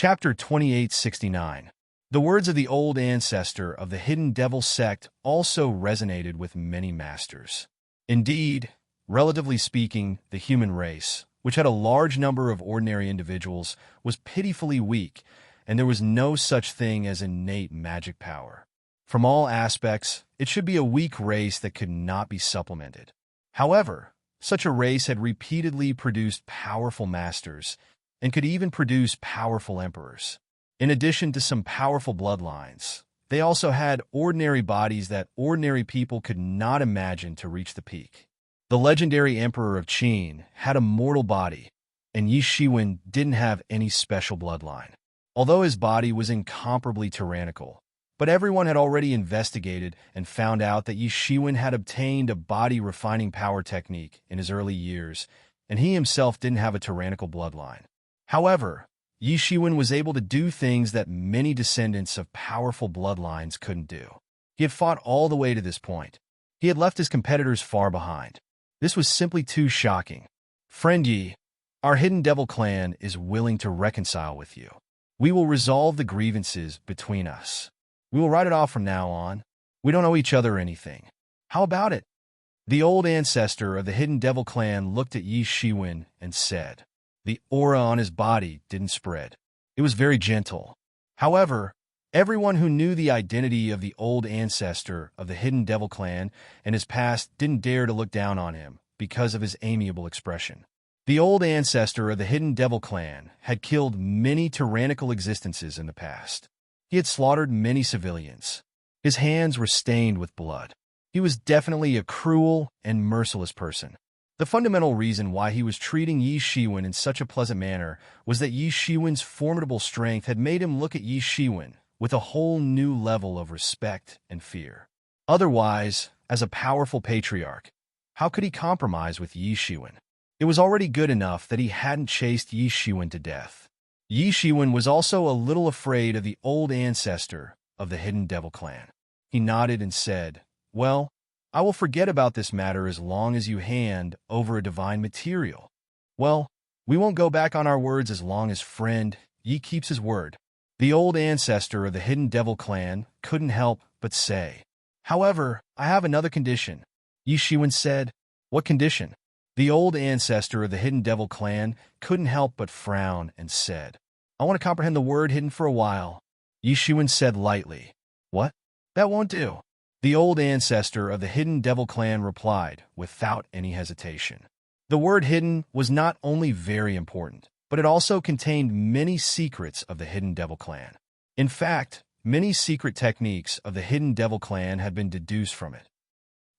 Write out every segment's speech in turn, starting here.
Chapter 2869. The words of the old ancestor of the Hidden Devil sect also resonated with many masters. Indeed, relatively speaking, the human race, which had a large number of ordinary individuals, was pitifully weak, and there was no such thing as innate magic power. From all aspects, it should be a weak race that could not be supplemented. However, such a race had repeatedly produced powerful masters, and could even produce powerful emperors. In addition to some powerful bloodlines, they also had ordinary bodies that ordinary people could not imagine to reach the peak. The legendary emperor of Qin had a mortal body, and Yi Shiwen didn't have any special bloodline. Although his body was incomparably tyrannical, but everyone had already investigated and found out that Yi Shiwen had obtained a body-refining power technique in his early years, and he himself didn't have a tyrannical bloodline. However, Yi Shiwen was able to do things that many descendants of powerful bloodlines couldn't do. He had fought all the way to this point. He had left his competitors far behind. This was simply too shocking. Friend Yi, our Hidden Devil clan is willing to reconcile with you. We will resolve the grievances between us. We will write it off from now on. We don't owe each other anything. How about it? The old ancestor of the Hidden Devil clan looked at Yi Shiwen and said. The aura on his body didn't spread. It was very gentle. However, everyone who knew the identity of the old ancestor of the Hidden Devil clan and his past didn't dare to look down on him because of his amiable expression. The old ancestor of the Hidden Devil clan had killed many tyrannical existences in the past. He had slaughtered many civilians. His hands were stained with blood. He was definitely a cruel and merciless person. The fundamental reason why he was treating Yi Shiwen in such a pleasant manner was that Yi Shiwen's formidable strength had made him look at Yi Shiwen with a whole new level of respect and fear. Otherwise, as a powerful patriarch, how could he compromise with Yi Shiwen? It was already good enough that he hadn't chased Yi Shiwen to death. Yi Shiwen was also a little afraid of the old ancestor of the Hidden Devil clan. He nodded and said, "Well, I will forget about this matter as long as you hand over a divine material." Well, we won't go back on our words as long as friend Yi keeps his word. The old ancestor of the Hidden Devil clan couldn't help but say. However, I have another condition. Yi Shiwen said. What condition? The old ancestor of the Hidden Devil clan couldn't help but frown and said. I want to comprehend the word hidden for a while. Yi Shiwen said lightly. What? That won't do. The old ancestor of the Hidden Devil clan replied without any hesitation. The word hidden was not only very important, but it also contained many secrets of the Hidden Devil clan. In fact, many secret techniques of the Hidden Devil clan had been deduced from it.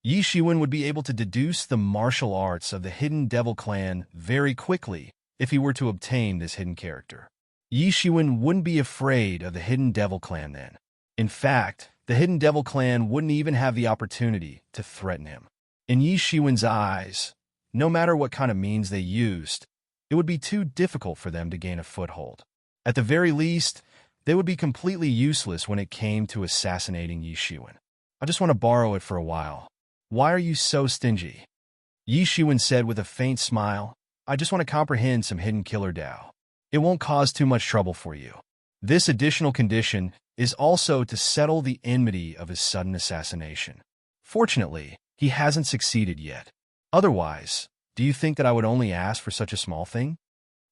Yi Shiwen would be able to deduce the martial arts of the Hidden Devil clan very quickly if he were to obtain this hidden character. Yi Shiwen wouldn't be afraid of the Hidden Devil clan then. In fact, the Hidden Devil clan wouldn't even have the opportunity to threaten him. In Yi Shiwen's eyes, no matter what kind of means they used, it would be too difficult for them to gain a foothold. At the very least, they would be completely useless when it came to assassinating Yi Shiwen. I just want to borrow it for a while. Why are you so stingy? Yi Shiwen said with a faint smile. I just want to comprehend some hidden killer Dao. It won't cause too much trouble for you. This additional condition is also to settle the enmity of his sudden assassination. Fortunately, he hasn't succeeded yet. Otherwise, do you think that I would only ask for such a small thing?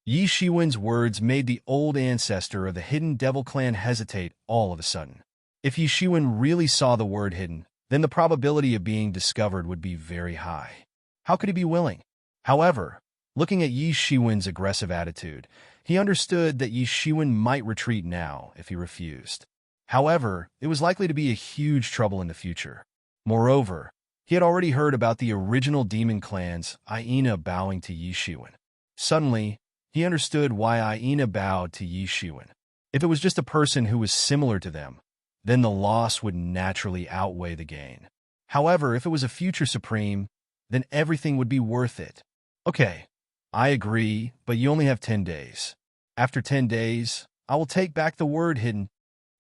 Yi Shiwen's words made the old ancestor of the Hidden Devil clan hesitate all of a sudden. If Yi Shiwen really saw the word hidden, then the probability of being discovered would be very high. How could he be willing? However, looking at Yi Shiwen's aggressive attitude, he understood that Yi Shiwen might retreat now if he refused. However, it was likely to be a huge trouble in the future. Moreover, he had already heard about the original demon clan's Aina bowing to Yi Shiwen. Suddenly, he understood why Aina bowed to Yi Shiwen. If it was just a person who was similar to them, then the loss would naturally outweigh the gain. However, if it was a future supreme, then everything would be worth it. Okay, I agree, but you only have 10 days. After 10 days, I will take back the word hidden.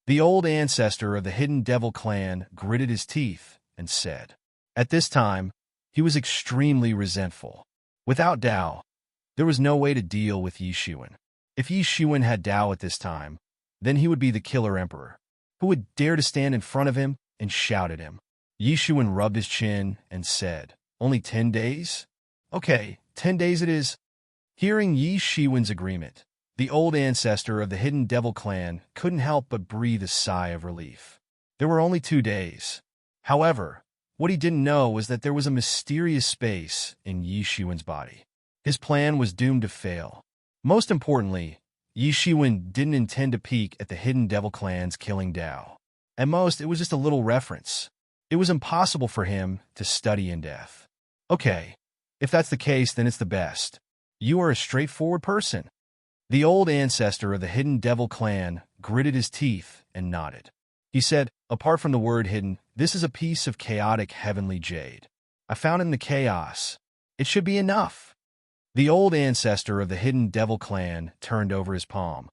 The old ancestor of the Hidden Devil clan gritted his teeth and said. At this time, he was extremely resentful. Without Dao, there was no way to deal with Yi Shiwen. If Yi Shiwen had Tao at this time, then he would be the killer emperor. Who would dare to stand in front of him and shout at him? Yi Shiwen rubbed his chin and said, "Only 10 days? Okay, 10 days it is." Hearing Yi Shiwen's agreement, the old ancestor of the Hidden Devil clan couldn't help but breathe a sigh of relief. There were only 2 days. However, what he didn't know was that there was a mysterious space in Yi Shiwen's body. His plan was doomed to fail. Most importantly, Yi Shiwen didn't intend to peek at the Hidden Devil clan's killing Tao. At most, it was just a little reference. It was impossible for him to study in depth. Okay, if that's the case, then it's the best. You are a straightforward person. The old ancestor of the Hidden Devil clan gritted his teeth and nodded. He said, "Apart from the word hidden, this is a piece of chaotic heavenly jade. I found it in the chaos. It should be enough." The old ancestor of the Hidden Devil clan turned over his palm,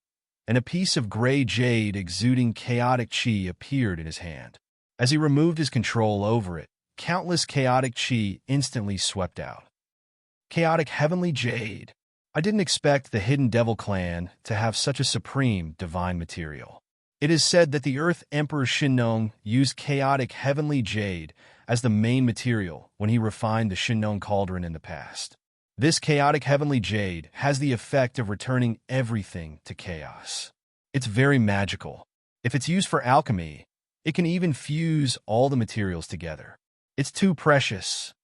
and a piece of gray jade exuding chaotic chi appeared in his hand. As he removed his control over it, countless chaotic chi instantly swept out. Chaotic heavenly jade. I didn't expect the Hidden Devil clan to have such a supreme divine material. It is said that the Earth Emperor Shinnong used chaotic heavenly jade as the main material when he refined the Shinnong cauldron in the past. This chaotic heavenly jade has the effect of returning everything to chaos. It's very magical. If it's used for alchemy, it can even fuse all the materials together. It's too precious.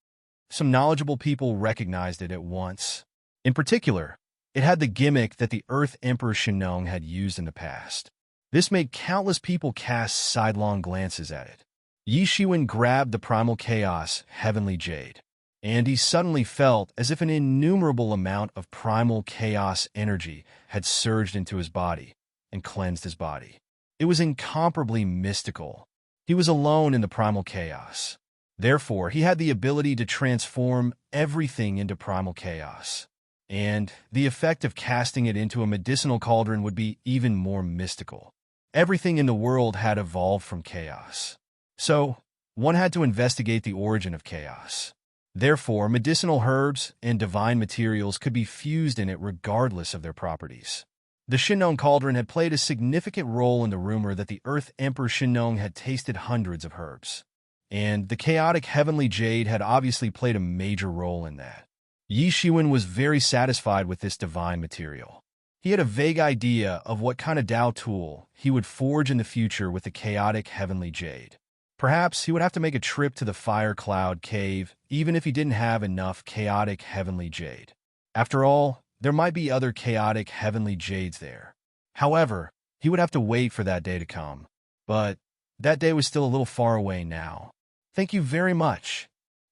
Some knowledgeable people recognized it at once. In particular, it had the gimmick that the Earth Emperor Shinnong had used in the past. This made countless people cast sidelong glances at it. Yi Shiwen grabbed the primal chaos heavenly jade, and he suddenly felt as if an innumerable amount of primal chaos energy had surged into his body and cleansed his body. It was incomparably mystical. He was alone in the primal chaos. Therefore, he had the ability to transform everything into primal chaos. And the effect of casting it into a medicinal cauldron would be even more mystical. Everything in the world had evolved from chaos. So, one had to investigate the origin of chaos. Therefore, medicinal herbs and divine materials could be fused in it regardless of their properties. The Shinnong cauldron had played a significant role in the rumor that the Earth Emperor Shinnong had tasted hundreds of herbs. And the chaotic heavenly jade had obviously played a major role in that. Yi Shiwen was very satisfied with this divine material. He had a vague idea of what kind of Tao tool he would forge in the future with the chaotic heavenly jade. Perhaps he would have to make a trip to the Fire Cloud Cave, even if he didn't have enough chaotic heavenly jade. After all, there might be other chaotic heavenly jades there. However, he would have to wait for that day to come. But that day was still a little far away now. "Thank you very much."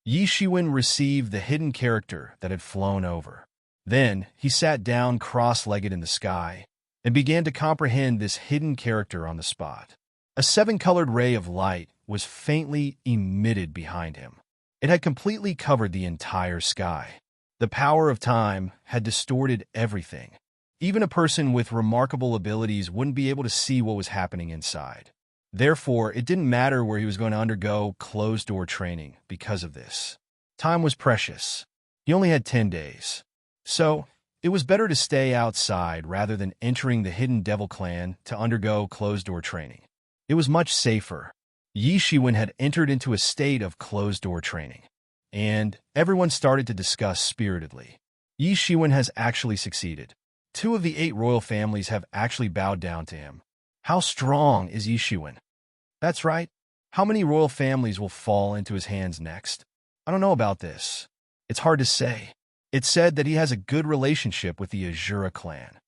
Yi Shiwen received the hidden character that had flown over. Then he sat down cross-legged in the sky and began to comprehend this hidden character on the spot. A 7-colored ray of light was faintly emitted behind him. It had completely covered the entire sky. The power of time had distorted everything. Even a person with remarkable abilities wouldn't be able to see what was happening inside. Therefore, it didn't matter where he was going to undergo closed-door training because of this. Time was precious. He only had 10 days. So, it was better to stay outside rather than entering the Hidden Devil clan to undergo closed-door training. It was much safer. Yi Shiwen had entered into a state of closed-door training, and everyone started to discuss spiritedly. Yi Shiwen has actually succeeded. 2 of the 8 royal families have actually bowed down to him. How strong is Yi Shiwen? That's right. How many royal families will fall into his hands next? I don't know about this. It's hard to say. It's said that he has a good relationship with the Azura clan.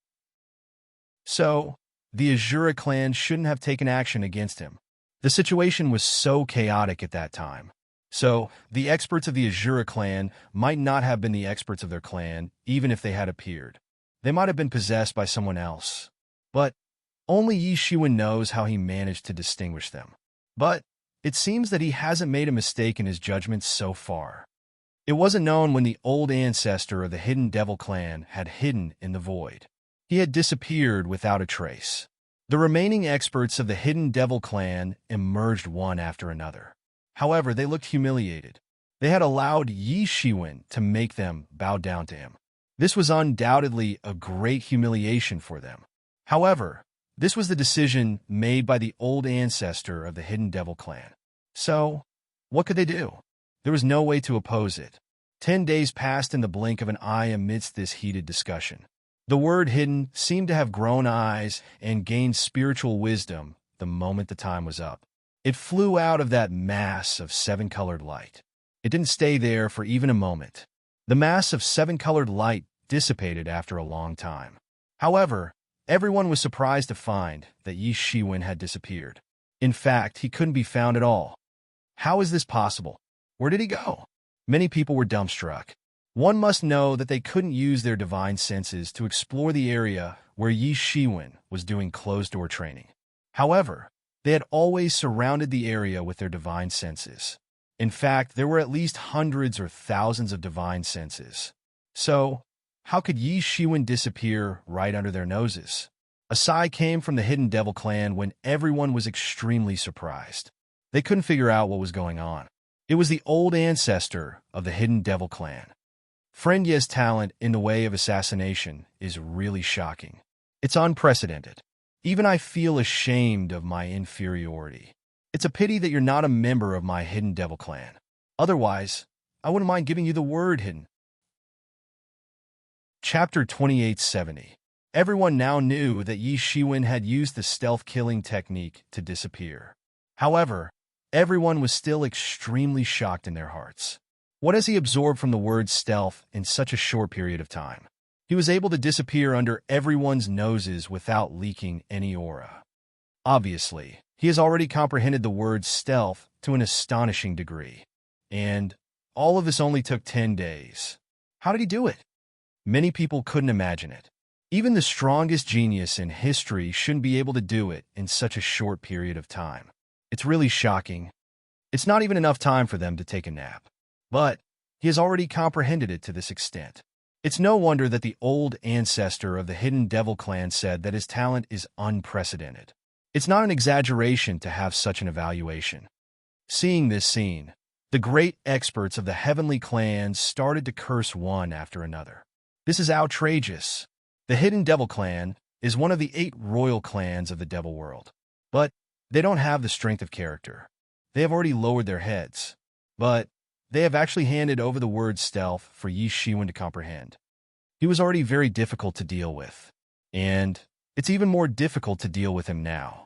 So, the Azura clan shouldn't have taken action against him. The situation was so chaotic at that time. So, the experts of the Azura clan might not have been the experts of their clan, even if they had appeared. They might have been possessed by someone else. But only Yi Shiwen knows how he managed to distinguish them. But it seems that he hasn't made a mistake in his judgment so far. It wasn't known when the old ancestor of the Hidden Devil clan had hidden in the void. He had disappeared without a trace. The remaining experts of the Hidden Devil clan emerged one after another. However, they looked humiliated. They had allowed Yi Shiwen to make them bow down to him. This was undoubtedly a great humiliation for them. However, this was the decision made by the old ancestor of the Hidden Devil clan. So, what could they do? There was no way to oppose it. 10 days passed in the blink of an eye amidst this heated discussion. The word hidden seemed to have grown eyes and gained spiritual wisdom the moment the time was up. It flew out of that mass of seven-colored light. It didn't stay there for even a moment. The mass of seven-colored light dissipated after a long time. However, everyone was surprised to find that Yi Shiwen had disappeared. In fact, he couldn't be found at all. How is this possible? Where did he go? Many people were dumbstruck. One must know that they couldn't use their divine senses to explore the area where Yi Shiwen was doing closed-door training. However, they had always surrounded the area with their divine senses. In fact, there were at least hundreds or thousands of divine senses. So, how could Yi Shiwen disappear right under their noses? A sigh came from the Hidden Devil clan when everyone was extremely surprised. They couldn't figure out what was going on. It was the old ancestor of the Hidden Devil clan. Friend Ye's talent in the way of assassination is really shocking. It's unprecedented. Even I feel ashamed of my inferiority. It's a pity that you're not a member of my Hidden Devil clan. Otherwise, I wouldn't mind giving you the word hidden. Chapter 2870. Everyone now knew that Yi Shiwen had used the stealth-killing technique to disappear. However, everyone was still extremely shocked in their hearts. What has he absorbed from the word stealth in such a short period of time? He was able to disappear under everyone's noses without leaking any aura. Obviously, he has already comprehended the word stealth to an astonishing degree. And all of this only took 10 days. How did he do it? Many people couldn't imagine it. Even the strongest genius in history shouldn't be able to do it in such a short period of time. It's really shocking. It's not even enough time for them to take a nap. But he has already comprehended it to this extent. It's no wonder that the old ancestor of the Hidden Devil clan said that his talent is unprecedented. It's not an exaggeration to have such an evaluation. Seeing this scene, the great experts of the heavenly clans started to curse one after another. This is outrageous. The Hidden Devil clan is one of the 8 royal clans of the Devil world. But they don't have the strength of character. They have already lowered their heads. But they have actually handed over the word stealth for Yi Shiwen to comprehend. He was already very difficult to deal with. And it's even more difficult to deal with him now.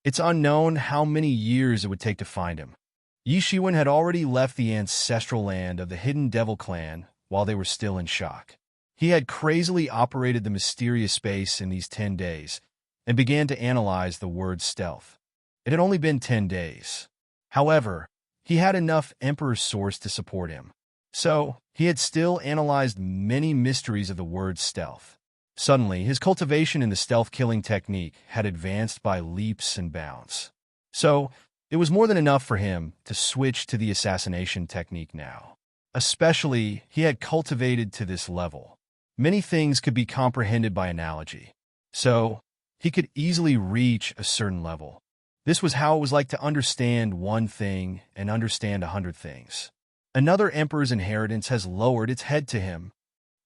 It's unknown how many years it would take to find him. Yi Shiwen had already left the ancestral land of the Hidden Devil clan while they were still in shock. He had crazily operated the mysterious space in these 10 days and began to analyze the word stealth. It had only been 10 days. However, he had enough Emperor source to support him. So, he had still analyzed many mysteries of the word stealth. Suddenly, his cultivation in the stealth-killing technique had advanced by leaps and bounds. So, it was more than enough for him to switch to the assassination technique now. Especially, he had cultivated to this level. Many things could be comprehended by analogy. So, he could easily reach a certain level. This was how it was like to understand one thing and understand 100 things. Another emperor's inheritance has lowered its head to him.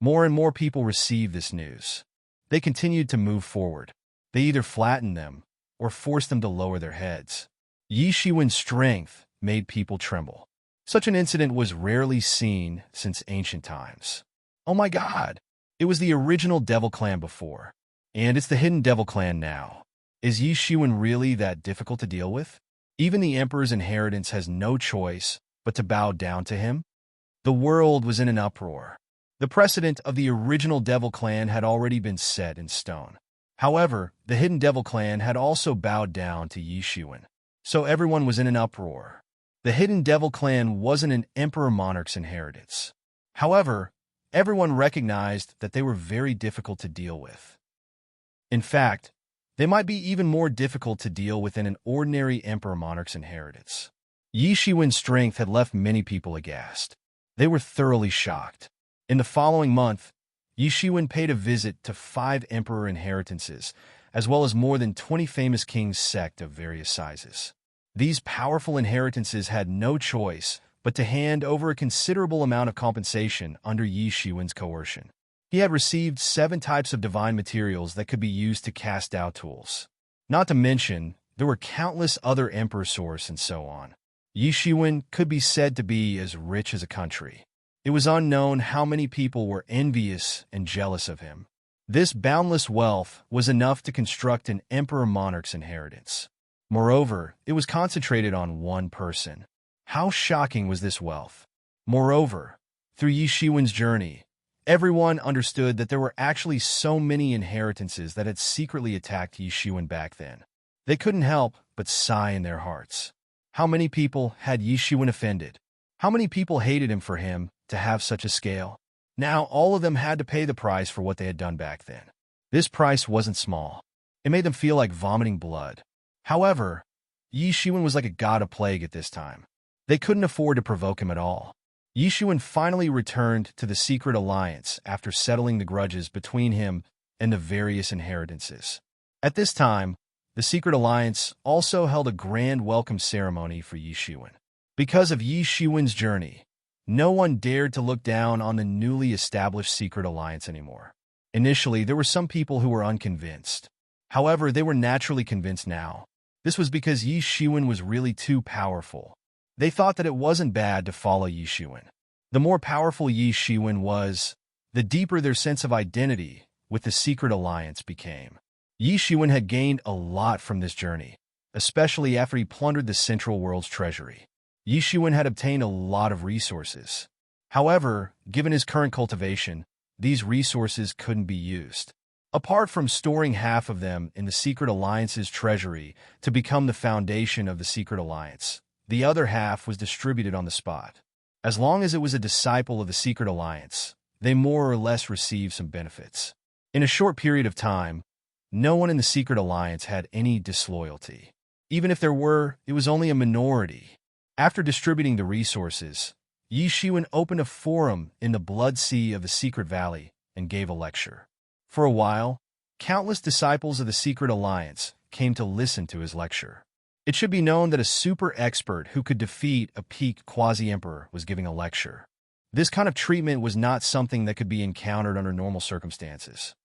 More and more people received this news. They continued to move forward. They either flattened them or forced them to lower their heads. Yi Shiwen's strength made people tremble. Such an incident was rarely seen since ancient times. Oh my God! It was the original Devil clan before, and it's the Hidden Devil clan now. Is Yi Shiwen really that difficult to deal with? Even the Emperor's inheritance has no choice but to bow down to him? The world was in an uproar. The precedent of the original Devil clan had already been set in stone. However, the Hidden Devil clan had also bowed down to Yi Shiwen. So everyone was in an uproar. The Hidden Devil clan wasn't an Emperor monarch's inheritance. However, everyone recognized that they were very difficult to deal with. In fact, they might be even more difficult to deal with than an ordinary Emperor monarch's inheritance. Yi Shiwen's strength had left many people aghast. They were thoroughly shocked. In the following month, Yi Shiwen paid a visit to 5 Emperor inheritances, as well as more than 20 famous kings' sect of various sizes. These powerful inheritances had no choice but to hand over a considerable amount of compensation under Yi Shiwen's coercion. He had received 7 types of divine materials that could be used to cast out tools. Not to mention, there were countless other emperor sources and so on. Yixuan could be said to be as rich as a country. It was unknown how many people were envious and jealous of him. This boundless wealth was enough to construct an emperor-monarch's inheritance. Moreover, it was concentrated on one person. How shocking was this wealth? Moreover, through Yixuan's journey, everyone understood that there were actually so many inheritances that had secretly attacked Yixuan back then. They couldn't help but sigh in their hearts. How many people had Yixuan offended? How many people hated him for him to have such a scale? Now all of them had to pay the price for what they had done back then. This price wasn't small. It made them feel like vomiting blood. However, Yixuan was like a god of plague at this time. They couldn't afford to provoke him at all. Yixuan finally returned to the Secret Alliance after settling the grudges between him and the various inheritances. At this time, the Secret Alliance also held a grand welcome ceremony for Yixuan. Because of Yixuan's journey, no one dared to look down on the newly established Secret Alliance anymore. Initially, there were some people who were unconvinced. However, they were naturally convinced now. This was because Yixuan was really too powerful. They thought that it wasn't bad to follow Yixuan. The more powerful Yixuan was, the deeper their sense of identity with the Secret Alliance became. Yixuan had gained a lot from this journey, especially after he plundered the Central World's treasury. Yixuan had obtained a lot of resources. However, given his current cultivation, these resources couldn't be used. Apart from storing half of them in the Secret Alliance's treasury to become the foundation of the Secret Alliance, the other half was distributed on the spot. As long as it was a disciple of the Secret Alliance, they more or less received some benefits. In a short period of time, no one in the Secret Alliance had any disloyalty. Even if there were, it was only a minority. After distributing the resources, Yixuan opened a forum in the Blood Sea of the Secret Valley and gave a lecture. For a while, countless disciples of the Secret Alliance came to listen to his lecture. It should be known that a super expert who could defeat a peak quasi-emperor was giving a lecture. This kind of treatment was not something that could be encountered under normal circumstances.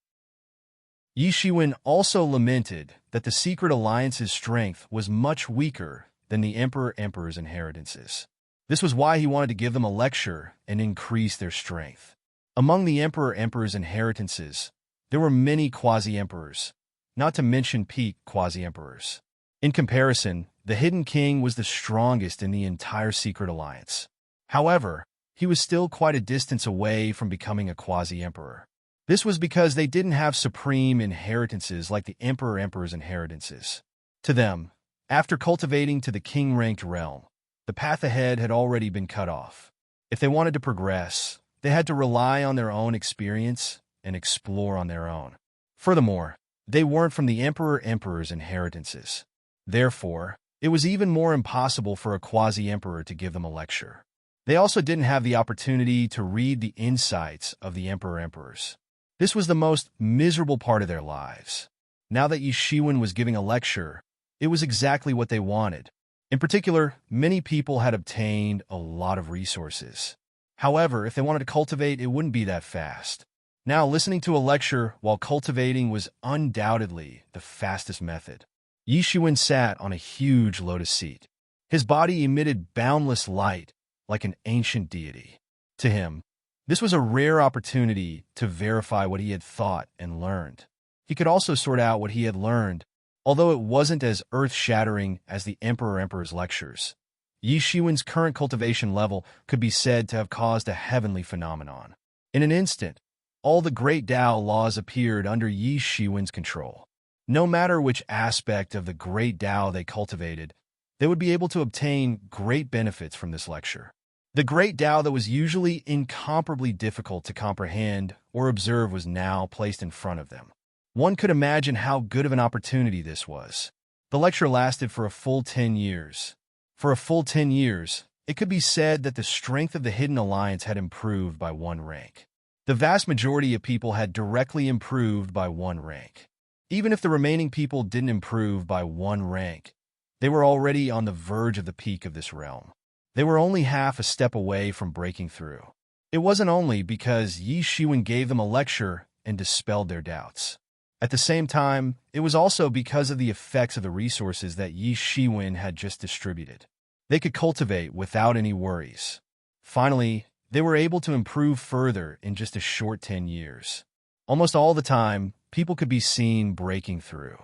Yixuan also lamented that the Secret Alliance's strength was much weaker than the Emperor's inheritances. This was why he wanted to give them a lecture and increase their strength. Among the Emperor's inheritances, there were many quasi-emperors, not to mention peak quasi-emperors. In comparison, the Hidden King was the strongest in the entire Secret Alliance. However, he was still quite a distance away from becoming a quasi-emperor. This was because they didn't have supreme inheritances like the Emperor's inheritances. To them, after cultivating to the king-ranked realm, the path ahead had already been cut off. If they wanted to progress, they had to rely on their own experience and explore on their own. Furthermore, they weren't from the Emperor's inheritances. Therefore, it was even more impossible for a quasi-emperor to give them a lecture. They also didn't have the opportunity to read the insights of the Emperors. This was the most miserable part of their lives. Now that Yixuan was giving a lecture, it was exactly what they wanted. In particular, many people had obtained a lot of resources. However, if they wanted to cultivate, it wouldn't be that fast. Now, listening to a lecture while cultivating was undoubtedly the fastest method. Yixuan sat on a huge lotus seat. His body emitted boundless light like an ancient deity. To him, this was a rare opportunity to verify what he had thought and learned. He could also sort out what he had learned, although it wasn't as earth-shattering as the Emperor's lectures. Yixuan's current cultivation level could be said to have caused a heavenly phenomenon. In an instant, all the great Tao laws appeared under Yixuan's control. No matter which aspect of the great Tao they cultivated, they would be able to obtain great benefits from this lecture. The great Tao that was usually incomparably difficult to comprehend or observe was now placed in front of them. One could imagine how good of an opportunity this was. The lecture lasted for a full 10 years. For a full 10 years, it could be said that the strength of the Hidden Alliance had improved by 1 rank. The vast majority of people had directly improved by 1 rank. Even if the remaining people didn't improve by 1 rank, they were already on the verge of the peak of this realm. They were only half a step away from breaking through. It wasn't only because Yi Shiwen gave them a lecture and dispelled their doubts. At the same time, it was also because of the effects of the resources that Yi Shiwen had just distributed. They could cultivate without any worries. Finally, they were able to improve further in just a short 10 years. Almost all the time, people could be seen breaking through.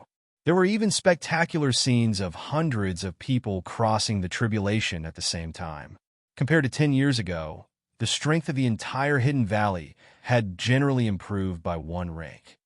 There were even spectacular scenes of hundreds of people crossing the tribulation at the same time. Compared to 10 years ago, the strength of the entire Hidden Valley had generally improved by 1 rank.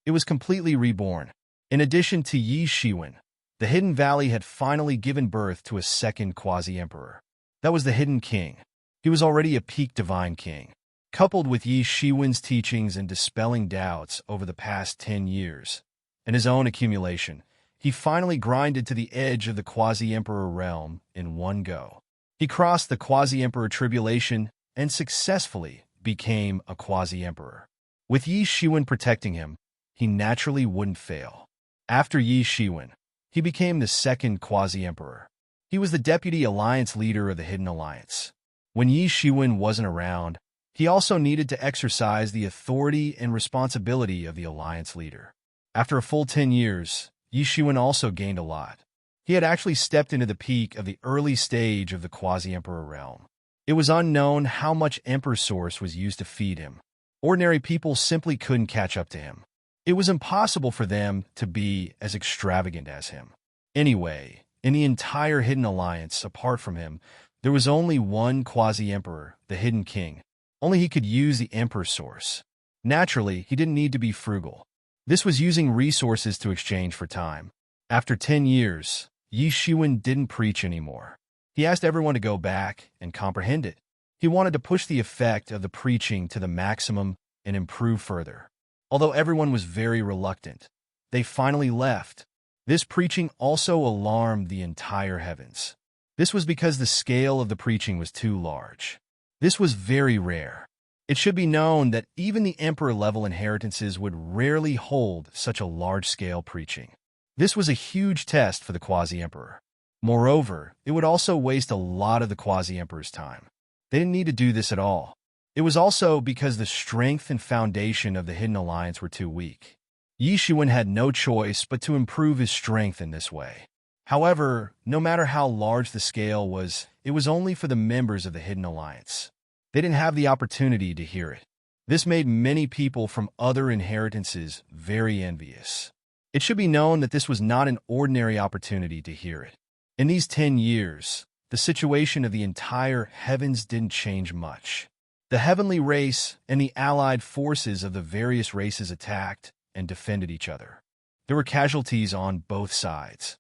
It was completely reborn. In addition to Yi Shiwen, the Hidden Valley had finally given birth to a second quasi-emperor. That was the Hidden King. He was already a peak divine king. Coupled with Yi Shiwen's teachings and dispelling doubts over the past 10 years, and his own accumulation, he finally grinded to the edge of the quasi-emperor realm in one go. He crossed the quasi-emperor tribulation and successfully became a quasi-emperor. With Yi Shiwen protecting him, he naturally wouldn't fail. After Yi Shiwen, he became the second quasi-emperor. He was the deputy alliance leader of the Hidden Alliance. When Yi Shiwen wasn't around, he also needed to exercise the authority and responsibility of the alliance leader. After a full 10 years, Yi Shiwen also gained a lot. He had actually stepped into the peak of the early stage of the quasi-emperor realm. It was unknown how much Emperor Source was used to feed him. Ordinary people simply couldn't catch up to him. It was impossible for them to be as extravagant as him. Anyway, in the entire Hidden Alliance, apart from him, there was only one quasi-emperor, the Hidden King. Only he could use the Emperor Source. Naturally, he didn't need to be frugal. This was using resources to exchange for time. After 10 years, Yi Shiwen didn't preach anymore. He asked everyone to go back and comprehend it. He wanted to push the effect of the preaching to the maximum and improve further. Although everyone was very reluctant, they finally left. This preaching also alarmed the entire heavens. This was because the scale of the preaching was too large. This was very rare. It should be known that even the emperor-level inheritances would rarely hold such a large-scale preaching. This was a huge test for the quasi-emperor. Moreover, it would also waste a lot of the quasi-emperor's time. They didn't need to do this at all. It was also because the strength and foundation of the Hidden Alliance were too weak. Yi Shiwen had no choice but to improve his strength in this way. However, no matter how large the scale was, it was only for the members of the Hidden Alliance. They didn't have the opportunity to hear it. This made many people from other inheritances very envious. It should be known that this was not an ordinary opportunity to hear it. In these 10 years, the situation of the entire heavens didn't change much. The heavenly race and the allied forces of the various races attacked and defended each other. There were casualties on both sides.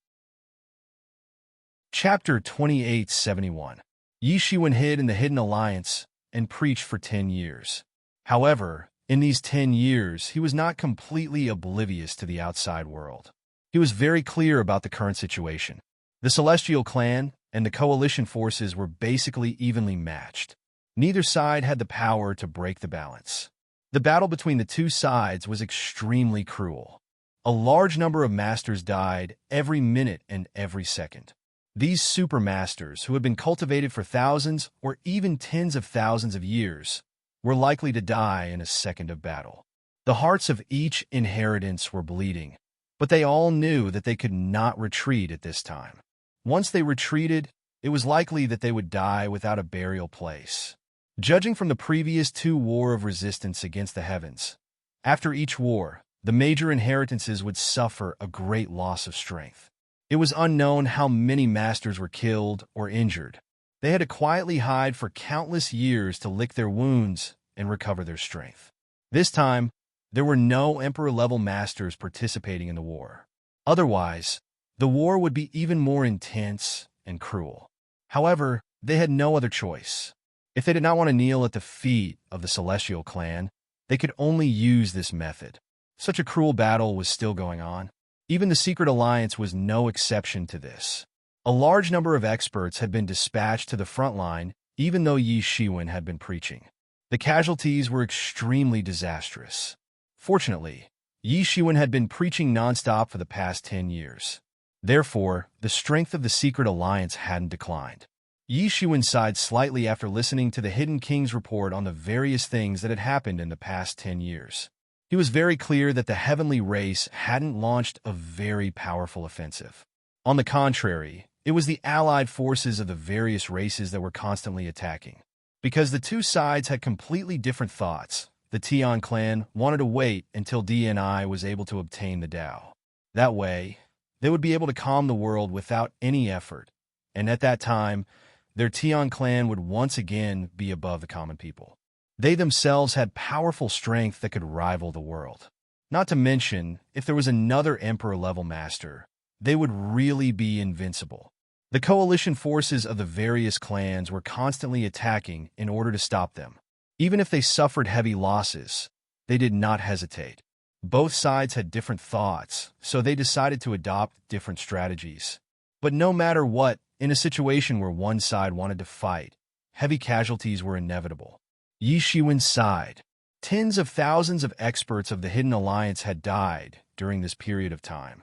Chapter 2871. Yi Shiwen hid in the Hidden Alliance and preached for 10 years. However, in these 10 years, he was not completely oblivious to the outside world. He was very clear about the current situation. The Celestial Clan and the coalition forces were basically evenly matched. Neither side had the power to break the balance. The battle between the two sides was extremely cruel. A large number of masters died every minute and every second. These supermasters, who had been cultivated for thousands or even tens of thousands of years, were likely to die in a second of battle. The hearts of each inheritance were bleeding, but they all knew that they could not retreat at this time. Once they retreated, it was likely that they would die without a burial place. Judging from the previous 2 wars of resistance against the heavens, after each war, the major inheritances would suffer a great loss of strength. It was unknown how many masters were killed or injured. They had to quietly hide for countless years to lick their wounds and recover their strength. This time, there were no emperor-level masters participating in the war. Otherwise, the war would be even more intense and cruel. However, they had no other choice. If they did not want to kneel at the feet of the Celestial Clan, they could only use this method. Such a cruel battle was still going on. Even the Secret Alliance was no exception to this. A large number of experts had been dispatched to the front line, even though Yi Shiwen had been preaching. The casualties were extremely disastrous. Fortunately, Yi Shiwen had been preaching nonstop for the past 10 years. Therefore, the strength of the Secret Alliance hadn't declined. Yi Shiwen sighed slightly after listening to the Hidden King's report on the various things that had happened in the past 10 years. He was very clear that the heavenly race hadn't launched a very powerful offensive. On the contrary, it was the allied forces of the various races that were constantly attacking. Because the two sides had completely different thoughts, the Tian clan wanted to wait until DNI was able to obtain the Tao. That way, they would be able to calm the world without any effort, and at that time, their Tian clan would once again be above the common people. They themselves had powerful strength that could rival the world. Not to mention, if there was another Emperor-level master, they would really be invincible. The coalition forces of the various clans were constantly attacking in order to stop them. Even if they suffered heavy losses, they did not hesitate. Both sides had different thoughts, so they decided to adopt different strategies. But no matter what, in a situation where one side wanted to fight, heavy casualties were inevitable. Yi Shiwen sighed. Tens of thousands of experts of the Hidden Alliance had died during this period of time.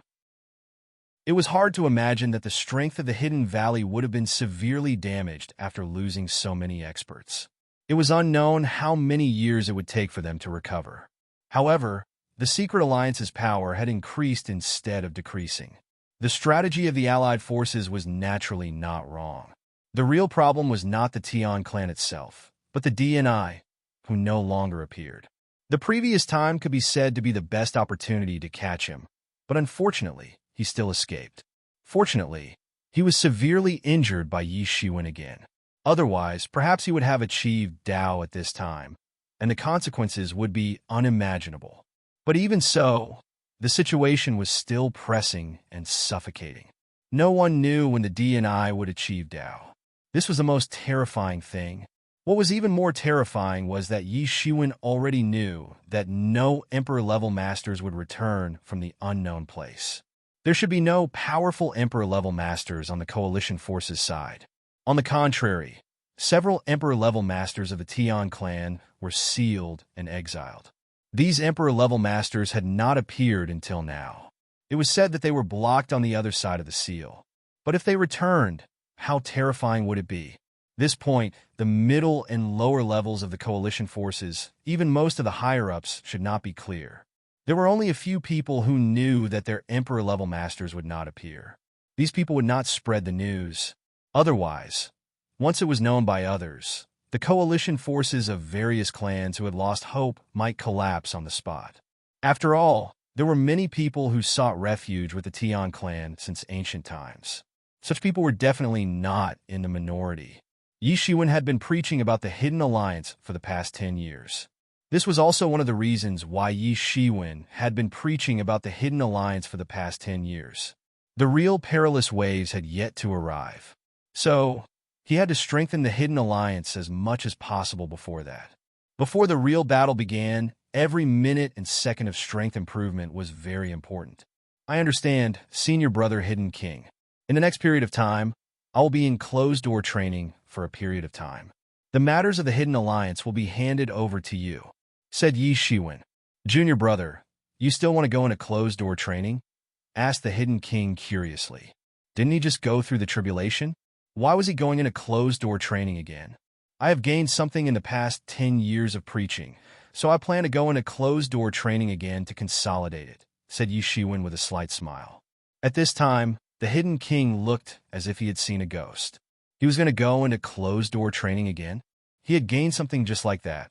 It was hard to imagine that the strength of the Hidden Valley would have been severely damaged after losing so many experts. It was unknown how many years it would take for them to recover. However, the Secret Alliance's power had increased instead of decreasing. The strategy of the Allied forces was naturally not wrong. The real problem was not the Tian clan itself, but the DNI, who no longer appeared. The previous time could be said to be the best opportunity to catch him, but unfortunately, he still escaped. Fortunately, he was severely injured by Yi Shiwen again. Otherwise, perhaps he would have achieved Dao at this time, and the consequences would be unimaginable. But even so, the situation was still pressing and suffocating. No one knew when the DNI would achieve Dao. This was the most terrifying thing. What was even more terrifying was that Yi Shiwen already knew that no Emperor-level masters would return from the unknown place. There should be no powerful Emperor-level masters on the coalition forces' side. On the contrary, several Emperor-level masters of the Tian clan were sealed and exiled. These Emperor-level masters had not appeared until now. It was said that they were blocked on the other side of the seal. But if they returned, how terrifying would it be? At this point, the middle and lower levels of the coalition forces, even most of the higher-ups, should not be clear. There were only a few people who knew that their Emperor-level masters would not appear. These people would not spread the news. Otherwise, once it was known by others, the coalition forces of various clans who had lost hope might collapse on the spot. After all, there were many people who sought refuge with the Tian clan since ancient times. Such people were definitely not in the minority. Yi Shiwen had been preaching about the Hidden Alliance for the past 10 years. This was also one of the reasons why Yi Shiwen had been preaching about the Hidden Alliance for the past 10 years. The real perilous waves had yet to arrive. So, he had to strengthen the Hidden Alliance as much as possible before that. Before the real battle began, every minute and second of strength improvement was very important. I understand, Senior Brother Hidden King. In the next period of time, I will be in closed-door training for a period of time. The matters of the Hidden Alliance will be handed over to you, said Yi Shiwen. Junior brother, you still want to go into closed-door training? Asked the Hidden King curiously. Didn't he just go through the tribulation? Why was he going into closed-door training again? I have gained something in the past 10 years of preaching, so I plan to go into closed-door training again to consolidate it, said Yi Shiwen with a slight smile. At this time, the Hidden King looked as if he had seen a ghost. He was going to go into closed-door training again? He had gained something just like that.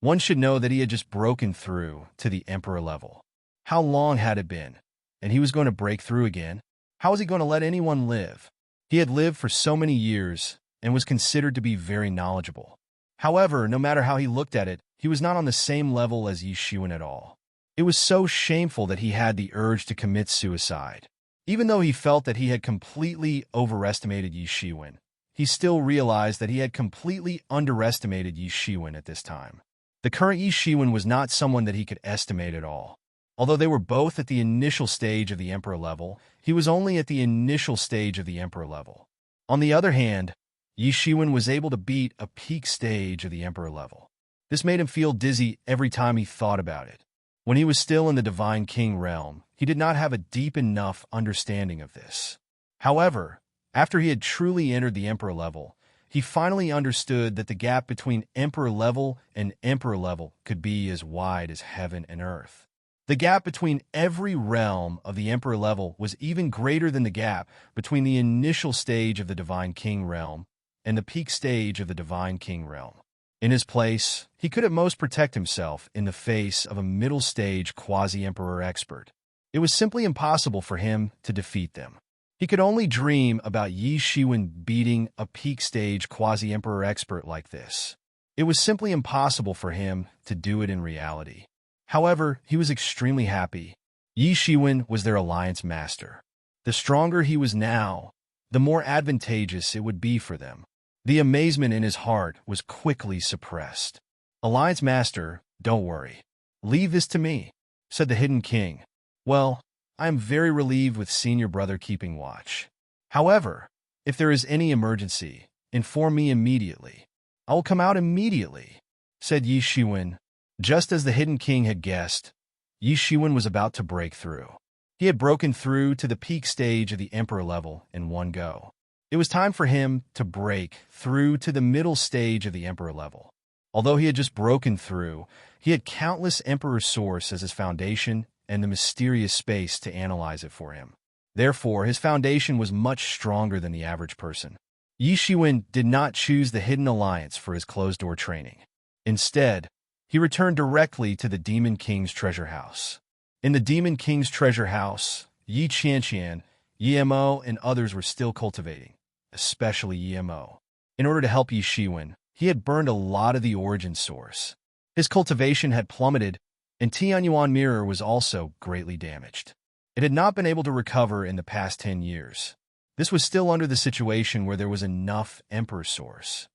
One should know that he had just broken through to the Emperor level. How long had it been? And he was going to break through again? How was he going to let anyone live? He had lived for so many years and was considered to be very knowledgeable. However, no matter how he looked at it, he was not on the same level as Yi Shiwen at all. It was so shameful that he had the urge to commit suicide. Even though he felt that he had completely overestimated Yi Shiwen, he still realized that he had completely underestimated Yi Shiwen at this time. The current Yi Shiwen was not someone that he could estimate at all. Although they were both at the initial stage of the Emperor level, he was only at the initial stage of the Emperor level. On the other hand, Yi Shiwen was able to beat a peak stage of the Emperor level. This made him feel dizzy every time he thought about it. When he was still in the Divine King realm, he did not have a deep enough understanding of this. However, After he had truly entered the Emperor level, he finally understood that the gap between Emperor level and Emperor level could be as wide as heaven and earth. The gap between every realm of the Emperor level was even greater than the gap between the initial stage of the Divine King realm and the peak stage of the Divine King realm. In his place, he could at most protect himself in the face of a middle-stage quasi-emperor expert. It was simply impossible for him to defeat them. He could only dream about Yi Shiwen beating a peak-stage quasi-emperor expert like this. It was simply impossible for him to do it in reality. However, he was extremely happy. Yi Shiwen was their alliance master. The stronger he was now, the more advantageous it would be for them. The amazement in his heart was quickly suppressed. "Alliance Master, don't worry. Leave this to me," said the Hidden King. "Well, I am very relieved with Senior Brother keeping watch. However, if there is any emergency, inform me immediately. I will come out immediately," said Yi Shiwen. Just as the Hidden King had guessed, Yi Shiwen was about to break through. He had broken through to the peak stage of the Emperor level in one go. It was time for him to break through to the middle stage of the Emperor level. Although he had just broken through, he had countless Emperor Source as his foundation and the mysterious space to analyze it for him. Therefore, his foundation was much stronger than the average person. Yi Shiwen did not choose the Hidden Alliance for his closed-door training. Instead, he returned directly to the Demon King's treasure house. In the Demon King's treasure house, Yi Qianqian, Yi Mo, and others were still cultivating, especially Yi Mo. In order to help Yi Shiwen, he had burned a lot of the origin source. His cultivation had plummeted, and Tianyuan Mirror was also greatly damaged. It had not been able to recover in the past 10 years. This was still under the situation where there was enough Emperor Source.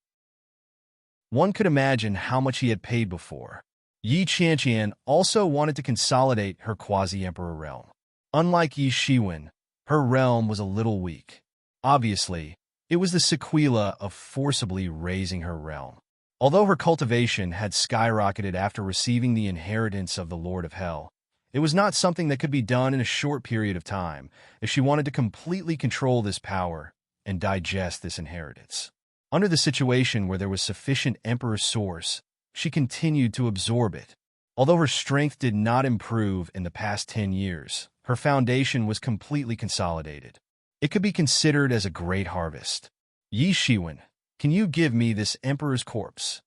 One could imagine how much he had paid before. Yi Qianqian also wanted to consolidate her quasi-emperor realm. Unlike Yi Shiwen, her realm was a little weak. Obviously, it was the sequela of forcibly raising her realm. Although her cultivation had skyrocketed after receiving the inheritance of the Lord of Hell, it was not something that could be done in a short period of time if she wanted to completely control this power and digest this inheritance. Under the situation where there was sufficient Emperor Source, she continued to absorb it. Although her strength did not improve in the past 10 years, her foundation was completely consolidated. It could be considered as a great harvest. "Yi Shiwen, can you give me this Emperor's corpse?"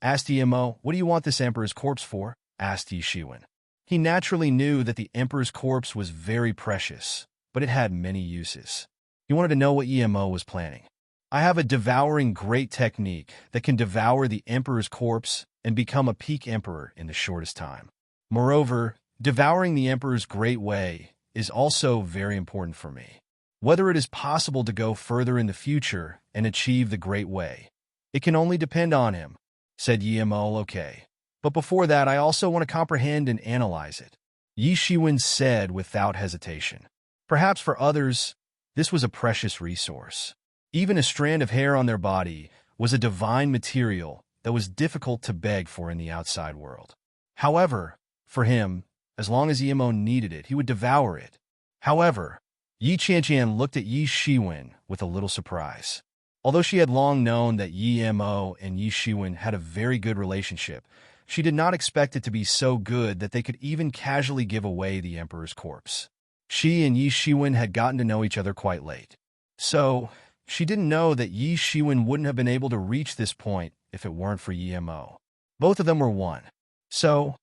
asked Mo. "What do you want this Emperor's corpse for?" asked Yi Shiwen. He naturally knew that the Emperor's corpse was very precious, but it had many uses. He wanted to know what Mo was planning. "I have a devouring great technique that can devour the Emperor's corpse and become a peak Emperor in the shortest time. Moreover, devouring the Emperor's great way is also very important for me. Whether it is possible to go further in the future and achieve the great way, it can only depend on him," said Yi Mo. "Okay. But before that, I also want to comprehend and analyze it," Yi Shiwen said without hesitation. Perhaps for others, this was a precious resource. Even a strand of hair on their body was a divine material that was difficult to beg for in the outside world. However, for him, as long as Yi Mo needed it, he would devour it. However, Yi Qianqian looked at Yi Shiwen with a little surprise. Although she had long known that Yi Mo and Yi Shiwen had a very good relationship, she did not expect it to be so good that they could even casually give away the Emperor's corpse. She and Yi Shiwen had gotten to know each other quite late. So, she didn't know that Yi Shiwen wouldn't have been able to reach this point if it weren't for Yi Mo. Both of them were one. So,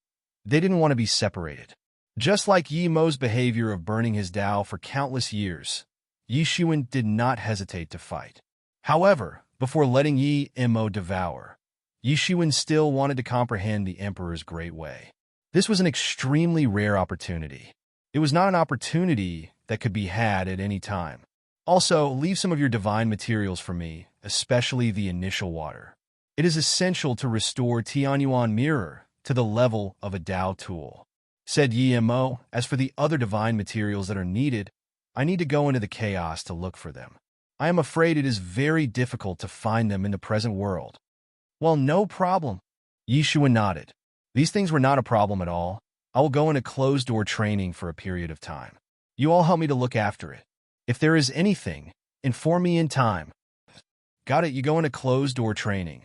they didn't want to be separated. Just like Yi Mo's behavior of burning his Dao for countless years, Yi Shiwen did not hesitate to fight. However, before letting Yi Mo devour, Yi Shiwen still wanted to comprehend the Emperor's great way. This was an extremely rare opportunity. It was not an opportunity that could be had at any time. Also, leave some of your divine materials for me, especially the initial water. It is essential to restore Tianyuan Mirror to the level of a Dao tool," said Yi Mo. "As for the other divine materials that are needed, I need to go into the chaos to look for them. I am afraid it is very difficult to find them in the present world." "Well, no problem." Yi Shiwen nodded. "These things were not a problem at all. I will go into closed-door training for a period of time. You all help me to look after it. If there is anything, Inform me in time. Got it, you go into closed-door training.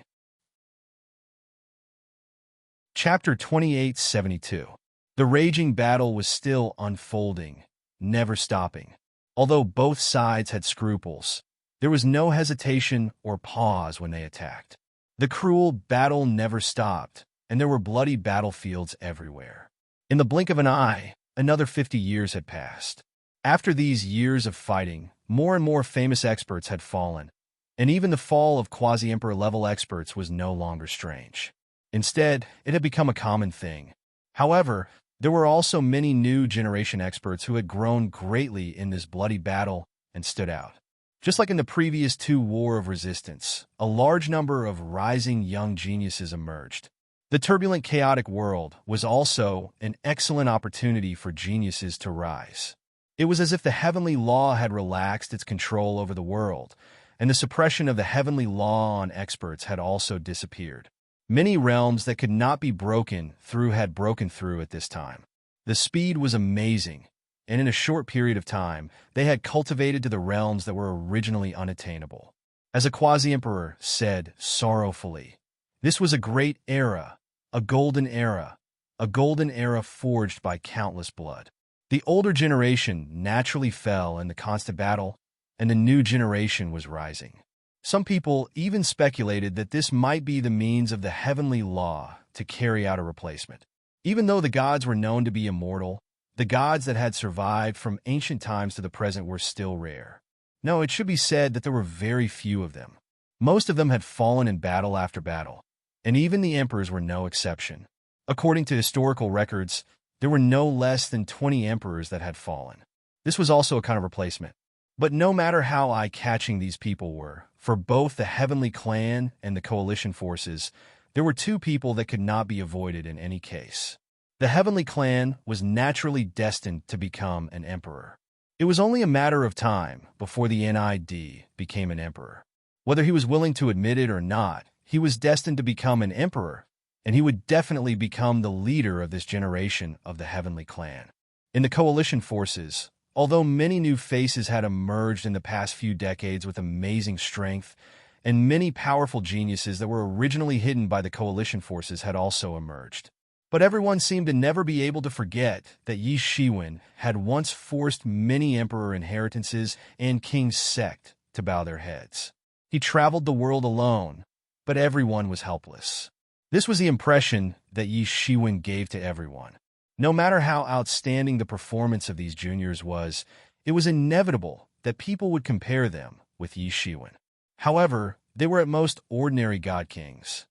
Chapter 2872. The raging battle was still unfolding, never stopping. Although both sides had scruples, there was no hesitation or pause when they attacked. The cruel battle never stopped, and there were bloody battlefields everywhere. In the blink of an eye, another 50 years had passed. After these years of fighting, more and more famous experts had fallen, and even the fall of quasi-emperor-level experts was no longer strange. Instead, it had become a common thing. However, there were also many new generation experts who had grown greatly in this bloody battle and stood out. Just like in the previous two War of Resistance, a large number of rising young geniuses emerged. The turbulent, chaotic world was also an excellent opportunity for geniuses to rise. It was as if the heavenly law had relaxed its control over the world, and the suppression of the heavenly law on experts had also disappeared. Many realms that could not be broken through had broken through at this time. The speed was amazing, and in a short period of time, they had cultivated to the realms that were originally unattainable. As a quasi-emperor said sorrowfully, this was a great era, a golden era forged by countless blood. The older generation naturally fell in the constant battle, and the new generation was rising. Some people even speculated that this might be the means of the heavenly law to carry out a replacement. Even though the gods were known to be immortal, the gods that had survived from ancient times to the present were still rare. No, it should be said that there were very few of them. Most of them had fallen in battle after battle, and even the emperors were no exception. According to historical records, there were no less than 20 emperors that had fallen. This was also a kind of replacement. But no matter how eye-catching these people were, for both the Heavenly Clan and the coalition forces, there were two people that could not be avoided in any case. The Heavenly Clan was naturally destined to become an emperor. It was only a matter of time before the NID became an emperor. Whether he was willing to admit it or not, he was destined to become an emperor, and he would definitely become the leader of this generation of the Heavenly Clan. In the coalition forces, although many new faces had emerged in the past few decades with amazing strength, and many powerful geniuses that were originally hidden by the coalition forces had also emerged. But everyone seemed to never be able to forget that Yi Shiwen had once forced many emperor inheritances and king's sect to bow their heads. He traveled the world alone, but everyone was helpless. This was the impression that Yi Shiwen gave to everyone. No matter how outstanding the performance of these juniors was, it was inevitable that people would compare them with Yi Shiwen. However, they were at most ordinary god kings.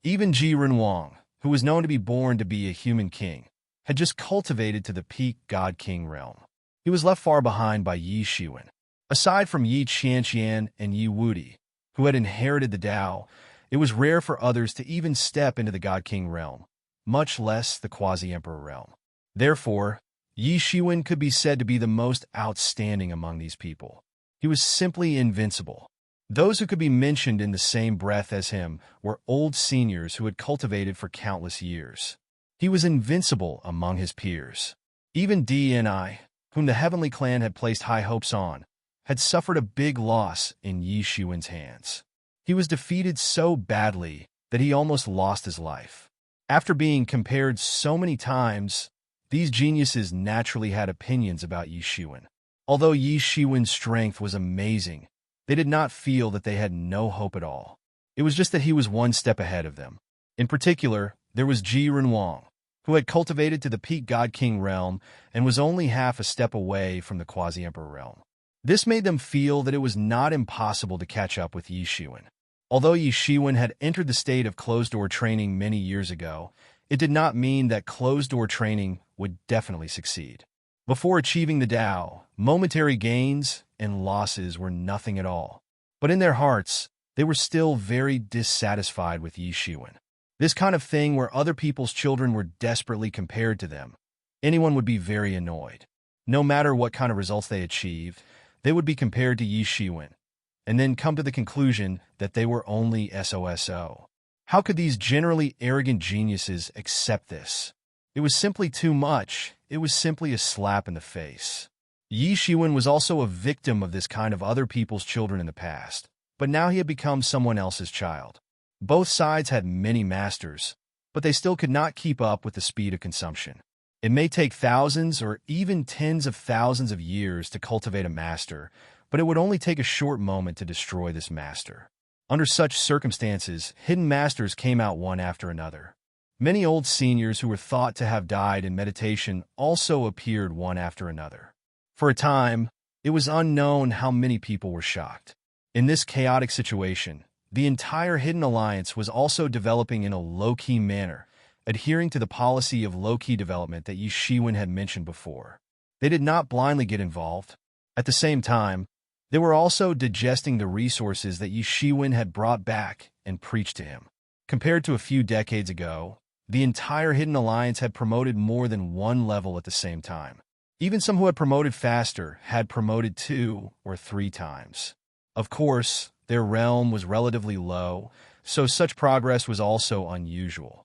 Even Ji Renwang, who was known to be born to be a human king, had just cultivated to the peak god king realm. He was left far behind by Yi Shiwen. Aside from Yi Qianqian and Yi Wudi, who had inherited the Tao, it was rare for others to even step into the god king realm, much less the quasi-emperor realm. Therefore, Yi Shiwen could be said to be the most outstanding among these people. He was simply invincible. Those who could be mentioned in the same breath as him were old seniors who had cultivated for countless years. He was invincible among his peers. Even DNI, whom the Heavenly Clan had placed high hopes on, had suffered a big loss in Yi Shiwen's hands. He was defeated so badly that he almost lost his life. After being compared so many times, these geniuses naturally had opinions about Yi Shiwen. Although Yi Shiwen's strength was amazing, they did not feel that they had no hope at all. It was just that he was one step ahead of them. In particular, there was Ji Renwang, who had cultivated to the peak God King realm and was only half a step away from the quasi-emperor realm. This made them feel that it was not impossible to catch up with Yi Shiwen. Although Yi Shiwen had entered the state of closed-door training many years ago, it did not mean that closed-door training would definitely succeed. Before achieving the Tao, momentary gains and losses were nothing at all. But in their hearts, they were still very dissatisfied with Yi Shiwen. This kind of thing where other people's children were desperately compared to them, anyone would be very annoyed. No matter what kind of results they achieved, they would be compared to Yi Shiwen, and then come to the conclusion that they were only SOSO. How could these generally arrogant geniuses accept this? It was simply too much. It was simply a slap in the face. Yi Shiwen was also a victim of this kind of other people's children in the past, but now he had become someone else's child. Both sides had many masters, but they still could not keep up with the speed of consumption. It may take thousands or even tens of thousands of years to cultivate a master, but it would only take a short moment to destroy this master. Under such circumstances, hidden masters came out one after another. Many old seniors who were thought to have died in meditation also appeared one after another. For a time, it was unknown how many people were shocked. In this chaotic situation, the entire Hidden Alliance was also developing in a low-key manner, adhering to the policy of low-key development that Yi Shiwen had mentioned before. They did not blindly get involved. At the same time, they were also digesting the resources that Yi Shiwen had brought back and preached to him. Compared to a few decades ago, the entire Hidden Alliance had promoted more than one level at the same time. Even some who had promoted faster had promoted 2 or 3 times. Of course, their realm was relatively low, so such progress was also unusual.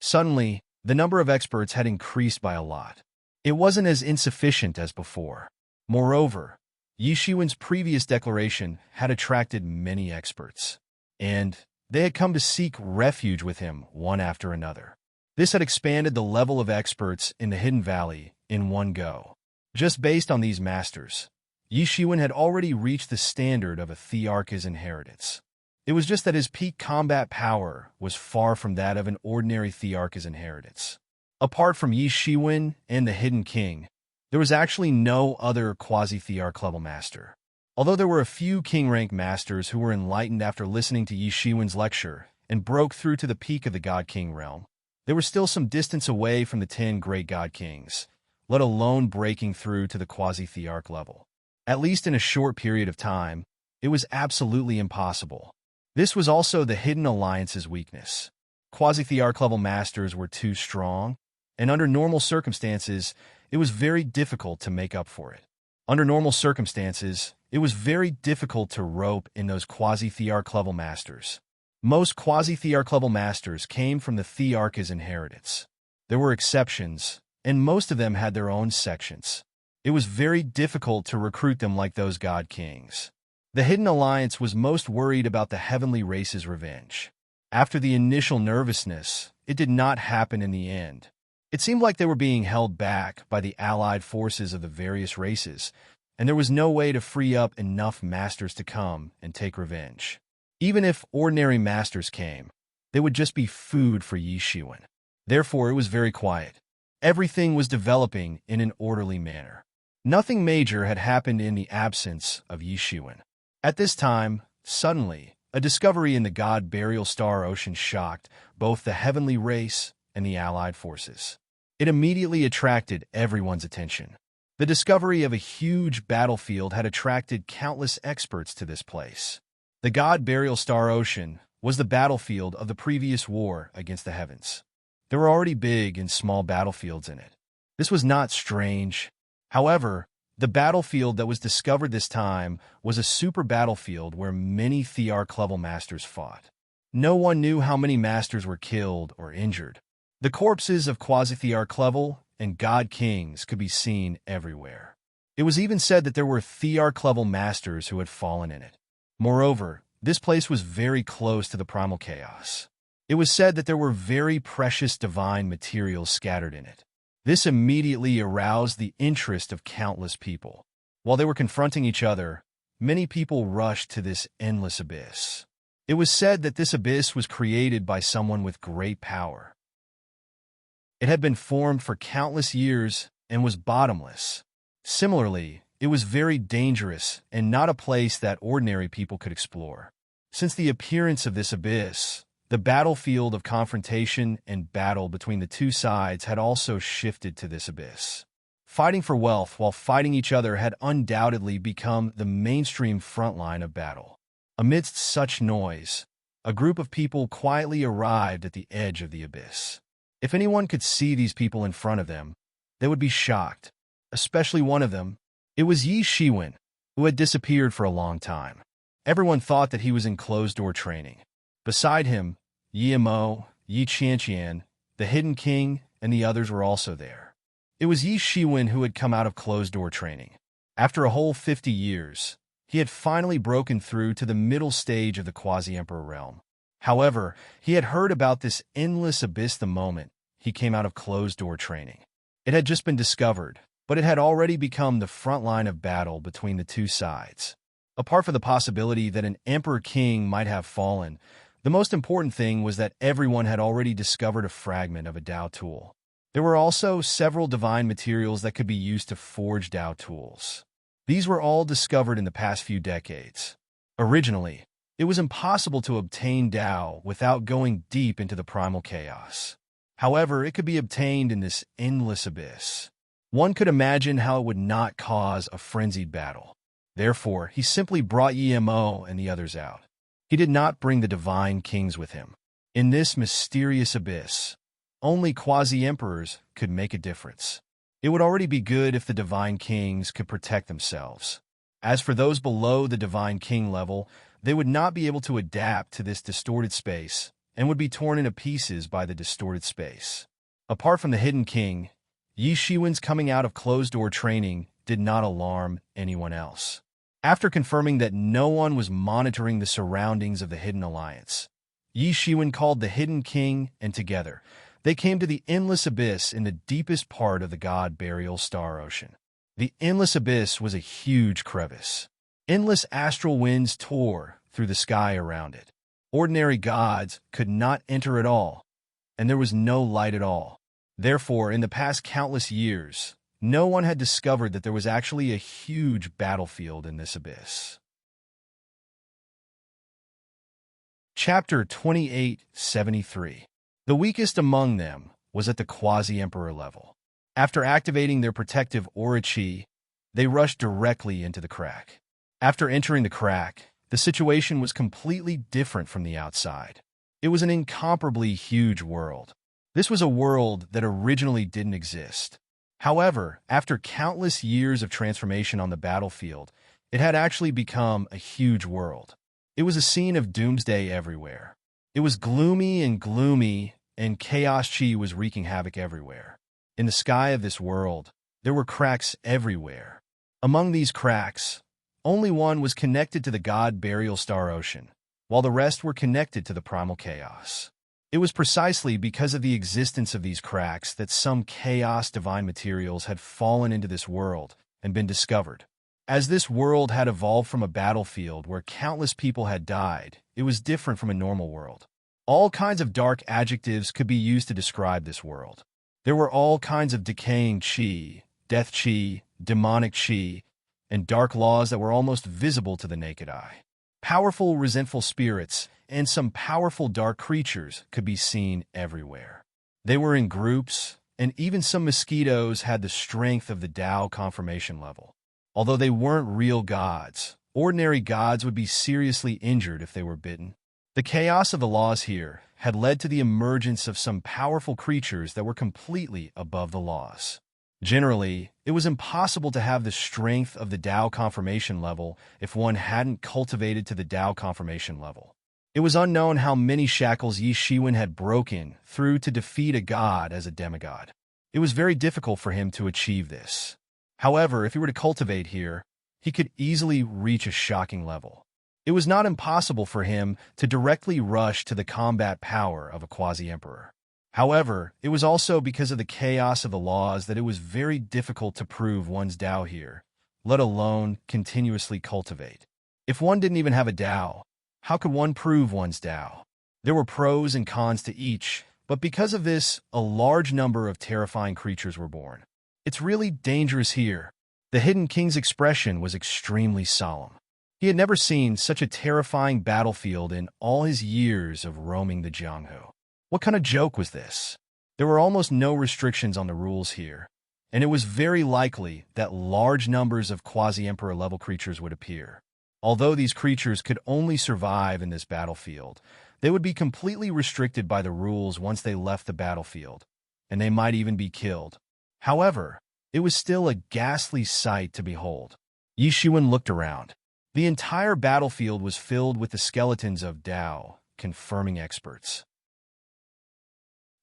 Suddenly, the number of experts had increased by a lot. It wasn't as insufficient as before. Moreover, Yi Shiwen's previous declaration had attracted many experts, and they had come to seek refuge with him one after another. This had expanded the level of experts in the Hidden Valley in one go. Just based on these masters, Yi Shiwen had already reached the standard of a Thearch's inheritance. It was just that his peak combat power was far from that of an ordinary Thearch's inheritance. Apart from Yi Shiwen and the Hidden King, there was actually no other quasi-Thearch level master. Although there were a few king-rank masters who were enlightened after listening to Yi Shiwen's lecture and broke through to the peak of the God King realm, they were still some distance away from the 10 great God Kings, let alone breaking through to the quasi-Thearch level. At least in a short period of time, it was absolutely impossible. This was also the Hidden Alliance's weakness. Quasi-Thearch level masters were too strong, and under normal circumstances, it was very difficult to make up for it. Under normal circumstances, it was very difficult to rope in those quasi-Thearch level masters. Most quasi-Thearch level masters came from the Thearch's inheritance. There were exceptions, and most of them had their own sections. It was very difficult to recruit them like those God Kings. The Hidden Alliance was most worried about the heavenly race's revenge. After the initial nervousness, it did not happen in the end. It seemed like they were being held back by the allied forces of the various races, and there was no way to free up enough masters to come and take revenge. Even if ordinary masters came, they would just be food for Yi Shiwen. Therefore, it was very quiet. Everything was developing in an orderly manner. Nothing major had happened in the absence of Yi Shiwen. At this time, suddenly, a discovery in the God Burial Star Ocean shocked both the heavenly race and the allied forces. It immediately attracted everyone's attention. The discovery of a huge battlefield had attracted countless experts to this place. The God Burial Star Ocean was the battlefield of the previous war against the heavens. There were already big and small battlefields in it. This was not strange. However, the battlefield that was discovered this time was a super battlefield where many Thearch level masters fought. No one knew how many masters were killed or injured. The corpses of quasi-Thearch level and God Kings could be seen everywhere. It was even said that there were Thearch level masters who had fallen in it. Moreover, this place was very close to the primal chaos. It was said that there were very precious divine materials scattered in it. This immediately aroused the interest of countless people. While they were confronting each other, many people rushed to this endless abyss. It was said that this abyss was created by someone with great power. It had been formed for countless years and was bottomless. Similarly, it was very dangerous and not a place that ordinary people could explore. Since the appearance of this abyss, the battlefield of confrontation and battle between the two sides had also shifted to this abyss. Fighting for wealth while fighting each other had undoubtedly become the mainstream front line of battle. Amidst such noise, a group of people quietly arrived at the edge of the abyss. If anyone could see these people in front of them, they would be shocked, especially one of them. It was Yi Shiwen, who had disappeared for a long time. Everyone thought that he was in closed-door training. Beside him, Yi Mo, Yi Qianqian, the Hidden King, and the others were also there. It was Yi Shiwen who had come out of closed-door training. After a whole 50 years, he had finally broken through to the middle stage of the quasi-emperor realm. However, he had heard about this endless abyss the moment he came out of closed-door training. It had just been discovered, but it had already become the front line of battle between the two sides. Apart from the possibility that an emperor-king might have fallen, the most important thing was that everyone had already discovered a fragment of a Dao tool. There were also several divine materials that could be used to forge Dao tools. These were all discovered in the past few decades. Originally, it was impossible to obtain Dao without going deep into the primal chaos. However, it could be obtained in this endless abyss. One could imagine how it would not cause a frenzied battle. Therefore, he simply brought Yemo and the others out. He did not bring the divine kings with him. In this mysterious abyss, only quasi-emperors could make a difference. It would already be good if the divine kings could protect themselves. As for those below the divine king level, they would not be able to adapt to this distorted space and would be torn into pieces by the distorted space. Apart from the hidden king, Yi Shiwen's coming out of closed-door training did not alarm anyone else. After confirming that no one was monitoring the surroundings of the Hidden Alliance, Yi Shiwen called the Hidden King, and together, they came to the endless abyss in the deepest part of the God Burial Star Ocean. The endless abyss was a huge crevice. Endless astral winds tore through the sky around it. Ordinary gods could not enter at all, and there was no light at all. Therefore, in the past countless years, no one had discovered that there was actually a huge battlefield in this abyss. Chapter 2873. The weakest among them was at the quasi-emperor level. After activating their protective aura chi, they rushed directly into the crack. After entering the crack, the situation was completely different from the outside. It was an incomparably huge world. This was a world that originally didn't exist. However, after countless years of transformation on the battlefield, it had actually become a huge world. It was a scene of doomsday everywhere. It was gloomy, and chaos chi was wreaking havoc everywhere. In the sky of this world, there were cracks everywhere. Among these cracks, only one was connected to the God Burial Star Ocean, while the rest were connected to the primal chaos. It was precisely because of the existence of these cracks that some chaos divine materials had fallen into this world and been discovered. As this world had evolved from a battlefield where countless people had died, it was different from a normal world. All kinds of dark adjectives could be used to describe this world. There were all kinds of decaying chi, death chi, demonic chi, and dark laws that were almost visible to the naked eye. Powerful, resentful spirits and some powerful dark creatures could be seen everywhere. They were in groups, and even some mosquitoes had the strength of the Tao confirmation level. Although they weren't real gods, ordinary gods would be seriously injured if they were bitten. The chaos of the laws here had led to the emergence of some powerful creatures that were completely above the laws. Generally, it was impossible to have the strength of the Tao confirmation level if one hadn't cultivated to the Tao confirmation level. It was unknown how many shackles Yi Shiwen had broken through to defeat a god as a demigod. It was very difficult for him to achieve this. However, if he were to cultivate here, he could easily reach a shocking level. It was not impossible for him to directly rush to the combat power of a quasi-emperor. However, it was also because of the chaos of the laws that it was very difficult to prove one's Tao here, let alone continuously cultivate. If one didn't even have a Tao, how could one prove one's Tao? There were pros and cons to each, but because of this, a large number of terrifying creatures were born. It's really dangerous here. The Hidden King's expression was extremely solemn. He had never seen such a terrifying battlefield in all his years of roaming the Jianghu. What kind of joke was this? There were almost no restrictions on the rules here, and it was very likely that large numbers of quasi-emperor level creatures would appear. Although these creatures could only survive in this battlefield, they would be completely restricted by the rules once they left the battlefield, and they might even be killed. However, it was still a ghastly sight to behold. Yi Shiwen looked around. The entire battlefield was filled with the skeletons of Tao, confirming experts.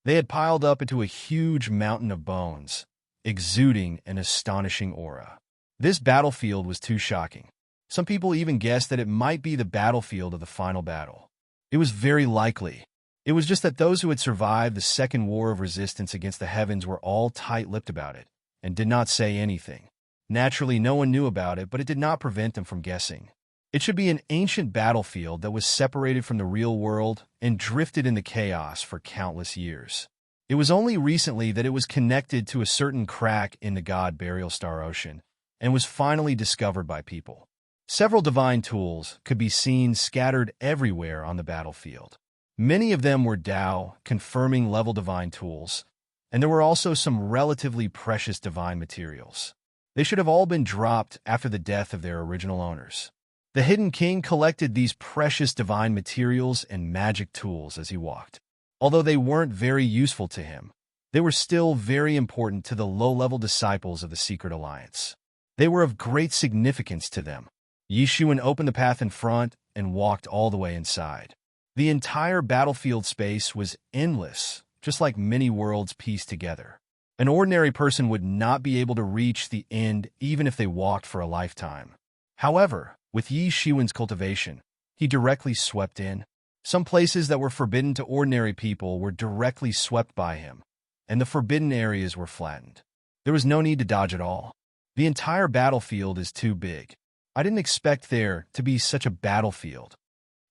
They had piled up into a huge mountain of bones, exuding an astonishing aura. This battlefield was too shocking. Some people even guessed that it might be the battlefield of the final battle. It was very likely. It was just that those who had survived the Second War of Resistance against the Heavens were all tight-lipped about it and did not say anything. Naturally, no one knew about it, but it did not prevent them from guessing. It should be an ancient battlefield that was separated from the real world and drifted in the chaos for countless years. It was only recently that it was connected to a certain crack in the God Burial Star Ocean and was finally discovered by people. Several divine tools could be seen scattered everywhere on the battlefield. Many of them were Tao, confirming level divine tools, and there were also some relatively precious divine materials. They should have all been dropped after the death of their original owners. The Hidden King collected these precious divine materials and magic tools as he walked. Although they weren't very useful to him, they were still very important to the low-level disciples of the Secret Alliance. They were of great significance to them. Yishuan opened the path in front and walked all the way inside. The entire battlefield space was endless, just like many worlds pieced together. An ordinary person would not be able to reach the end even if they walked for a lifetime. However, with Yi Shiwen's cultivation, he directly swept in. Some places that were forbidden to ordinary people were directly swept by him, and the forbidden areas were flattened. There was no need to dodge at all. The entire battlefield is too big. I didn't expect there to be such a battlefield.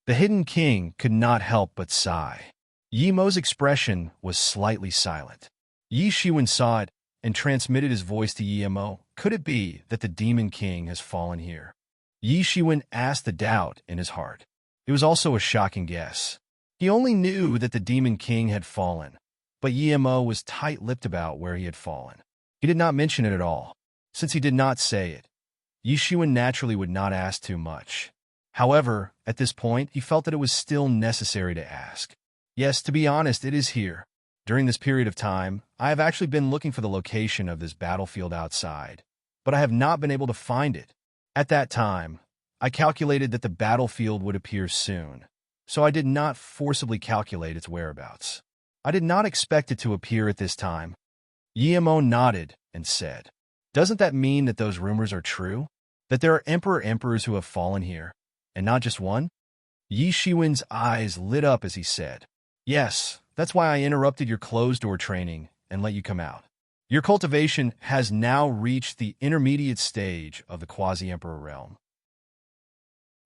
The Hidden King could not help but sigh. Yi Mo's expression was slightly silent. Yi Shiwen saw it and transmitted his voice to Yi Mo. Could it be that the Demon King has fallen here? Yi Shiwen asked the doubt in his heart. It was also a shocking guess. He only knew that the Demon King had fallen, but Yi Mo was tight-lipped about where he had fallen. He did not mention it at all. Since he did not say it, Yi Shiwen naturally would not ask too much. However, at this point, he felt that it was still necessary to ask. Yes, to be honest, it is here. During this period of time, I have actually been looking for the location of this battlefield outside, but I have not been able to find it. At that time, I calculated that the battlefield would appear soon, so I did not forcibly calculate its whereabouts. I did not expect it to appear at this time. Yi Mo nodded and said, "Doesn't that mean that those rumors are true? That there are emperors who have fallen here, and not just one?" Yi Shiwen's eyes lit up as he said, "Yes, that's why I interrupted your closed-door training and let you come out. Your cultivation has now reached the intermediate stage of the quasi-emperor realm.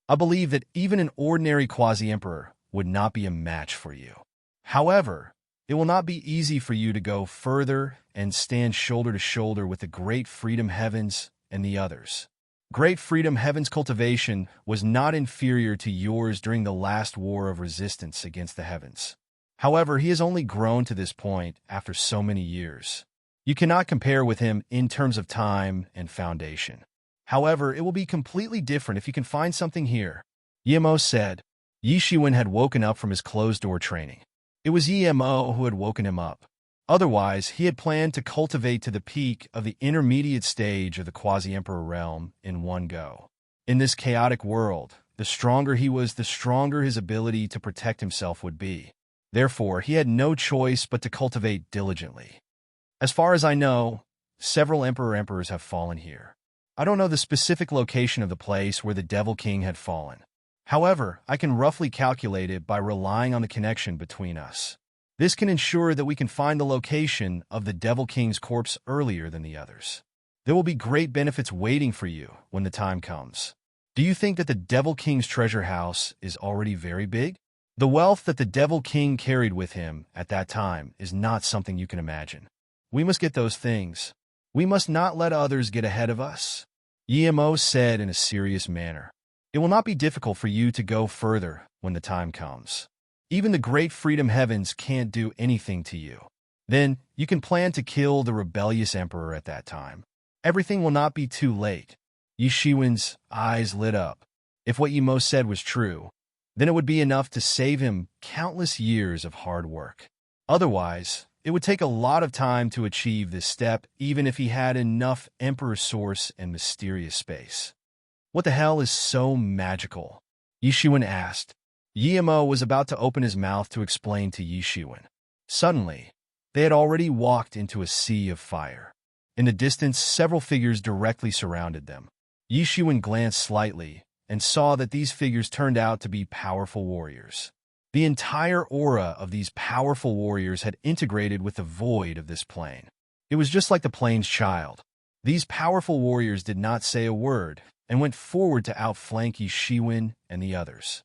I believe that even an ordinary quasi-emperor would not be a match for you. However, it will not be easy for you to go further and stand shoulder to shoulder with the Great Freedom Heavens and the others. Great Freedom Heaven's cultivation was not inferior to yours during the last war of resistance against the heavens. However, he has only grown to this point after so many years. You cannot compare with him in terms of time and foundation. However, it will be completely different if you can find something here," Yi Mo said. Yi Shiwen had woken up from his closed-door training. It was Yi Mo who had woken him up. Otherwise, he had planned to cultivate to the peak of the intermediate stage of the quasi-emperor realm in one go. In this chaotic world, the stronger he was, the stronger his ability to protect himself would be. Therefore, he had no choice but to cultivate diligently. As far as I know, several emperors have fallen here. I don't know the specific location of the place where the Devil King had fallen. However, I can roughly calculate it by relying on the connection between us. This can ensure that we can find the location of the Devil King's corpse earlier than the others. There will be great benefits waiting for you when the time comes. Do you think that the Devil King's treasure house is already very big? The wealth that the Devil King carried with him at that time is not something you can imagine. We must get those things. We must not let others get ahead of us," Yi Mo said in a serious manner. "It will not be difficult for you to go further when the time comes. Even the Great Freedom Heavens can't do anything to you. Then you can plan to kill the rebellious emperor at that time. Everything will not be too late." Yi Shiwen's eyes lit up. If what Yi Mo said was true, then it would be enough to save him countless years of hard work. Otherwise, it would take a lot of time to achieve this step, even if he had enough Emperor Source and mysterious space. "What the hell is so magical?" Yi Shiwen asked. Yi Mo was about to open his mouth to explain to Yi Shiwen. Suddenly, they had already walked into a sea of fire. In the distance, several figures directly surrounded them. Yi Shiwen glanced slightly and saw that these figures turned out to be powerful warriors. The entire aura of these powerful warriors had integrated with the void of this plane. It was just like the plane's child. These powerful warriors did not say a word and went forward to outflank Yi Shiwen and the others.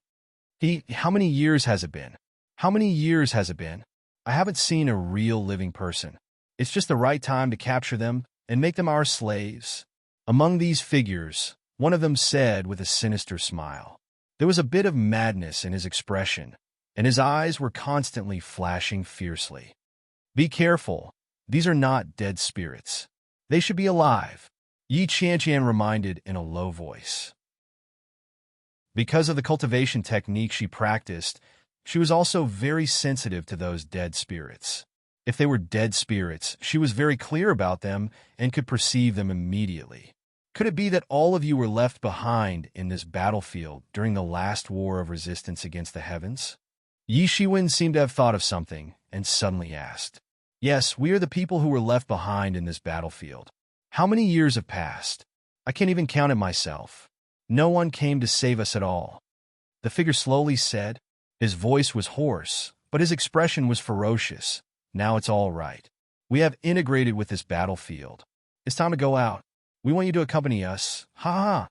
How many years has it been? How many years has it been? I haven't seen a real living person. It's just the right time to capture them and make them our slaves. Among these figures, one of them said with a sinister smile. There was a bit of madness in his expression, and his eyes were constantly flashing fiercely. Be careful. These are not dead spirits. They should be alive, Yi Qianqian reminded in a low voice. Because of the cultivation technique she practiced, she was also very sensitive to those dead spirits. If they were dead spirits, she was very clear about them and could perceive them immediately. Could it be that all of you were left behind in this battlefield during the last war of resistance against the heavens? Yi Shiwen seemed to have thought of something and suddenly asked. Yes, we are the people who were left behind in this battlefield. How many years have passed? I can't even count it myself. No one came to save us at all. The figure slowly said. His voice was hoarse, but his expression was ferocious. Now it's all right. We have integrated with this battlefield. It's time to go out. We want you to accompany us. Ha ha.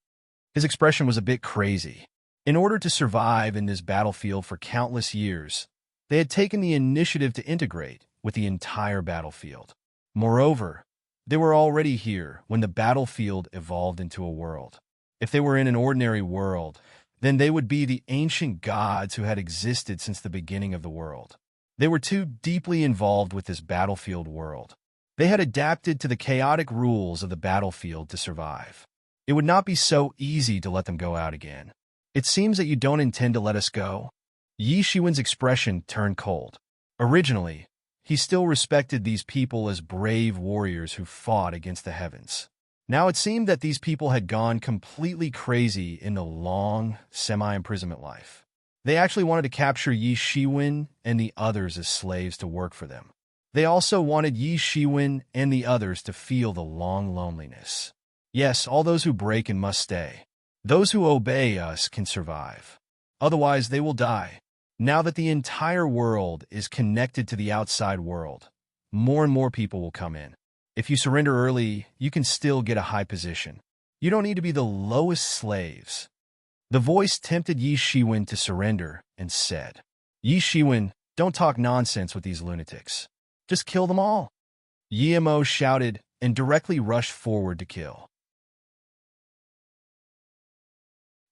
His expression was a bit crazy. In order to survive in this battlefield for countless years, they had taken the initiative to integrate with the entire battlefield. Moreover, they were already here when the battlefield evolved into a world. If they were in an ordinary world, then they would be the ancient gods who had existed since the beginning of the world. They were too deeply involved with this battlefield world. They had adapted to the chaotic rules of the battlefield to survive. It would not be so easy to let them go out again. It seems that you don't intend to let us go. Yi Shiwen's expression turned cold. Originally, he still respected these people as brave warriors who fought against the heavens. Now it seemed that these people had gone completely crazy in the long, semi-imprisonment life. They actually wanted to capture Yi Shiwen and the others as slaves to work for them. They also wanted Yi Shiwen and the others to feel the long loneliness. Yes, all those who break and must stay. Those who obey us can survive. Otherwise, they will die. Now that the entire world is connected to the outside world, more and more people will come in. If you surrender early, you can still get a high position. You don't need to be the lowest slaves. The voice tempted Yi Shiwen to surrender and said, Yi Shiwen, don't talk nonsense with these lunatics. Just kill them all. Yi Mo shouted and directly rushed forward to kill.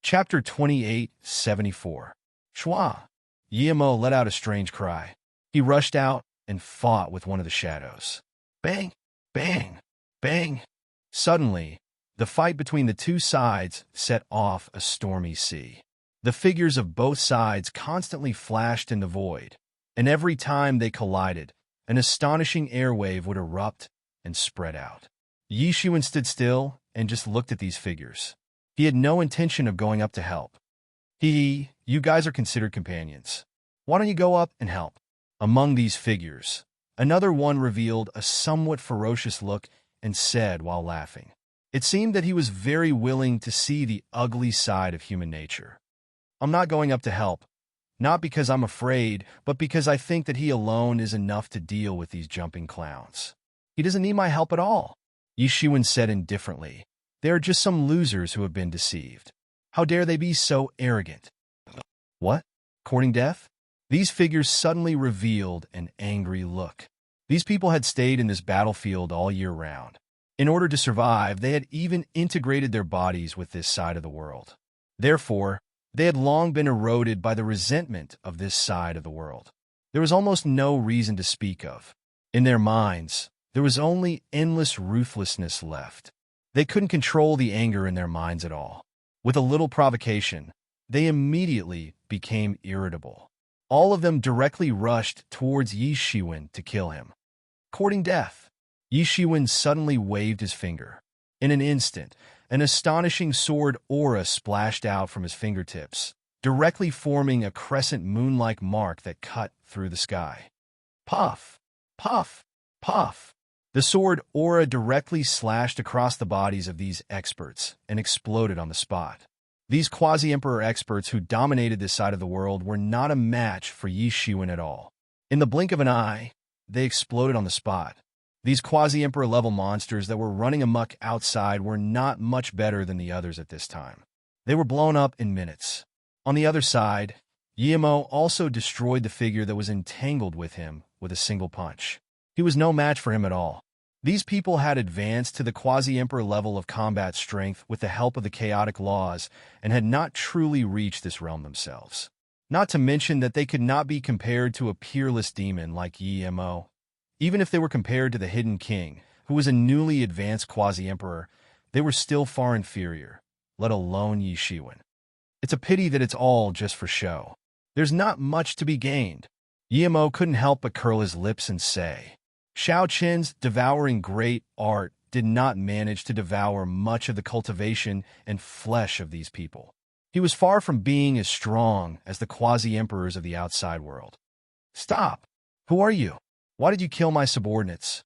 Chapter 28:74. Shua. Yi Mo let out a strange cry. He rushed out and fought with one of the shadows. Bang! Bang! Bang! Suddenly, the fight between the two sides set off a stormy sea. The figures of both sides constantly flashed in the void, and every time they collided, an astonishing airwave would erupt and spread out. Yi Shiwen stood still and just looked at these figures. He had no intention of going up to help. You guys are considered companions. Why don't you go up and help? Among these figures, another one revealed a somewhat ferocious look and said while laughing. It seemed that he was very willing to see the ugly side of human nature. I'm not going up to help, not because I'm afraid, but because I think that he alone is enough to deal with these jumping clowns. He doesn't need my help at all, Yi Shiwen said indifferently. They are just some losers who have been deceived. How dare they be so arrogant? What? Courting death? These figures suddenly revealed an angry look. These people had stayed in this battlefield all year round. In order to survive, they had even integrated their bodies with this side of the world. Therefore, they had long been eroded by the resentment of this side of the world. There was almost no reason to speak of. In their minds, there was only endless ruthlessness left. They couldn't control the anger in their minds at all. With a little provocation, they immediately became irritable. All of them directly rushed towards Yi Shiwen to kill him. Courting death. Yi Shiwen suddenly waved his finger. In an instant, an astonishing sword aura splashed out from his fingertips, directly forming a crescent moon-like mark that cut through the sky. Puff! Puff! Puff! The sword aura directly slashed across the bodies of these experts and exploded on the spot. These quasi-emperor experts who dominated this side of the world were not a match for Yi Shiwen at all. In the blink of an eye, they exploded on the spot. These quasi-emperor level monsters that were running amok outside were not much better than the others at this time. They were blown up in minutes. On the other side, Yimo also destroyed the figure that was entangled with him with a single punch. He was no match for him at all. These people had advanced to the quasi-emperor level of combat strength with the help of the chaotic laws and had not truly reached this realm themselves. Not to mention that they could not be compared to a peerless demon like Yimo. Even if they were compared to the Hidden King, who was a newly advanced quasi-emperor, they were still far inferior, let alone Yi Shiwen. It's a pity that it's all just for show. There's not much to be gained. Yimo couldn't help but curl his lips and say, Shao Qin's devouring great art did not manage to devour much of the cultivation and flesh of these people. He was far from being as strong as the quasi-emperors of the outside world. Stop! Who are you? Why did you kill my subordinates?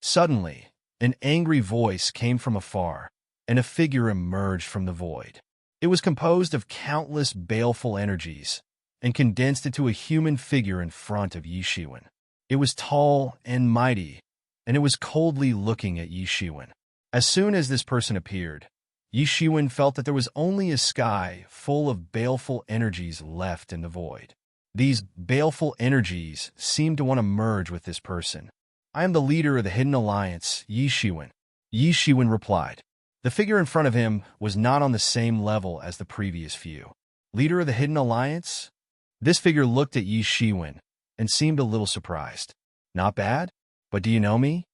Suddenly, an angry voice came from afar, and a figure emerged from the void. It was composed of countless baleful energies, and condensed into a human figure in front of Yi Shiwen. It was tall and mighty, and it was coldly looking at Yi Shiwen. As soon as this person appeared, Yi Shiwen felt that there was only a sky full of baleful energies left in the void. These baleful energies seemed to want to merge with this person. I am the leader of the Hidden Alliance, Yi Shiwen. Yi Shiwen replied. The figure in front of him was not on the same level as the previous few. Leader of the Hidden Alliance? This figure looked at Yi Shiwen and seemed a little surprised. Not bad, but do you know me?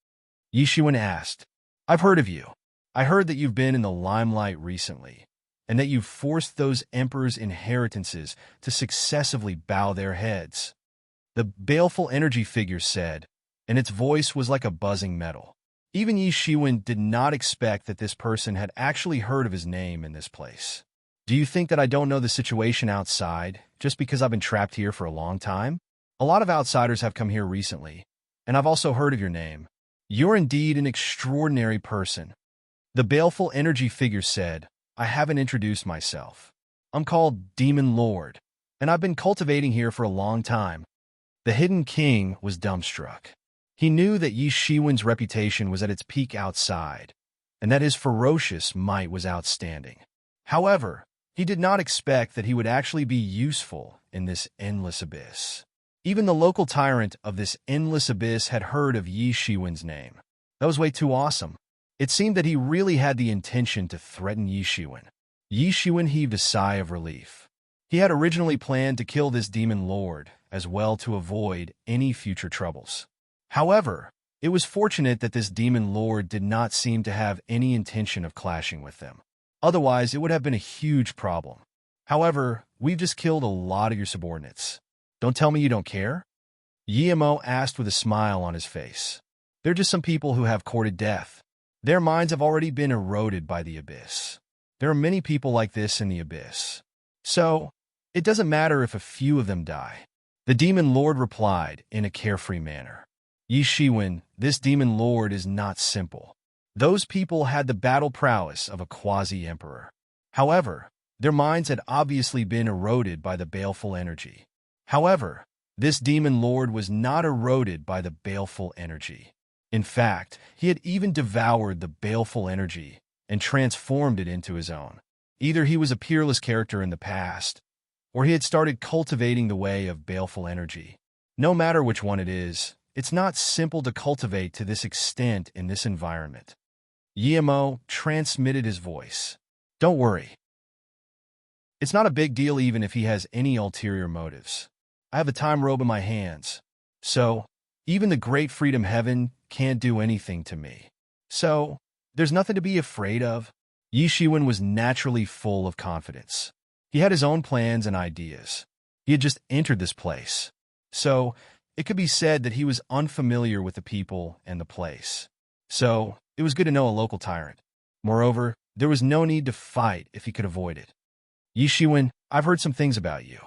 Yi Shiwen asked. I've heard of you. I heard that you've been in the limelight recently, and that you've forced those emperors' inheritances to successively bow their heads. The baleful energy figure said, and its voice was like a buzzing metal. Even Yi Shiwen did not expect that this person had actually heard of his name in this place. Do you think that I don't know the situation outside just because I've been trapped here for a long time? A lot of outsiders have come here recently, and I've also heard of your name. You're indeed an extraordinary person. The baleful energy figure said, I haven't introduced myself. I'm called Demon Lord, and I've been cultivating here for a long time. The Hidden King was dumbstruck. He knew that Yi Shiwen's reputation was at its peak outside, and that his ferocious might was outstanding. However, he did not expect that he would actually be useful in this endless abyss. Even the local tyrant of this endless abyss had heard of Yi Shiwen's name. That was way too awesome. It seemed that he really had the intention to threaten Yi Shiwen. Yi Shiwen heaved a sigh of relief. He had originally planned to kill this demon lord as well to avoid any future troubles. However, it was fortunate that this demon lord did not seem to have any intention of clashing with them. Otherwise, it would have been a huge problem. However, we've just killed a lot of your subordinates. Don't tell me you don't care? Yimo asked with a smile on his face. They're just some people who have courted death. Their minds have already been eroded by the abyss. There are many people like this in the abyss. So, it doesn't matter if a few of them die. The demon lord replied in a carefree manner. Yi Shiwen, this demon lord is not simple. Those people had the battle prowess of a quasi-emperor. However, their minds had obviously been eroded by the baleful energy. However, this demon lord was not eroded by the baleful energy. In fact, he had even devoured the baleful energy and transformed it into his own. Either he was a peerless character in the past, or he had started cultivating the way of baleful energy. No matter which one it is, it's not simple to cultivate to this extent in this environment. Yimo transmitted his voice. Don't worry. It's not a big deal even if he has any ulterior motives. I have a time robe in my hands. So, even the great freedom heaven can't do anything to me. So, there's nothing to be afraid of. Yi Shiwen was naturally full of confidence. He had his own plans and ideas. He had just entered this place. So, it could be said that he was unfamiliar with the people and the place. So, it was good to know a local tyrant. Moreover, there was no need to fight if he could avoid it. Yi Shiwen, I've heard some things about you.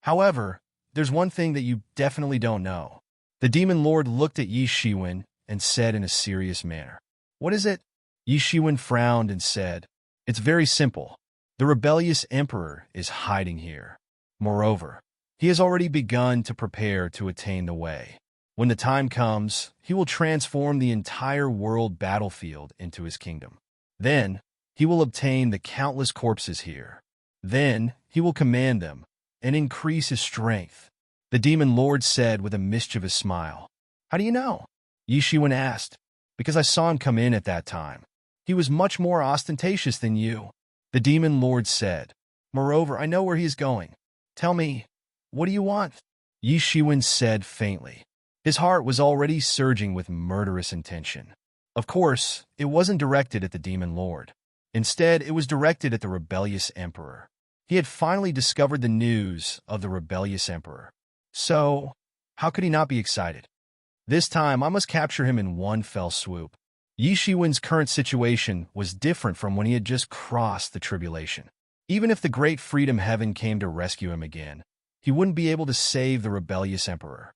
However, there's one thing that you definitely don't know. The demon lord looked at Yi Shiwen and said in a serious manner, "What is it?" Yi Shiwen frowned and said, "It's very simple. The rebellious emperor is hiding here. Moreover, he has already begun to prepare to attain the way. When the time comes, he will transform the entire world battlefield into his kingdom. Then, he will obtain the countless corpses here. Then, he will command them and increase his strength." The demon lord said with a mischievous smile. "How do you know?" Yi Shiwen asked. "Because I saw him come in at that time. He was much more ostentatious than you." The demon lord said, "Moreover, I know where he is going. Tell me, what do you want?" Yi Shiwen said faintly. His heart was already surging with murderous intention. Of course, it wasn't directed at the demon lord. Instead, it was directed at the rebellious emperor. He had finally discovered the news of the rebellious emperor. So, how could he not be excited? This time, I must capture him in one fell swoop. Yi Shiwen's current situation was different from when he had just crossed the tribulation. Even if the great freedom heaven came to rescue him again, he wouldn't be able to save the rebellious emperor.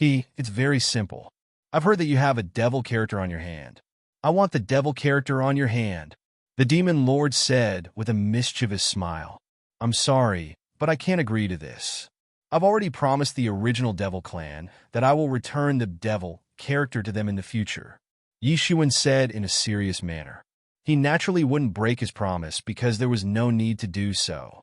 It's very simple. I've heard that you have a devil character on your hand. I want the devil character on your hand," the demon lord said with a mischievous smile. "I'm sorry, but I can't agree to this. I've already promised the original devil clan that I will return the devil character to them in the future," Yi Shiwen said in a serious manner. He naturally wouldn't break his promise because there was no need to do so.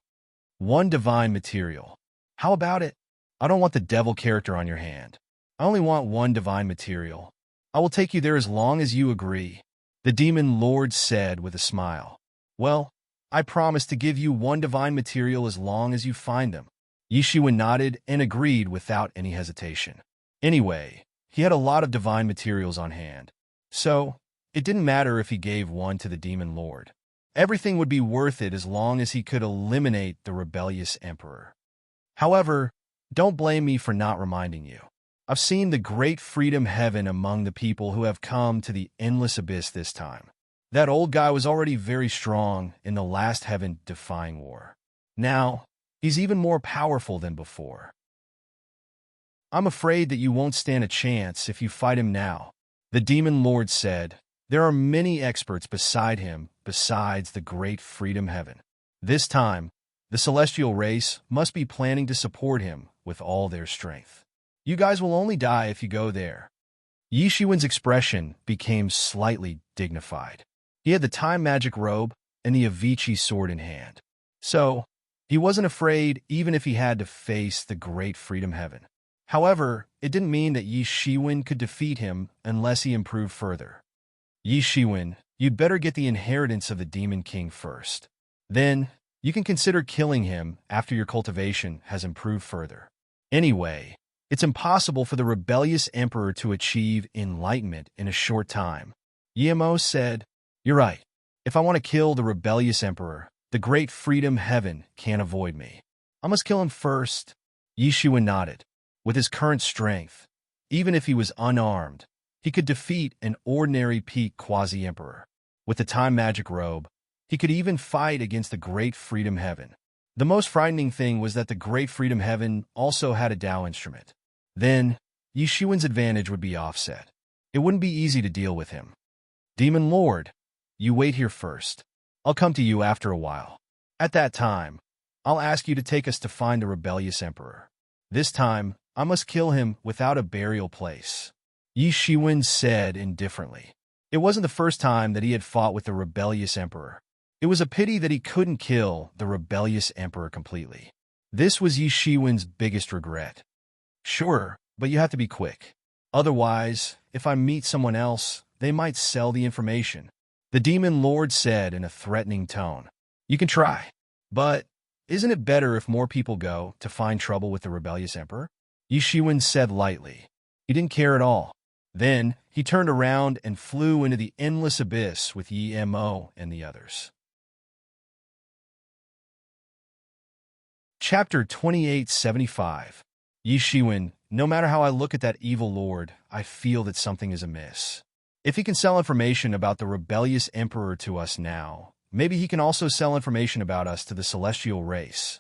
"One divine material. How about it? I don't want the devil character on your hand. I only want one divine material. I will take you there as long as you agree," the demon lord said with a smile. "Well, I promise to give you one divine material as long as you find them." Yi Shiwen nodded and agreed without any hesitation. Anyway, he had a lot of divine materials on hand, so it didn't matter if he gave one to the demon lord. Everything would be worth it as long as he could eliminate the rebellious emperor. However, don't blame me for not reminding you. I've seen the great freedom heaven among the people who have come to the endless abyss this time. That old guy was already very strong in the last heaven-defying war. Now, he's even more powerful than before. I'm afraid that you won't stand a chance if you fight him now, the demon lord said. There are many experts beside him besides the great freedom heaven. This time, the celestial race must be planning to support him with all their strength. You guys will only die if you go there. Yi Shiwen's expression became slightly dignified. He had the time magic robe and the Avicii sword in hand. So, he wasn't afraid even if he had to face the great freedom heaven. However, it didn't mean that Yi Shiwen could defeat him unless he improved further. Yi Shiwen, you'd better get the inheritance of the Demon King first. Then, you can consider killing him after your cultivation has improved further. Anyway, it's impossible for the rebellious emperor to achieve enlightenment in a short time. Yemo said, "You're right. If I want to kill the rebellious emperor, the great freedom heaven can't avoid me. I must kill him first." Yi Shiwen nodded. With his current strength, even if he was unarmed, he could defeat an ordinary peak quasi-emperor. With the time magic robe, he could even fight against the great freedom heaven. The most frightening thing was that the great freedom heaven also had a Tao instrument. Then, Yi Shiwen's advantage would be offset. It wouldn't be easy to deal with him. "Demon Lord, you wait here first. I'll come to you after a while. At that time, I'll ask you to take us to find the rebellious emperor. This time, I must kill him without a burial place," Yi Shiwen said indifferently. It wasn't the first time that he had fought with the rebellious emperor. It was a pity that he couldn't kill the rebellious emperor completely. This was Yi Shiwen's biggest regret. "Sure, but you have to be quick. Otherwise, if I meet someone else, they might sell the information," the demon lord said in a threatening tone. "You can try, but isn't it better if more people go to find trouble with the rebellious emperor?" Yi Shiwen said lightly. He didn't care at all. Then, he turned around and flew into the endless abyss with Yi Mo and the others. Chapter 2875. Yi Shiwen, no matter how I look at that evil lord, I feel that something is amiss. If he can sell information about the rebellious emperor to us now, maybe he can also sell information about us to the celestial race.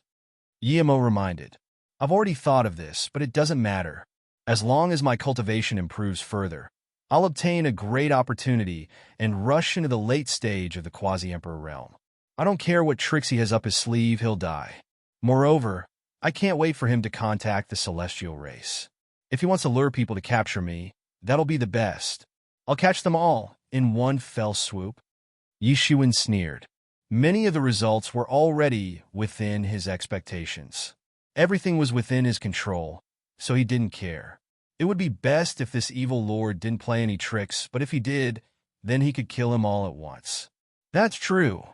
Yi Mo reminded. "I've already thought of this, but it doesn't matter. As long as my cultivation improves further, I'll obtain a great opportunity and rush into the late stage of the quasi-emperor realm. I don't care what tricks he has up his sleeve, he'll die. Moreover, I can't wait for him to contact the celestial race. If he wants to lure people to capture me, that'll be the best. I'll catch them all in one fell swoop. Yi Shiwen sneered. Many of the results were already within his expectations. Everything was within his control, so he didn't care. It would be best if this evil lord didn't play any tricks, but if he did, then he could kill him all at once. That's true.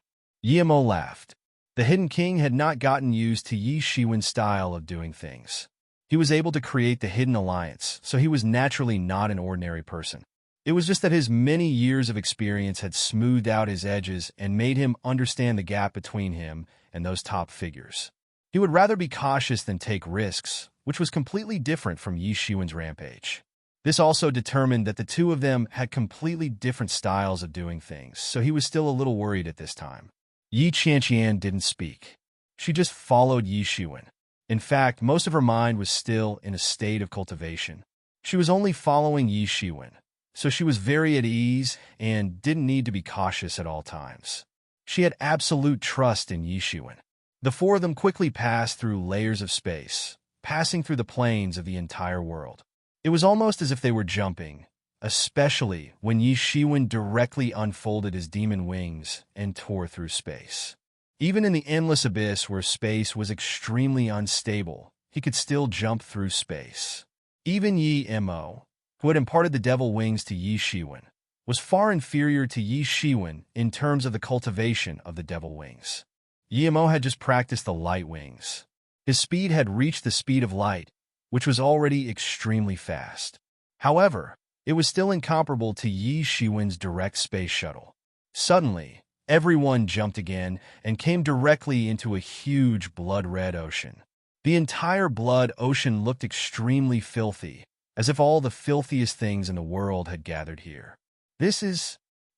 Yimo laughed. The Hidden King had not gotten used to Yi Shiwen's style of doing things. He was able to create the Hidden Alliance, so he was naturally not an ordinary person. It was just that his many years of experience had smoothed out his edges and made him understand the gap between him and those top figures. He would rather be cautious than take risks, which was completely different from Yi Shiwen's rampage. This also determined that the two of them had completely different styles of doing things, so he was still a little worried at this time. Yi Qianqian didn't speak. She just followed Yi Shiwen. In fact, most of her mind was still in a state of cultivation. She was only following Yi Shiwen, so she was very at ease and didn't need to be cautious at all times. She had absolute trust in Yi Shiwen. The four of them quickly passed through layers of space, passing through the planes of the entire world. It was almost as if they were jumping, especially when Yi Shiwen directly unfolded his demon wings and tore through space. Even in the endless abyss where space was extremely unstable, he could still jump through space. Even Yi Mo, who had imparted the devil wings to Yi Shiwen, was far inferior to Yi Shiwen in terms of the cultivation of the devil wings. Yi Mo had just practiced the light wings. His speed had reached the speed of light, which was already extremely fast. However, it was still incomparable to Yi Shiwen's direct space shuttle. Suddenly, everyone jumped again and came directly into a huge blood-red ocean. The entire blood ocean looked extremely filthy, as if all the filthiest things in the world had gathered here.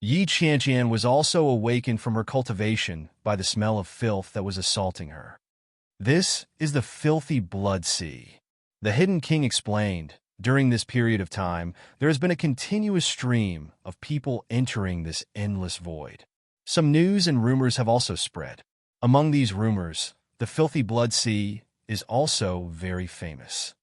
Yi Qianqian was also awakened from her cultivation by the smell of filth that was assaulting her. This is the filthy blood sea. The Hidden King explained, during this period of time, there has been a continuous stream of people entering this endless void. Some news and rumors have also spread. Among these rumors, the filthy blood sea is also very famous.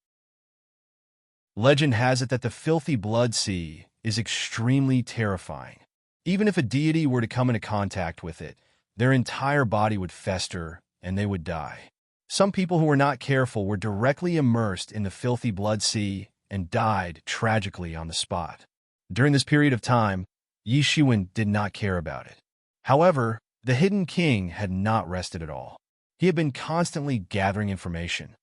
Legend has it that the filthy blood sea is extremely terrifying. Even if a deity were to come into contact with it, their entire body would fester and they would die. Some people who were not careful were directly immersed in the filthy blood sea and died tragically on the spot. During this period of time, Yi Shiwen did not care about it. However, the Hidden King had not rested at all. He had been constantly gathering information.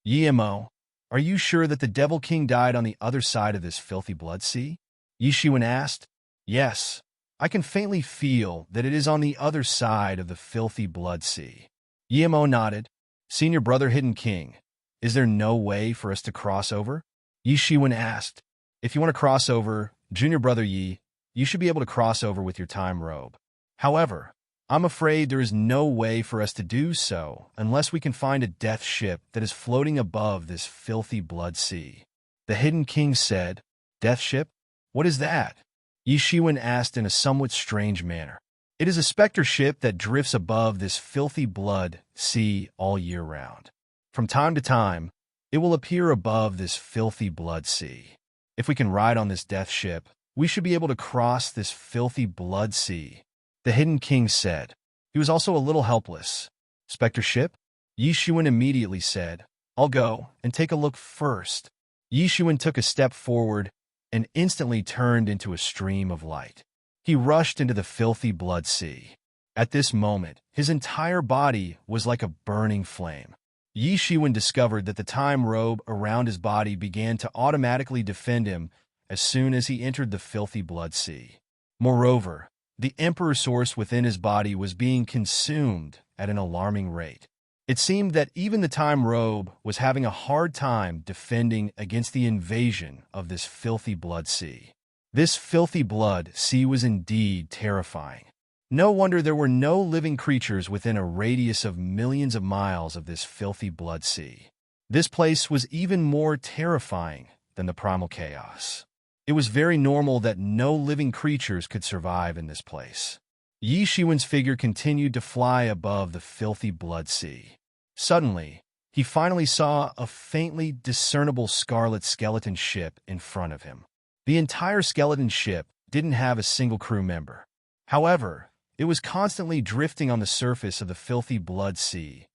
Yi Mo, are you sure that the Devil King died on the other side of this filthy blood sea? Yi Shiwen asked. Yes, I can faintly feel that it is on the other side of the filthy blood sea. Yi Mo nodded. Senior brother Hidden King, is there no way for us to cross over? Yi Shiwen asked. If you want to cross over, junior brother Yi, you should be able to cross over with your time robe. However, I'm afraid there is no way for us to do so unless we can find a death ship that is floating above this filthy blood sea. The Hidden King said, Death ship? What is that? Yi Shiwen asked in a somewhat strange manner. It is a specter ship that drifts above this filthy blood sea all year round. From time to time, it will appear above this filthy blood sea. If we can ride on this death ship, we should be able to cross this filthy blood sea. The Hidden King said. He was also a little helpless. Specter ship? Yi Shiwen immediately said, I'll go and take a look first. Yi Shiwen took a step forward and instantly turned into a stream of light. He rushed into the filthy blood sea. At this moment, his entire body was like a burning flame. Yi Shiwen discovered that the time robe around his body began to automatically defend him as soon as he entered the filthy blood sea. Moreover, the emperor source within his body was being consumed at an alarming rate. It seemed that even the time robe was having a hard time defending against the invasion of this filthy blood sea. This filthy blood sea was indeed terrifying. No wonder there were no living creatures within a radius of millions of miles of this filthy blood sea. This place was even more terrifying than the primal chaos. It was very normal that no living creatures could survive in this place. Yi Shiwen's figure continued to fly above the filthy blood sea. Suddenly, he finally saw a faintly discernible scarlet skeleton ship in front of him. The entire skeleton ship didn't have a single crew member. However, it was constantly drifting on the surface of the filthy blood sea,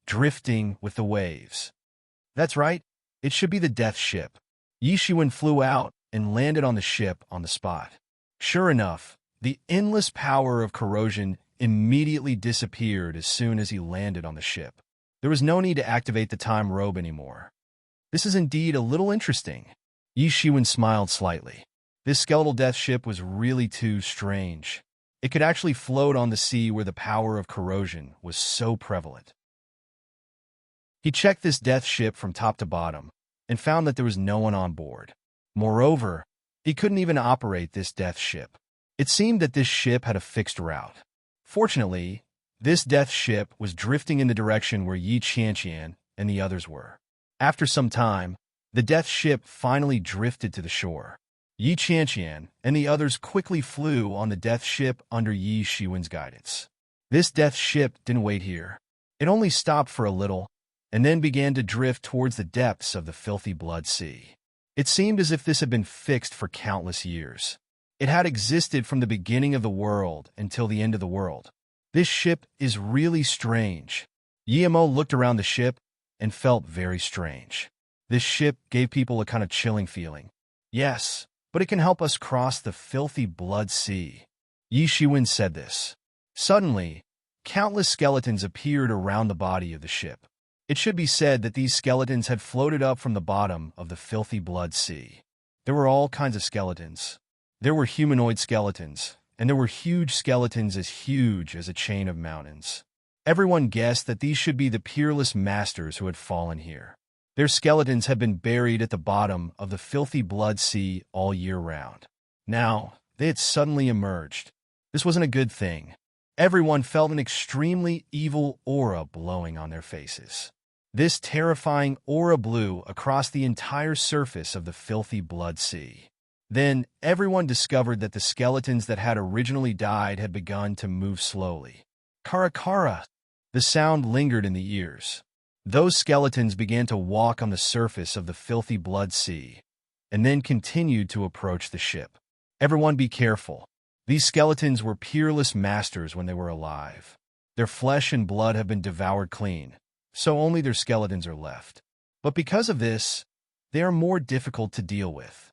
drifting with the waves. That's right, it should be the death ship. Yi Shiwen flew out and landed on the ship on the spot. Sure enough, the endless power of corrosion immediately disappeared as soon as he landed on the ship. There was no need to activate the time robe anymore. This is indeed a little interesting. Yi Shiwen smiled slightly. This skeletal death ship was really too strange. It could actually float on the sea where the power of corrosion was so prevalent. He checked this death ship from top to bottom and found that there was no one on board. Moreover, he couldn't even operate this death ship. It seemed that this ship had a fixed route. Fortunately, this death ship was drifting in the direction where Yi Qianqian and the others were. After some time, the death ship finally drifted to the shore. Yi Qianqian and the others quickly flew on the death ship under Yi Shiwen's guidance. This death ship didn't wait here. It only stopped for a little and then began to drift towards the depths of the filthy blood sea. It seemed as if this had been fixed for countless years. It had existed from the beginning of the world until the end of the world. This ship is really strange. Yi Mo looked around the ship and felt very strange. This ship gave people a kind of chilling feeling. Yes, but it can help us cross the filthy blood sea. Yi Shiwen said this. Suddenly, countless skeletons appeared around the body of the ship. It should be said that these skeletons had floated up from the bottom of the filthy blood sea. There were all kinds of skeletons. There were humanoid skeletons, and there were huge skeletons as huge as a chain of mountains. Everyone guessed that these should be the peerless masters who had fallen here. Their skeletons had been buried at the bottom of the filthy blood sea all year round. Now, they had suddenly emerged. This wasn't a good thing. Everyone felt an extremely evil aura blowing on their faces. This terrifying aura blew across the entire surface of the filthy blood sea. Then, everyone discovered that the skeletons that had originally died had begun to move slowly. Kara kara! The sound lingered in the ears. Those skeletons began to walk on the surface of the filthy blood sea, and then continued to approach the ship. Everyone be careful. These skeletons were peerless masters when they were alive. Their flesh and blood have been devoured clean, so only their skeletons are left. But because of this, they are more difficult to deal with.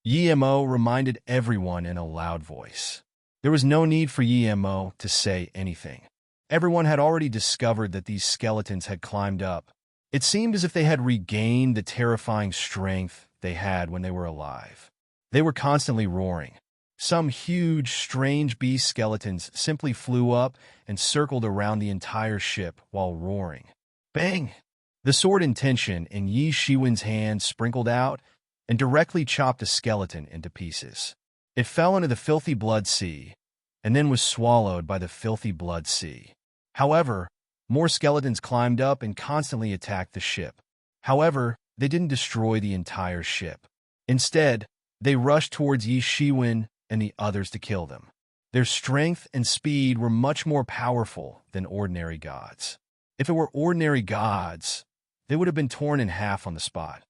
Yi Mo reminded everyone in a loud voice. There was no need for Yi Mo to say anything. Everyone had already discovered that these skeletons had climbed up. It seemed as if they had regained the terrifying strength they had when they were alive. They were constantly roaring. Some huge, strange beast skeletons simply flew up and circled around the entire ship while roaring. Bang! The sword in tension in Yi Shiwen's hand sprinkled out and directly chopped a skeleton into pieces. It fell into the filthy blood sea, and then was swallowed by the filthy blood sea. However, more skeletons climbed up and constantly attacked the ship. However, they didn't destroy the entire ship. Instead, they rushed towards Yi Shiwen and the others to kill them. Their strength and speed were much more powerful than ordinary gods. If it were ordinary gods, they would have been torn in half on the spot.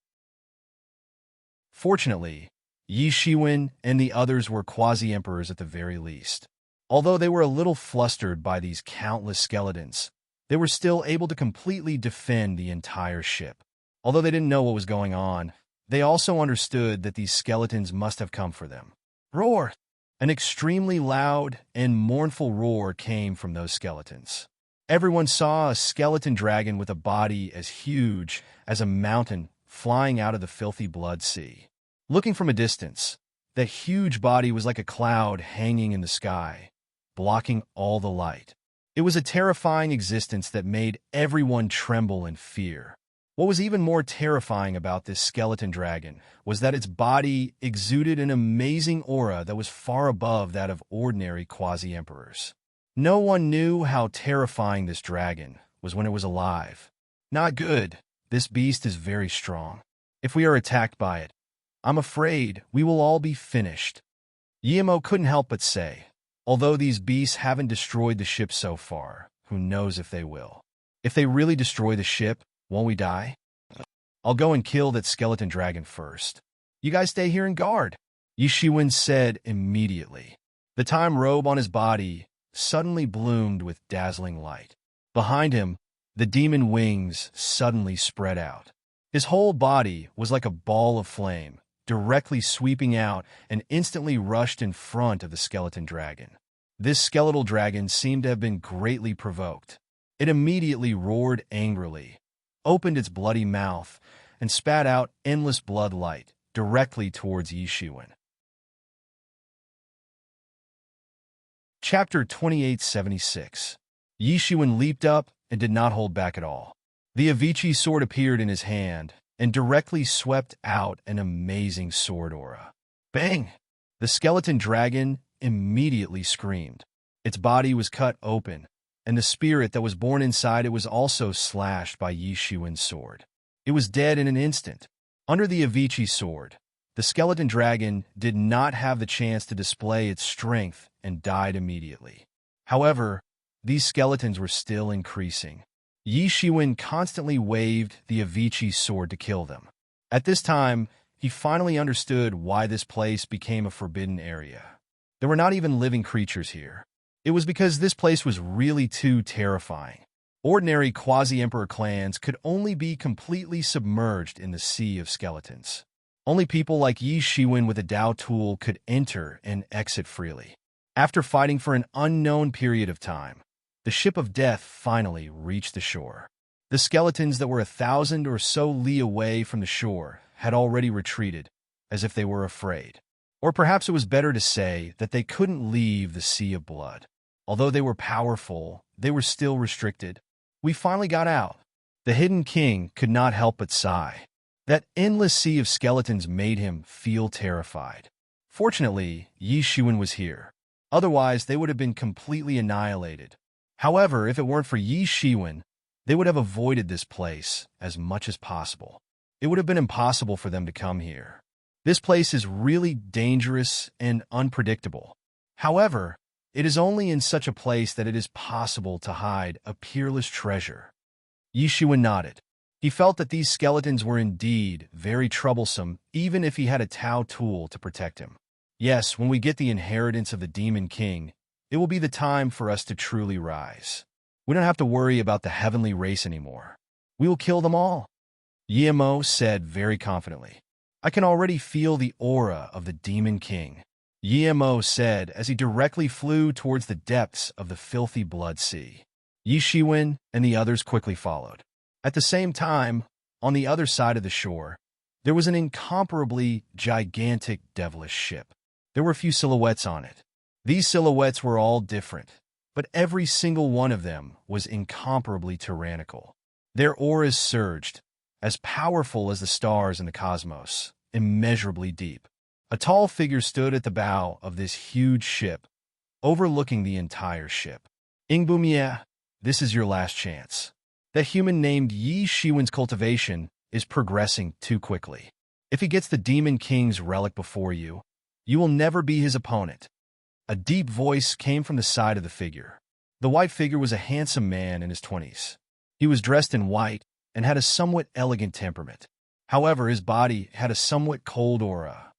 Fortunately, Yi Shiwen and the others were quasi-emperors at the very least. Although they were a little flustered by these countless skeletons, they were still able to completely defend the entire ship. Although they didn't know what was going on, they also understood that these skeletons must have come for them. Roar! An extremely loud and mournful roar came from those skeletons. Everyone saw a skeleton dragon with a body as huge as a mountain flying out of the filthy blood sea. Looking from a distance, that huge body was like a cloud hanging in the sky, blocking all the light. It was a terrifying existence that made everyone tremble in fear. What was even more terrifying about this skeleton dragon was that its body exuded an amazing aura that was far above that of ordinary quasi-emperors. No one knew how terrifying this dragon was when it was alive. Not good. This beast is very strong. If we are attacked by it, I'm afraid we will all be finished. Guillermo couldn't help but say, although these beasts haven't destroyed the ship so far, who knows if they will. If they really destroy the ship, won't we die? I'll go and kill that skeleton dragon first. You guys stay here and guard, Yishiwen said immediately. The time robe on his body suddenly bloomed with dazzling light. Behind him, the demon wings suddenly spread out. His whole body was like a ball of flame, directly sweeping out and instantly rushed in front of the skeleton dragon. This skeletal dragon seemed to have been greatly provoked. It immediately roared angrily, opened its bloody mouth, and spat out endless blood light directly towards Yishiwen. Chapter 2876. Yishiwen leaped up and did not hold back at all. The Avicii sword appeared in his hand and directly swept out an amazing sword aura. Bang! The skeleton dragon immediately screamed. Its body was cut open, and the spirit that was born inside it was also slashed by Yishiwen's sword. It was dead in an instant. Under the Avicii sword, the skeleton dragon did not have the chance to display its strength and died immediately. However, these skeletons were still increasing. Yishiwen constantly waved the Avicii sword to kill them. At this time, he finally understood why this place became a forbidden area. There were not even living creatures here. It was because this place was really too terrifying. Ordinary quasi-emperor clans could only be completely submerged in the sea of skeletons. Only people like Yishiwen with a Dao tool could enter and exit freely. After fighting for an unknown period of time, the ship of death finally reached the shore. The skeletons that were 1,000 or so li away from the shore had already retreated, as if they were afraid. Or perhaps it was better to say that they couldn't leave the sea of blood. Although they were powerful, they were still restricted. We finally got out. The hidden king could not help but sigh. That endless sea of skeletons made him feel terrified. Fortunately, Yishiwen was here. Otherwise, they would have been completely annihilated. However, if it weren't for Yishiwen, they would have avoided this place as much as possible. It would have been impossible for them to come here. This place is really dangerous and unpredictable. However, it is only in such a place that it is possible to hide a peerless treasure. Yishiwen nodded. He felt that these skeletons were indeed very troublesome, even if he had a Tao tool to protect him. Yes, when we get the inheritance of the Demon King, it will be the time for us to truly rise. We don't have to worry about the heavenly race anymore. We will kill them all, Guillermo said very confidently. I can already feel the aura of the Demon King, Guillermo said as he directly flew towards the depths of the filthy blood sea. Yishiwen and the others quickly followed. At the same time, on the other side of the shore, there was an incomparably gigantic devilish ship. There were a few silhouettes on it. These silhouettes were all different, but every single one of them was incomparably tyrannical. Their auras surged, as powerful as the stars in the cosmos, immeasurably deep. A tall figure stood at the bow of this huge ship, overlooking the entire ship. Ingbumie, this is your last chance. That human named Yishiwen's cultivation is progressing too quickly. If he gets the Demon King's relic before you, you will never be his opponent. A deep voice came from the side of the figure. The white figure was a handsome man in his 20s. He was dressed in white and had a somewhat elegant temperament. However, his body had a somewhat cold aura.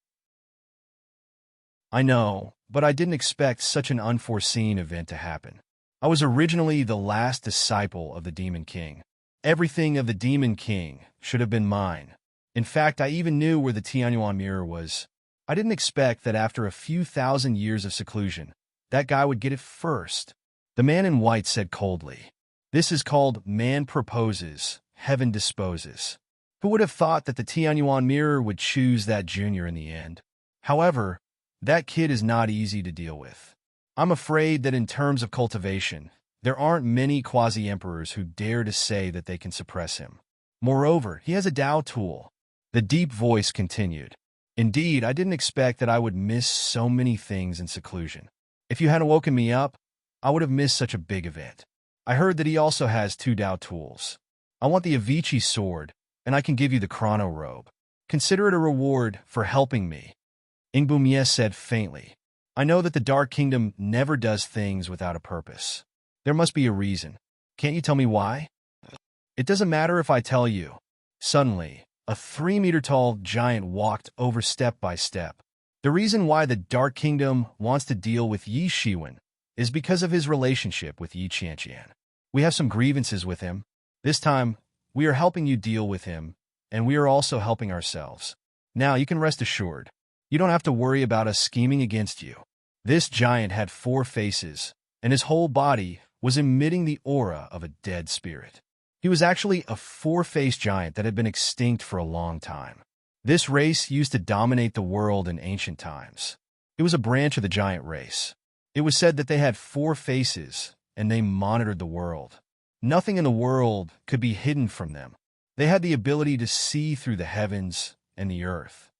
I know, but I didn't expect such an unforeseen event to happen. I was originally the last disciple of the Demon King. Everything of the Demon King should have been mine. In fact, I even knew where the Tianyuan mirror was. I didn't expect that after a few thousand years of seclusion, that guy would get it first. The man in white said coldly, "This is called man proposes, heaven disposes." Who would have thought that the Tianyuan mirror would choose that junior in the end? However, that kid is not easy to deal with. I'm afraid that in terms of cultivation, there aren't many quasi-emperors who dare to say that they can suppress him. Moreover, he has a Dao tool. The deep voice continued. Indeed, I didn't expect that I would miss so many things in seclusion. If you hadn't woken me up, I would have missed such a big event. I heard that he also has 2 Dao tools. I want the Avicii sword, and I can give you the chrono robe. Consider it a reward for helping me. Ingbumiye said faintly. I know that the Dark Kingdom never does things without a purpose. There must be a reason. Can't you tell me why? It doesn't matter if I tell you. Suddenly, a 3-meter-tall giant walked over step by step. The reason why the Dark Kingdom wants to deal with Yi Shiwen is because of his relationship with Yi Qianqian. We have some grievances with him. This time, we are helping you deal with him, and we are also helping ourselves. Now you can rest assured. You don't have to worry about us scheming against you. This giant had 4 faces, and his whole body was emitting the aura of a dead spirit. He was actually a 4-faced giant that had been extinct for a long time. This race used to dominate the world in ancient times. It was a branch of the giant race. It was said that they had 4 faces, and they monitored the world. Nothing in the world could be hidden from them. They had the ability to see through the heavens and the earth.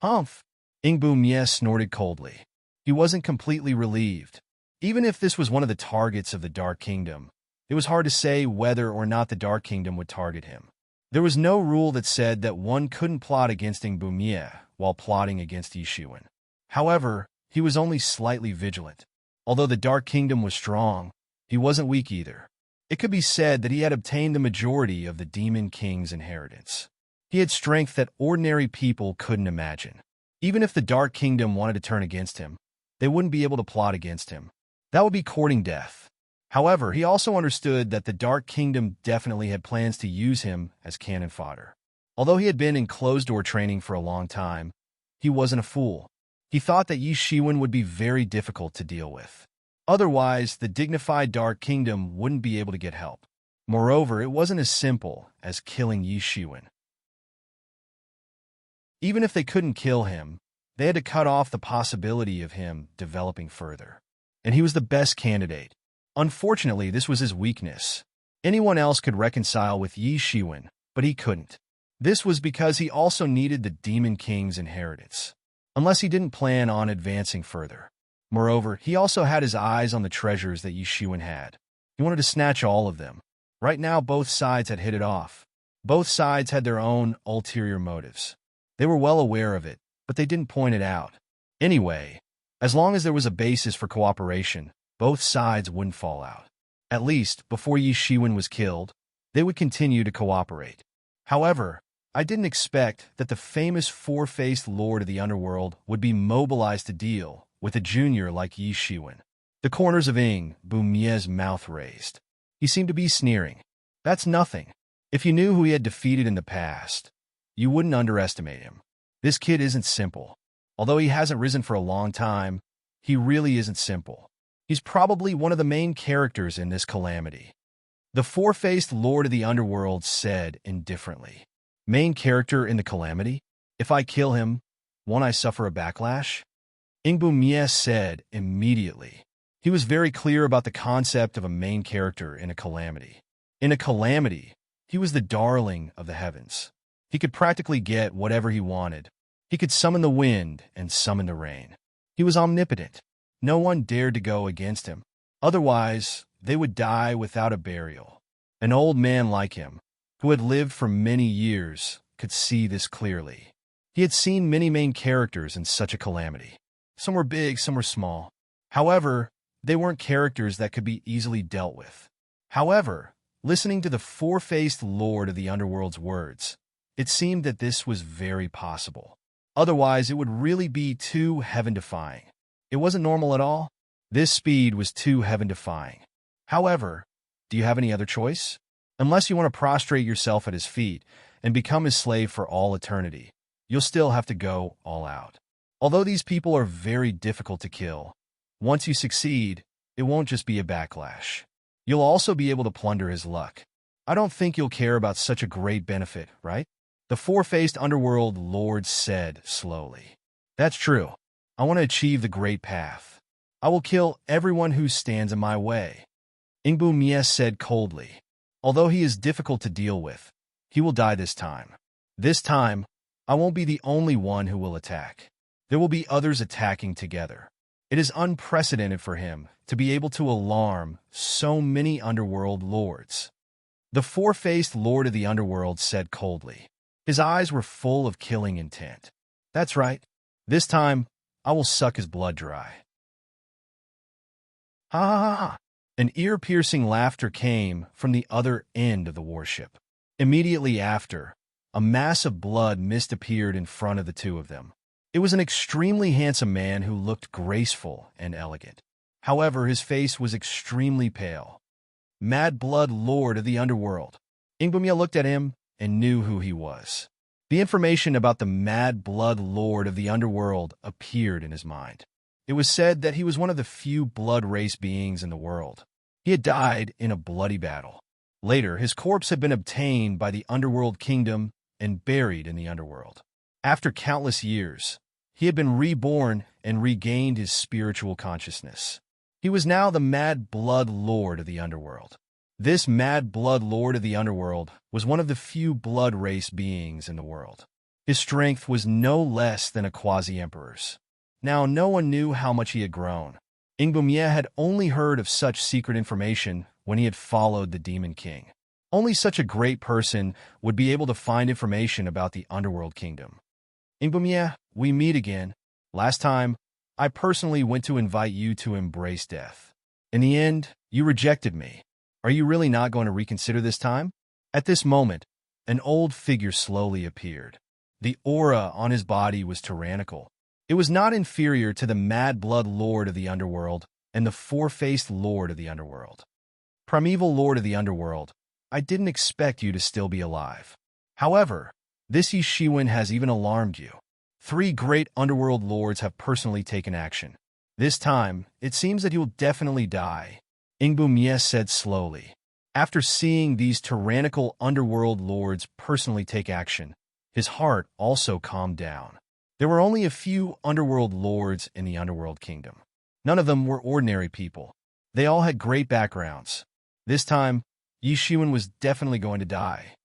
Humph! Ingbumiye snorted coldly. He wasn't completely relieved. Even if this was one of the targets of the Dark Kingdom, it was hard to say whether or not the Dark Kingdom would target him. There was no rule that said that one couldn't plot against Ingbumiye while plotting against Yi Shiwen. However, he was only slightly vigilant. Although the Dark Kingdom was strong, he wasn't weak either. It could be said that he had obtained the majority of the Demon King's inheritance. He had strength that ordinary people couldn't imagine. Even if the Dark Kingdom wanted to turn against him, they wouldn't be able to plot against him. That would be courting death. However, he also understood that the Dark Kingdom definitely had plans to use him as cannon fodder. Although he had been in closed-door training for a long time, he wasn't a fool. He thought that Yi Shiwen would be very difficult to deal with. Otherwise, the dignified Dark Kingdom wouldn't be able to get help. Moreover, it wasn't as simple as killing Yi Shiwen. Even if they couldn't kill him, they had to cut off the possibility of him developing further. And he was the best candidate. Unfortunately, this was his weakness. Anyone else could reconcile with Yi Shiwen, but he couldn't. This was because he also needed the Demon King's inheritance, unless he didn't plan on advancing further. Moreover, he also had his eyes on the treasures that Yi Shiwen had. He wanted to snatch all of them. Right now, both sides had hit it off. Both sides had their own ulterior motives. They were well aware of it, but they didn't point it out. Anyway, as long as there was a basis for cooperation, both sides wouldn't fall out. At least, before Yi Shiwen was killed, they would continue to cooperate. However, I didn't expect that the famous 4-faced Lord of the Underworld would be mobilized to deal with a junior like Yi Shiwen. The corners of Ingbumiye's mouth raised. He seemed to be sneering. That's nothing. If you knew who he had defeated in the past, you wouldn't underestimate him. This kid isn't simple. Although he hasn't risen for a long time, he really isn't simple. He's probably one of the main characters in this calamity. The 4-faced Lord of the Underworld said indifferently. Main character in the calamity? If I kill him, won't I suffer a backlash? Ingbumiye said immediately. He was very clear about the concept of a main character in a calamity. In a calamity, he was the darling of the heavens. He could practically get whatever he wanted. He could summon the wind and summon the rain. He was omnipotent. No one dared to go against him. Otherwise, they would die without a burial. An old man like him, who had lived for many years, could see this clearly. He had seen many main characters in such a calamity. Some were big, some were small. However, they weren't characters that could be easily dealt with. However, listening to the 4-faced Lord of the Underworld's words, it seemed that this was very possible. Otherwise, it would really be too heaven-defying. It wasn't normal at all. This speed was too heaven-defying. However, do you have any other choice? Unless you want to prostrate yourself at his feet and become his slave for all eternity, you'll still have to go all out. Although these people are very difficult to kill, once you succeed, it won't just be a backlash. You'll also be able to plunder his luck. I don't think you'll care about such a great benefit, right? The 4-faced Underworld Lord said slowly. That's true. I want to achieve the great path. I will kill everyone who stands in my way. Ingbumiye said coldly. Although he is difficult to deal with, he will die this time. This time, I won't be the only one who will attack. There will be others attacking together. It is unprecedented for him to be able to alarm so many underworld lords. The 4-faced Lord of the Underworld said coldly. His eyes were full of killing intent. That's right. This time, I will suck his blood dry. Ha ha ha ha! An ear-piercing laughter came from the other end of the warship. Immediately after, a mass of blood mist appeared in front of the two of them. It was an extremely handsome man who looked graceful and elegant. However, his face was extremely pale. Mad Blood Lord of the Underworld. Ingbumya looked at him and knew who he was. The information about the Mad Blood Lord of the Underworld appeared in his mind. It was said that he was one of the few blood race beings in the world. He had died in a bloody battle. Later, his corpse had been obtained by the Underworld Kingdom and buried in the Underworld. After countless years, he had been reborn and regained his spiritual consciousness. He was now the Mad Blood Lord of the Underworld. This Mad Blood Lord of the Underworld was one of the few blood race beings in the world. His strength was no less than a quasi-emperor's. Now, no one knew how much he had grown. Ingbumye had only heard of such secret information when he had followed the Demon King. Only such a great person would be able to find information about the Underworld Kingdom. Ingbumye, we meet again. Last time, I personally went to invite you to embrace death. In the end, you rejected me. Are you really not going to reconsider this time? At this moment, an old figure slowly appeared. The aura on his body was tyrannical. It was not inferior to the Mad Blood Lord of the Underworld and the Four-Faced Lord of the Underworld. Primeval Lord of the Underworld, I didn't expect you to still be alive. However, this Yishiwen has even alarmed you. 3 great Underworld Lords have personally taken action. This time, it seems that he will definitely die, Ingbumye said slowly. After seeing these tyrannical Underworld Lords personally take action, his heart also calmed down. There were only a few Underworld Lords in the Underworld Kingdom. None of them were ordinary people. They all had great backgrounds. This time, Yishiwen was definitely going to die.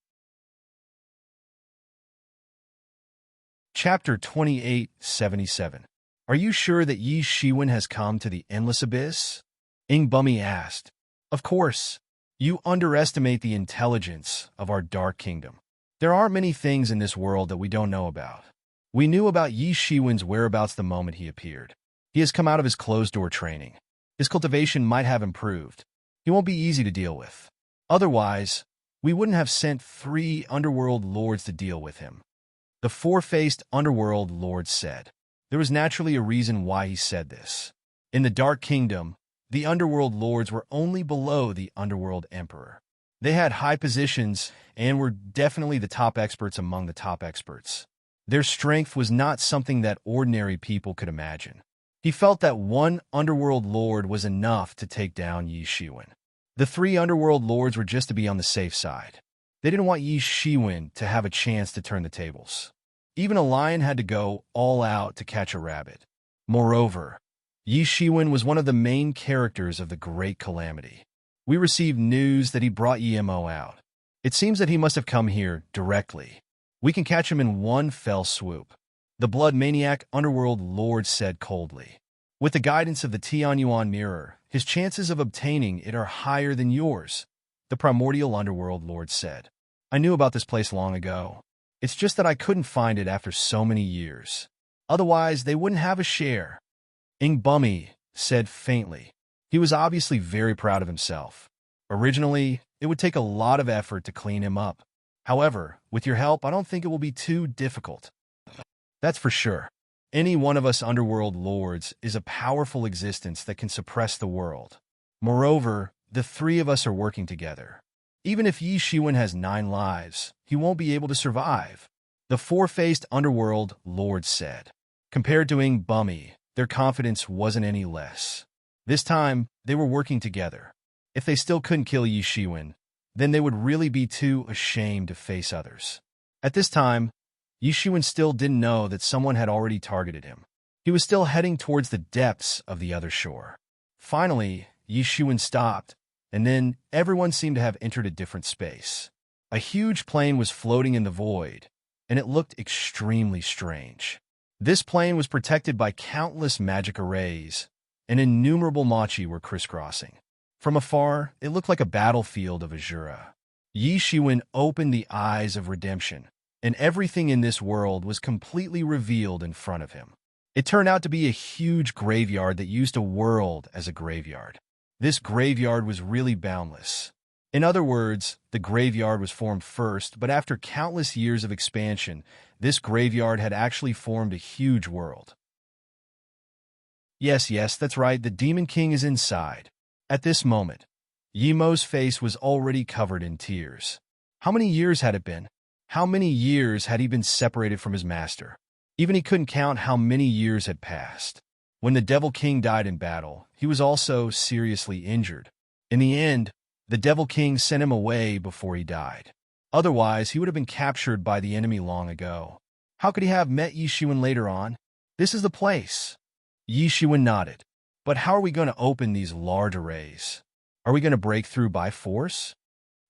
Chapter 2877. Are you sure that Yishiwen has come to the Endless Abyss? Ingbummy asked. Of course. You underestimate the intelligence of our Dark Kingdom. There are many things in this world that we don't know about. We knew about Yishiwen's whereabouts the moment he appeared. He has come out of his closed-door training. His cultivation might have improved. He won't be easy to deal with. Otherwise, we wouldn't have sent 3 Underworld Lords to deal with him. The Four-Faced Underworld Lord said. There was naturally a reason why he said this. In the Dark Kingdom, the Underworld Lords were only below the Underworld Emperor. They had high positions and were definitely the top experts among the top experts. Their strength was not something that ordinary people could imagine. He felt that one Underworld Lord was enough to take down Yishiwen. The 3 Underworld Lords were just to be on the safe side. They didn't want Yishiwen to have a chance to turn the tables. Even a lion had to go all out to catch a rabbit. Moreover, Yishiwen was one of the main characters of the Great Calamity. We received news that he brought Yemo out. It seems that he must have come here directly. We can catch him in one fell swoop. The Blood Maniac Underworld Lord said coldly. With the guidance of the Tianyuan Mirror, his chances of obtaining it are higher than yours, the Primordial Underworld Lord said. I knew about this place long ago. It's just that I couldn't find it after so many years. Otherwise, they wouldn't have a share. Ingbummy said faintly. He was obviously very proud of himself. Originally, it would take a lot of effort to clean him up. However, with your help, I don't think it will be too difficult. That's for sure. Any one of us Underworld Lords is a powerful existence that can suppress the world. Moreover, the 3 of us are working together. Even if Yishiwen has 9 lives, he won't be able to survive, the Four-Faced Underworld Lord said. Compared to Ingbummy, their confidence wasn't any less. This time, they were working together. If they still couldn't kill Yishiwen, then they would really be too ashamed to face others. At this time, Yishiwen still didn't know that someone had already targeted him. He was still heading towards the depths of the other shore. Finally, Yishiwen stopped, and then everyone seemed to have entered a different space. A huge plane was floating in the void, and it looked extremely strange. This plane was protected by countless magic arrays, and innumerable machi were crisscrossing. From afar, it looked like a battlefield of Azura. Yishiwen opened the eyes of redemption. and everything in this world was completely revealed in front of him. It turned out to be a huge graveyard that used a world as a graveyard. This graveyard was really boundless. In other words, the graveyard was formed first, but after countless years of expansion, this graveyard had actually formed a huge world. Yes, that's right, the Demon King is inside. At this moment, Yimo's face was already covered in tears. How many years had it been? How many years had he been separated from his master? Even he couldn't count how many years had passed. When the Devil King died in battle, he was also seriously injured. In the end, the Devil King sent him away before he died. Otherwise, he would have been captured by the enemy long ago. How could he have met Yi Shiwen later on? This is the place. Yi Shiwen nodded. But how are we going to open these large arrays? Are we going to break through by force?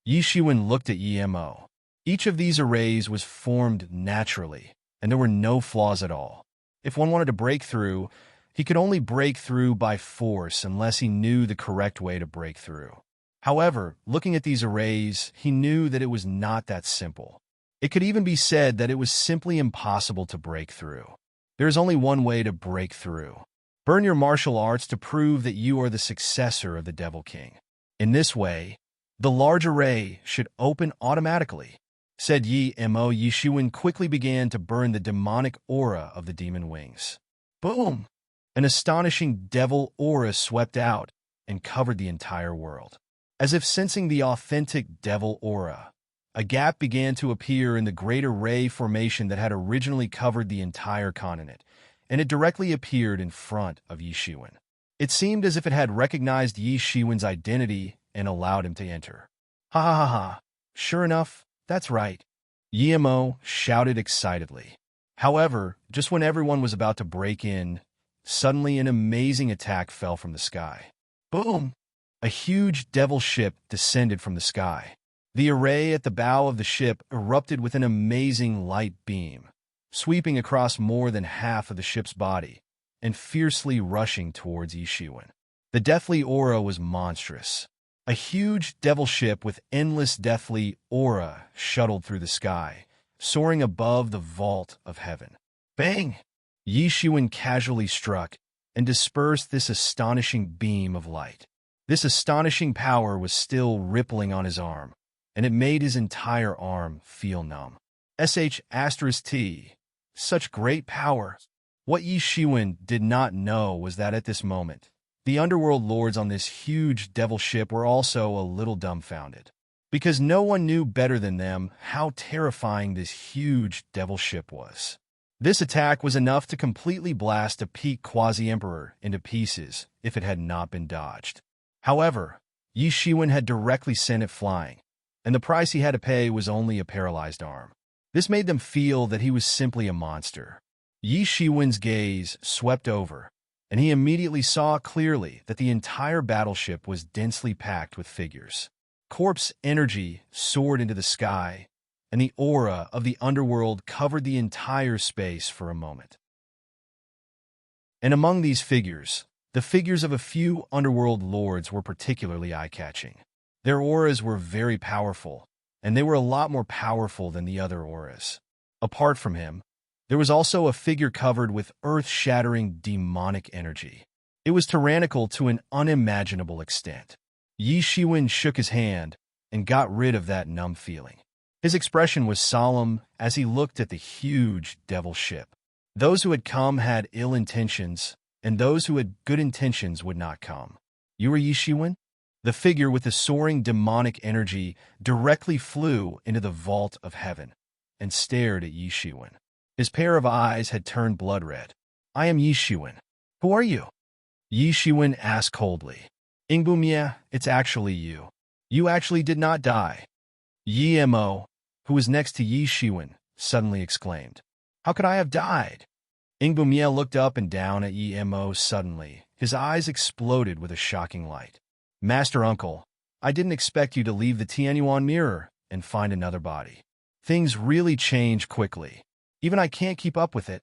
Yi Shiwen looked at Yimo. Each of these arrays was formed naturally, and there were no flaws at all. If one wanted to break through, he could only break through by force unless he knew the correct way to break through. However, looking at these arrays, he knew that it was not that simple. It could even be said that it was simply impossible to break through. There is only one way to break through. Burn your martial arts to prove that you are the successor of the Devil King. In this way, the large array should open automatically, said Yimo. Yi Shiwen quickly began to burn the demonic aura of the demon wings. Boom! An astonishing devil aura swept out and covered the entire world. As if sensing the authentic devil aura, a gap began to appear in the great array formation that had originally covered the entire continent, and it directly appeared in front of Yi Shiwen. It seemed as if it had recognized Yi Shiwen's identity and allowed him to enter. Ha ha ha ha! Sure enough, that's right, Yimo shouted excitedly. However, just when everyone was about to break in, suddenly an amazing attack fell from the sky. Boom! A huge devil ship descended from the sky. The array at the bow of the ship erupted with an amazing light beam, sweeping across more than half of the ship's body and fiercely rushing towards Yi Shiwen. The deathly aura was monstrous. A huge devil ship with endless deathly aura shuttled through the sky, soaring above the vault of heaven. Bang! Yi Shiwen casually struck and dispersed this astonishing beam of light. This astonishing power was still rippling on his arm, and it made his entire arm feel numb. T. Such great power. What Yi Shiwen did not know was that at this moment, the underworld lords on this huge devil ship were also a little dumbfounded, because no one knew better than them how terrifying this huge devil ship was. This attack was enough to completely blast a peak quasi-emperor into pieces if it had not been dodged. However, Yi Shiwen had directly sent it flying, and the price he had to pay was only a paralyzed arm. This made them feel that he was simply a monster. Yi Shiwen's gaze swept over, and he immediately saw clearly that the entire battleship was densely packed with figures. Corpse energy soared into the sky, and the aura of the underworld covered the entire space for a moment. And among these figures, the figures of a few underworld lords were particularly eye-catching. Their auras were very powerful, and they were a lot more powerful than the other auras. Apart from him, there was also a figure covered with earth-shattering demonic energy. It was tyrannical to an unimaginable extent. Yi Shiwen shook his hand and got rid of that numb feeling. His expression was solemn as he looked at the huge devil ship. Those who had come had ill intentions, and those who had good intentions would not come. You are Yi Shiwen? The figure with the soaring demonic energy directly flew into the vault of heaven and stared at Yi Shiwen. His pair of eyes had turned blood red. I am Yi Shiwen. Who are you? Yi Shiwen asked coldly. Ingbumia, it's actually you. You actually did not die. Yimo, who was next to Yi Shiwen, suddenly exclaimed. How could I have died? Ingbumia looked up and down at Yimo suddenly. His eyes exploded with a shocking light. Master Uncle, I didn't expect you to leave the Tianyuan mirror and find another body. Things really change quickly. Even I can't keep up with it.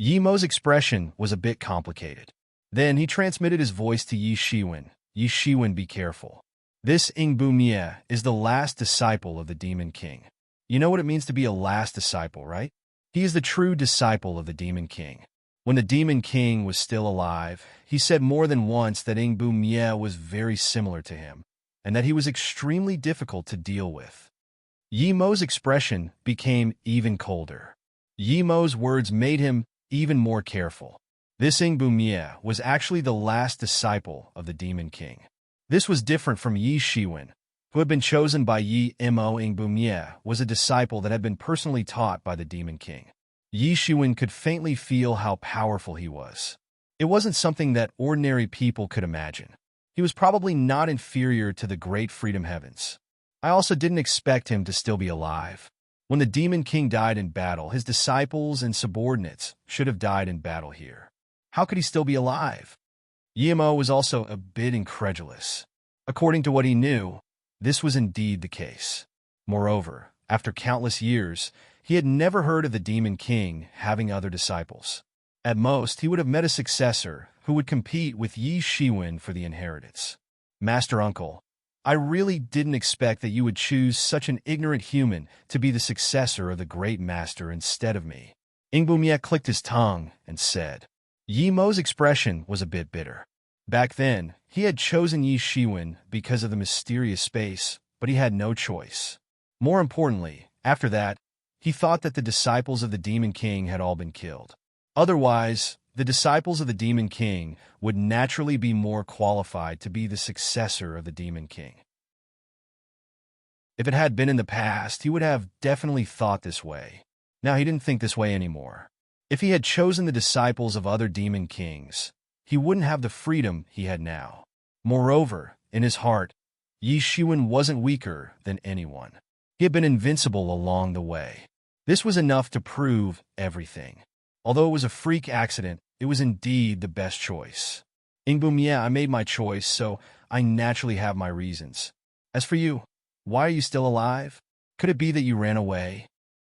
Yimo's expression was a bit complicated. Then he transmitted his voice to Yi Shiwen. Yi Shiwen, be careful. This Ingbumia is the last disciple of the Demon King. You know what it means to be a last disciple, right? He is the true disciple of the Demon King. When the Demon King was still alive, he said more than once that Ingbu Mie was very similar to him, and that he was extremely difficult to deal with. Yi Mo's expression became even colder. Yi Mo's words made him even more careful. This Ingbu Mie was actually the last disciple of the Demon King. This was different from Yi Shiwen, who had been chosen by Yi Mo. Ingbu Mie was a disciple that had been personally taught by the Demon King. Yi Shiwen could faintly feel how powerful he was. It wasn't something that ordinary people could imagine. He was probably not inferior to the great Freedom Heavens. I also didn't expect him to still be alive. When the Demon King died in battle, his disciples and subordinates should have died in battle here. How could he still be alive? Yi Mo was also a bit incredulous. According to what he knew, this was indeed the case. Moreover, after countless years, he had never heard of the Demon King having other disciples. At most, he would have met a successor who would compete with Yi Shiwen for the inheritance. Master Uncle, I really didn't expect that you would choose such an ignorant human to be the successor of the great master instead of me. Ingbu Mie clicked his tongue and said. Yi Mo's expression was a bit bitter. Back then, he had chosen Yi Shiwen because of the mysterious space, but he had no choice. More importantly, after that, he thought that the disciples of the Demon King had all been killed. Otherwise, the disciples of the Demon King would naturally be more qualified to be the successor of the Demon King. If it had been in the past, he would have definitely thought this way. Now he didn't think this way anymore. If he had chosen the disciples of other Demon Kings, he wouldn't have the freedom he had now. Moreover, in his heart, Yi Shiwen wasn't weaker than anyone. He had been invincible along the way. This was enough to prove everything. Although it was a freak accident, it was indeed the best choice. Ingbu Mie, I made my choice, so I naturally have my reasons. As for you, why are you still alive? Could it be that you ran away?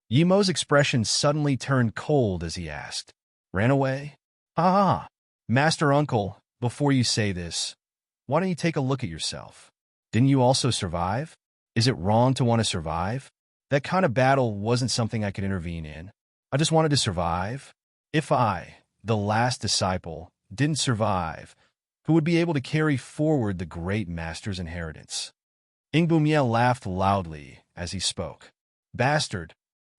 Yi Mo's expression suddenly turned cold as he asked. Ran away? Ha ha ha. Master Uncle, before you say this, why don't you take a look at yourself? Didn't you also survive? Is it wrong to want to survive? That kind of battle wasn't something I could intervene in. I just wanted to survive. If I, the last disciple, didn't survive, who would be able to carry forward the great master's inheritance? Ingbu Mie laughed loudly as he spoke. Bastard,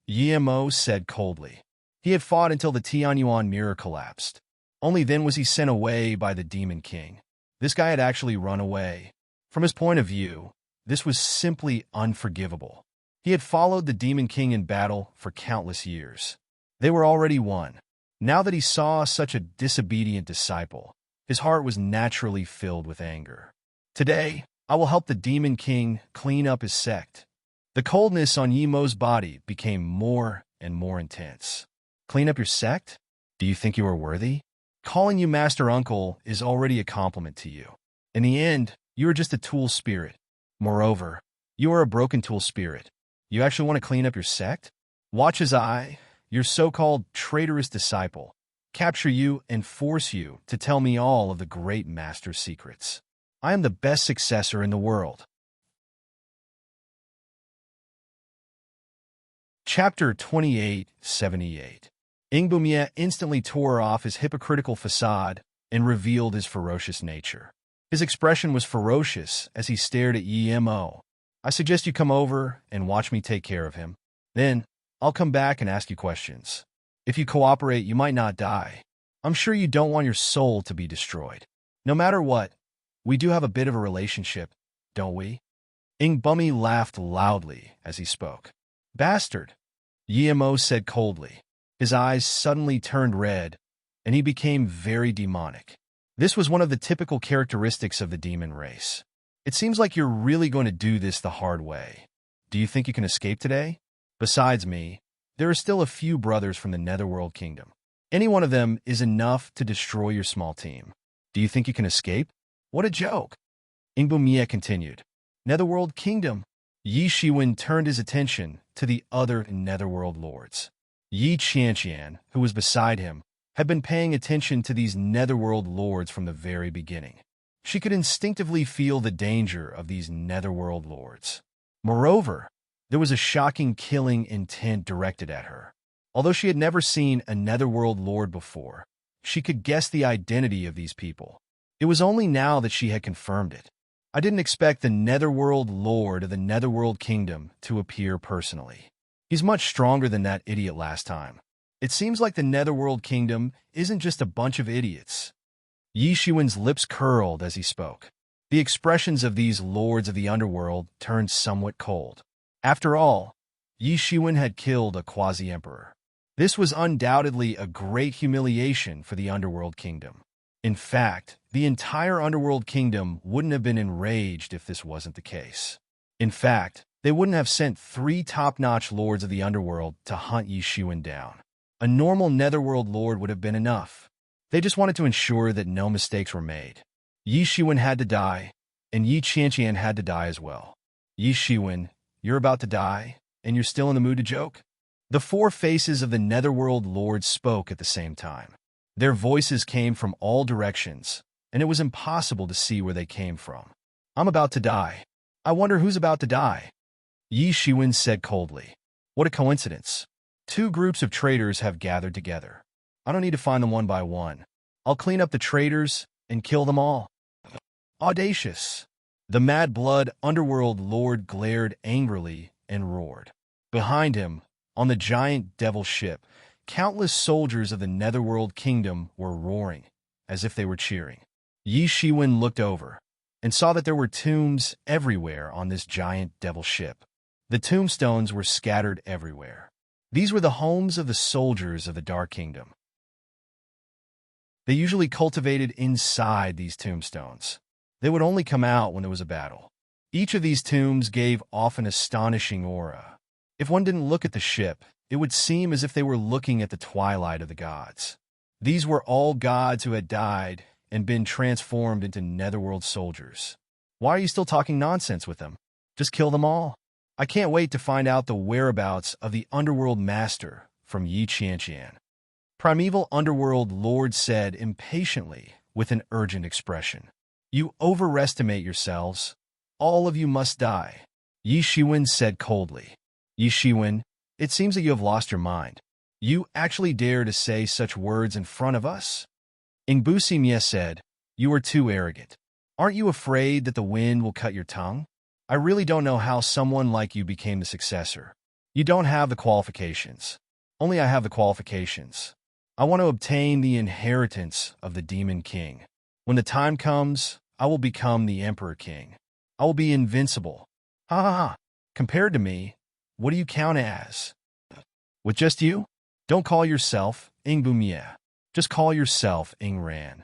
Yi Mo said coldly. He had fought until the Tianyuan mirror collapsed. Only then was he sent away by the Demon King. This guy had actually run away. From his point of view, this was simply unforgivable. He had followed the Demon King in battle for countless years. They were already won. Now that he saw such a disobedient disciple, his heart was naturally filled with anger. Today, I will help the Demon King clean up his sect. The coldness on Yi Mo's body became more and more intense. Clean up your sect? Do you think you are worthy? Calling you Master Uncle is already a compliment to you. In the end, you are just a tool spirit. Moreover, you are a broken tool spirit. You actually want to clean up your sect? Watch as I, your so-called traitorous disciple, capture you and force you to tell me all of the great master's secrets. I am the best successor in the world. Chapter 2878. Ingbu Mie instantly tore off his hypocritical facade and revealed his ferocious nature. His expression was ferocious as he stared at Yi Mo. I suggest you come over and watch me take care of him. Then, I'll come back and ask you questions. If you cooperate, you might not die. I'm sure you don't want your soul to be destroyed. No matter what, we do have a bit of a relationship, don't we? Ingbu Mie laughed loudly as he spoke. Bastard, Yi Mo said coldly. His eyes suddenly turned red, and he became very demonic. This was one of the typical characteristics of the demon race. It seems like you're really going to do this the hard way. Do you think you can escape today? Besides me, there are still a few brothers from the Netherworld Kingdom. Any one of them is enough to destroy your small team. Do you think you can escape? What a joke! Ingbu Mie continued. Netherworld Kingdom. Yi Shiwen turned his attention to the other Netherworld lords. Yi Qianqian, who was beside him, had been paying attention to these Netherworld lords from the very beginning. She could instinctively feel the danger of these Netherworld lords. Moreover, There was a shocking killing intent directed at her. Although she had never seen a netherworld lord before, she could guess the identity of these people. It was only now that she had confirmed it. I didn't expect the netherworld lord of the netherworld kingdom to appear personally. He's much stronger than that idiot last time. It seems like the netherworld kingdom isn't just a bunch of idiots. Yi Shiwen's lips curled as he spoke. The expressions of these lords of the underworld turned somewhat cold. After all, Yi Shiwen had killed a quasi-emperor. This was undoubtedly a great humiliation for the underworld kingdom. In fact, the entire underworld kingdom wouldn't have been enraged if this wasn't the case. In fact, they wouldn't have sent 3 top-notch lords of the underworld to hunt Yi Shiwen down. A normal netherworld lord would have been enough. They just wanted to ensure that no mistakes were made. Yi Shiwen had to die, and Yi Qianqian had to die as well. Yi Shiwen, you're about to die, and you're still in the mood to joke? The 4 faces of the netherworld lords spoke at the same time. Their voices came from all directions, and it was impossible to see where they came from. I'm about to die. I wonder who's about to die. Yi Shiwen said coldly. What a coincidence. 2 groups of traitors have gathered together. I don't need to find them one by one. I'll clean up the traitors and kill them all. Audacious. The Mad Blood underworld lord glared angrily and roared. Behind him, on the giant devil ship, countless soldiers of the netherworld kingdom were roaring, as if they were cheering. Yi Shiwen looked over and saw that there were tombs everywhere on this giant devil ship. The tombstones were scattered everywhere. These were the homes of the soldiers of the Dark Kingdom. They usually cultivated inside these tombstones. They would only come out when there was a battle. Each of these tombs gave off an astonishing aura. If one didn't look at the ship, it would seem as if they were looking at the twilight of the gods. These were all gods who had died and been transformed into netherworld soldiers. Why are you still talking nonsense with them? Just kill them all. I can't wait to find out the whereabouts of the underworld master from Yi Qianqian. Primeval underworld lord said impatiently with an urgent expression. You overestimate yourselves. All of you must die. Yi Shiwen said coldly. Yi Shiwen, it seems that you have lost your mind. You actually dare to say such words in front of us? Ingbusimye said, you are too arrogant. Aren't you afraid that the wind will cut your tongue? I really don't know how someone like you became the successor. You don't have the qualifications. Only I have the qualifications. I want to obtain the inheritance of the Demon King. When the time comes, I will become the Emperor King. I will be invincible. Ha ha ha. Compared to me, what do you count as? With just you? Don't call yourself Ingbumye. Just call yourself Ingran.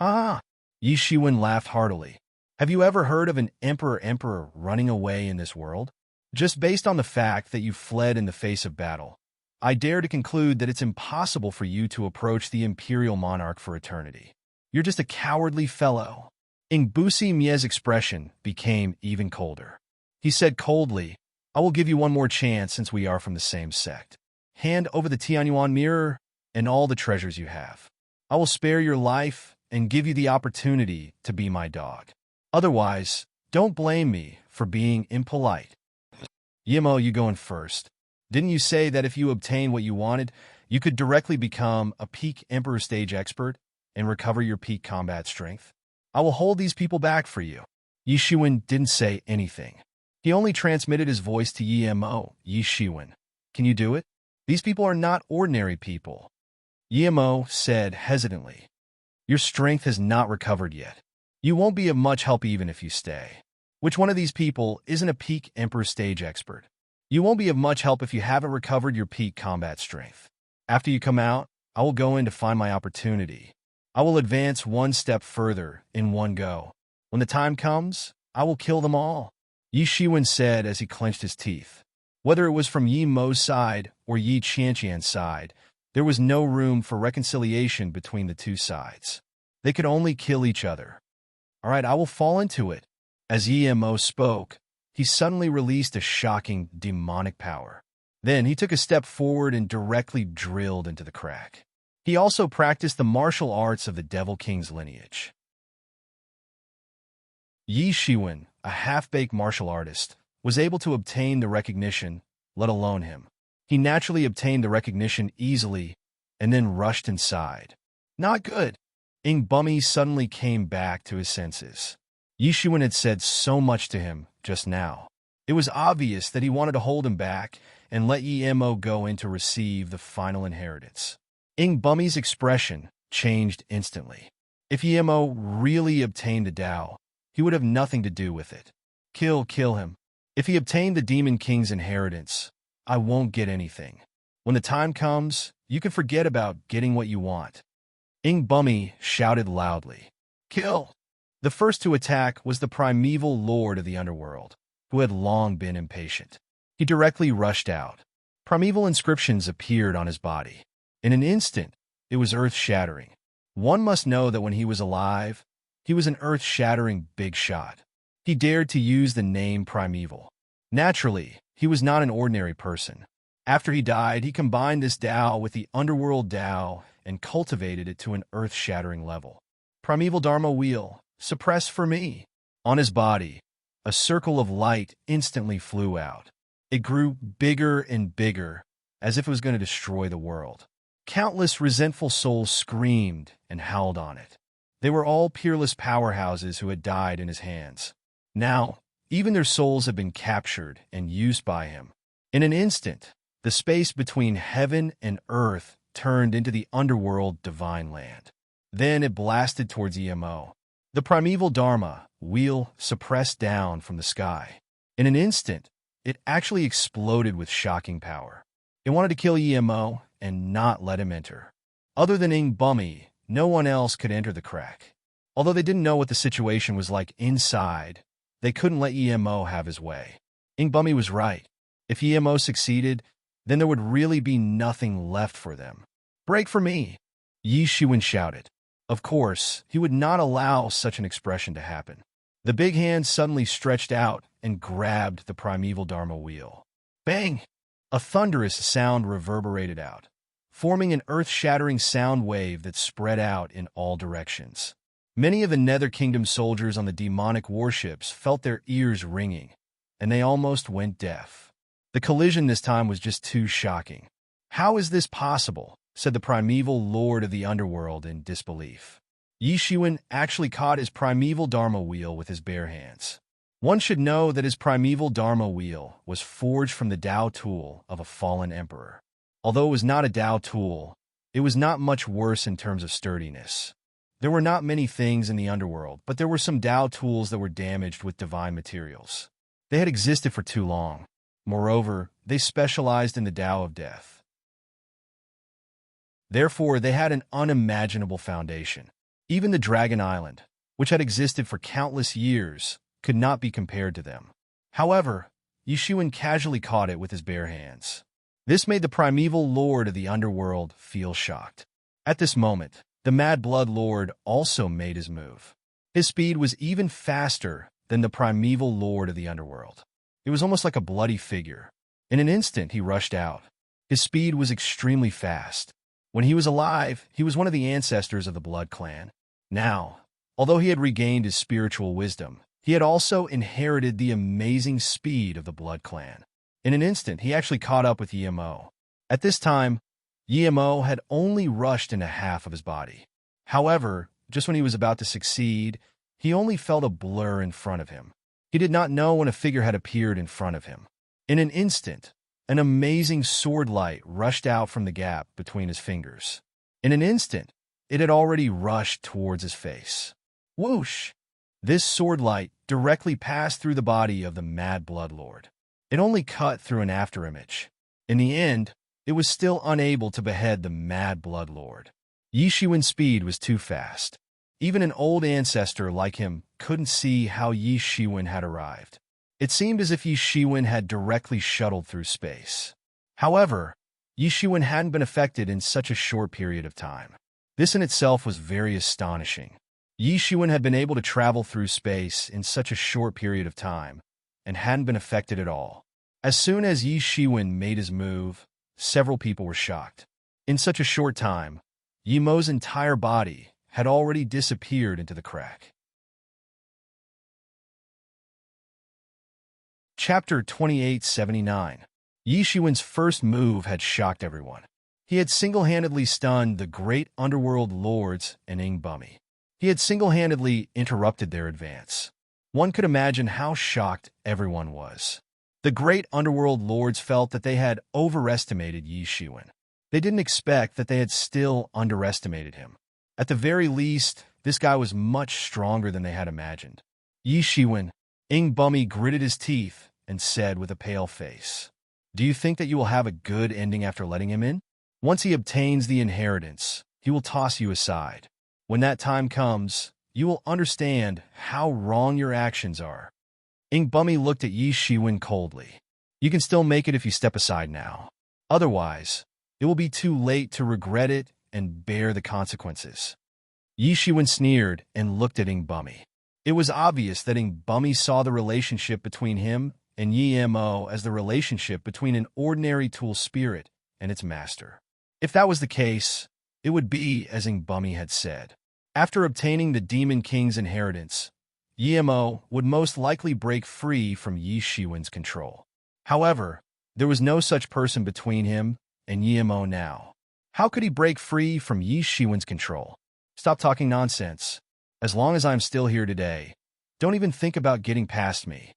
Ha ha. Yi Shiwen laughed heartily. Have you ever heard of an emperor running away in this world? Just based on the fact that you fled in the face of battle, I dare to conclude that it's impossible for you to approach the imperial monarch for eternity. You're just a cowardly fellow. Ingbusimye's expression became even colder. He said coldly, I will give you one more chance since we are from the same sect. Hand over the Tianyuan mirror and all the treasures you have. I will spare your life and give you the opportunity to be my dog. Otherwise, don't blame me for being impolite. Yimo, you going first. Didn't you say that if you obtain what you wanted, you could directly become a peak Emperor stage expert and recover your peak combat strength? I will hold these people back for you. Yi Shiwen didn't say anything. He only transmitted his voice to Yimo. Yi Shiwen, can you do it? These people are not ordinary people. Yimo said hesitantly. Your strength has not recovered yet. You won't be of much help even if you stay. Which one of these people isn't a peak Emperor stage expert? You won't be of much help if you haven't recovered your peak combat strength. After you come out, I will go in to find my opportunity. I will advance one step further in one go. When the time comes, I will kill them all. Yi Shiwen said as he clenched his teeth. Whether it was from Yi Mo's side or Yi Qianqian's side, there was no room for reconciliation between the two sides. They could only kill each other. All right, I will fall into it. As Yi Mo spoke, he suddenly released a shocking demonic power. Then he took a step forward and directly drilled into the crack. He also practiced the martial arts of the Devil King's lineage. Yi Shiwen, a half-baked martial artist, was able to obtain the recognition, let alone him. He naturally obtained the recognition easily and then rushed inside. Not good. Bummy suddenly came back to his senses. Yishuan had said so much to him just now. It was obvious that he wanted to hold him back and let Emo go in to receive the final inheritance. Bummy's expression changed instantly. If Emo really obtained the Tao, he would have nothing to do with it. Kill him. If he obtained the Demon King's inheritance, I won't get anything. When the time comes, you can forget about getting what you want. Bummy shouted loudly. Kill! The first to attack was the primeval lord of the underworld, who had long been impatient. He directly rushed out. Primeval inscriptions appeared on his body. In an instant, it was earth-shattering. One must know that when he was alive, he was an earth-shattering big shot. He dared to use the name Primeval. Naturally, he was not an ordinary person. After he died, he combined this Tao with the underworld Tao and cultivated it to an earth-shattering level. Primeval Dharma Wheel, suppress for me. On his body, a circle of light instantly flew out. It grew bigger and bigger, as if it was going to destroy the world. Countless resentful souls screamed and howled on it. They were all peerless powerhouses who had died in his hands. Now, even their souls had been captured and used by him. In an instant, the space between heaven and earth turned into the underworld divine land. Then it blasted towards Emo. The primeval Dharma wheel suppressed down from the sky. In an instant, it actually exploded with shocking power. It wanted to kill Emo and not let him enter. Other than Bummy, no one else could enter the crack. Although they didn't know what the situation was like inside, they couldn't let Emo have his way. Bummy was right. If Emo succeeded, then there would really be nothing left for them. Break for me, Yishuan shouted. Of course, he would not allow such an expression to happen. The big hand suddenly stretched out and grabbed the primeval Dharma wheel. Bang! A thunderous sound reverberated out, forming an earth-shattering sound wave that spread out in all directions. Many of the Nether Kingdom soldiers on the demonic warships felt their ears ringing, and they almost went deaf. The collision this time was just too shocking. How is this possible? Said the primeval lord of the underworld in disbelief. Yishuan actually caught his primeval Dharma wheel with his bare hands. One should know that his primeval Dharma wheel was forged from the Tao tool of a fallen emperor. Although it was not a Tao tool, it was not much worse in terms of sturdiness. There were not many things in the underworld, but there were some Tao tools that were damaged with divine materials. They had existed for too long. Moreover, they specialized in the Tao of death. Therefore, they had an unimaginable foundation. Even the Dragon Island, which had existed for countless years, could not be compared to them. However, Yishuan casually caught it with his bare hands. This made the primeval lord of the underworld feel shocked. At this moment, the Mad Blood Lord also made his move. His speed was even faster than the primeval lord of the underworld. It was almost like a bloody figure. In an instant, he rushed out. His speed was extremely fast. When he was alive, he was one of the ancestors of the Blood Clan. Now, although he had regained his spiritual wisdom, he had also inherited the amazing speed of the Blood Clan. In an instant, he actually caught up with Emo. At this time, Emo had only rushed into half of his body. However, just when he was about to succeed, he only felt a blur in front of him. He did not know when a figure had appeared in front of him. In an instant, an amazing sword light rushed out from the gap between his fingers. In an instant, it had already rushed towards his face. Whoosh! This sword light directly passed through the body of the Mad Blood Lord. It only cut through an afterimage. In the end, it was still unable to behead the Mad Blood Lord. Yishuan's speed was too fast. Even an old ancestor like him couldn't see how Yishuan had arrived. It seemed as if Yishuan had directly shuttled through space. However, Yishuan hadn't been affected in such a short period of time. This in itself was very astonishing. Yishuan had been able to travel through space in such a short period of time and hadn't been affected at all. As soon as Yishuan made his move, several people were shocked. In such a short time, Yemo's entire body had already disappeared into the crack. Chapter 2879. Yi Shiwen's first move had shocked everyone. He had single-handedly stunned the great underworld lords and Ing Bummy. He had single-handedly interrupted their advance. One could imagine how shocked everyone was. The great underworld lords felt that they had overestimated Yi Shiwen. They didn't expect that they had still underestimated him. At the very least, this guy was much stronger than they had imagined. Yi Shiwen, Ing Bummy gritted his teeth and said with a pale face, "Do you think that you will have a good ending after letting him in? Once he obtains the inheritance, he will toss you aside. When that time comes, you will understand how wrong your actions are." Ing Bummy looked at Yi Shiwen coldly. "You can still make it if you step aside now. Otherwise, it will be too late to regret it and bear the consequences." Yi Shiwen sneered and looked at Ing Bummy. It was obvious that Ing Bummy saw the relationship between him and Yi Mo as the relationship between an ordinary tool spirit and its master. If that was the case, it would be as Ing Bummy had said. After obtaining the Demon King's inheritance, Yi Mo would most likely break free from Yi Shiwen's control. However, there was no such person between him and Yi Mo now. How could he break free from Yi Shiwen's control? Stop talking nonsense. As long as I'm still here today, don't even think about getting past me,"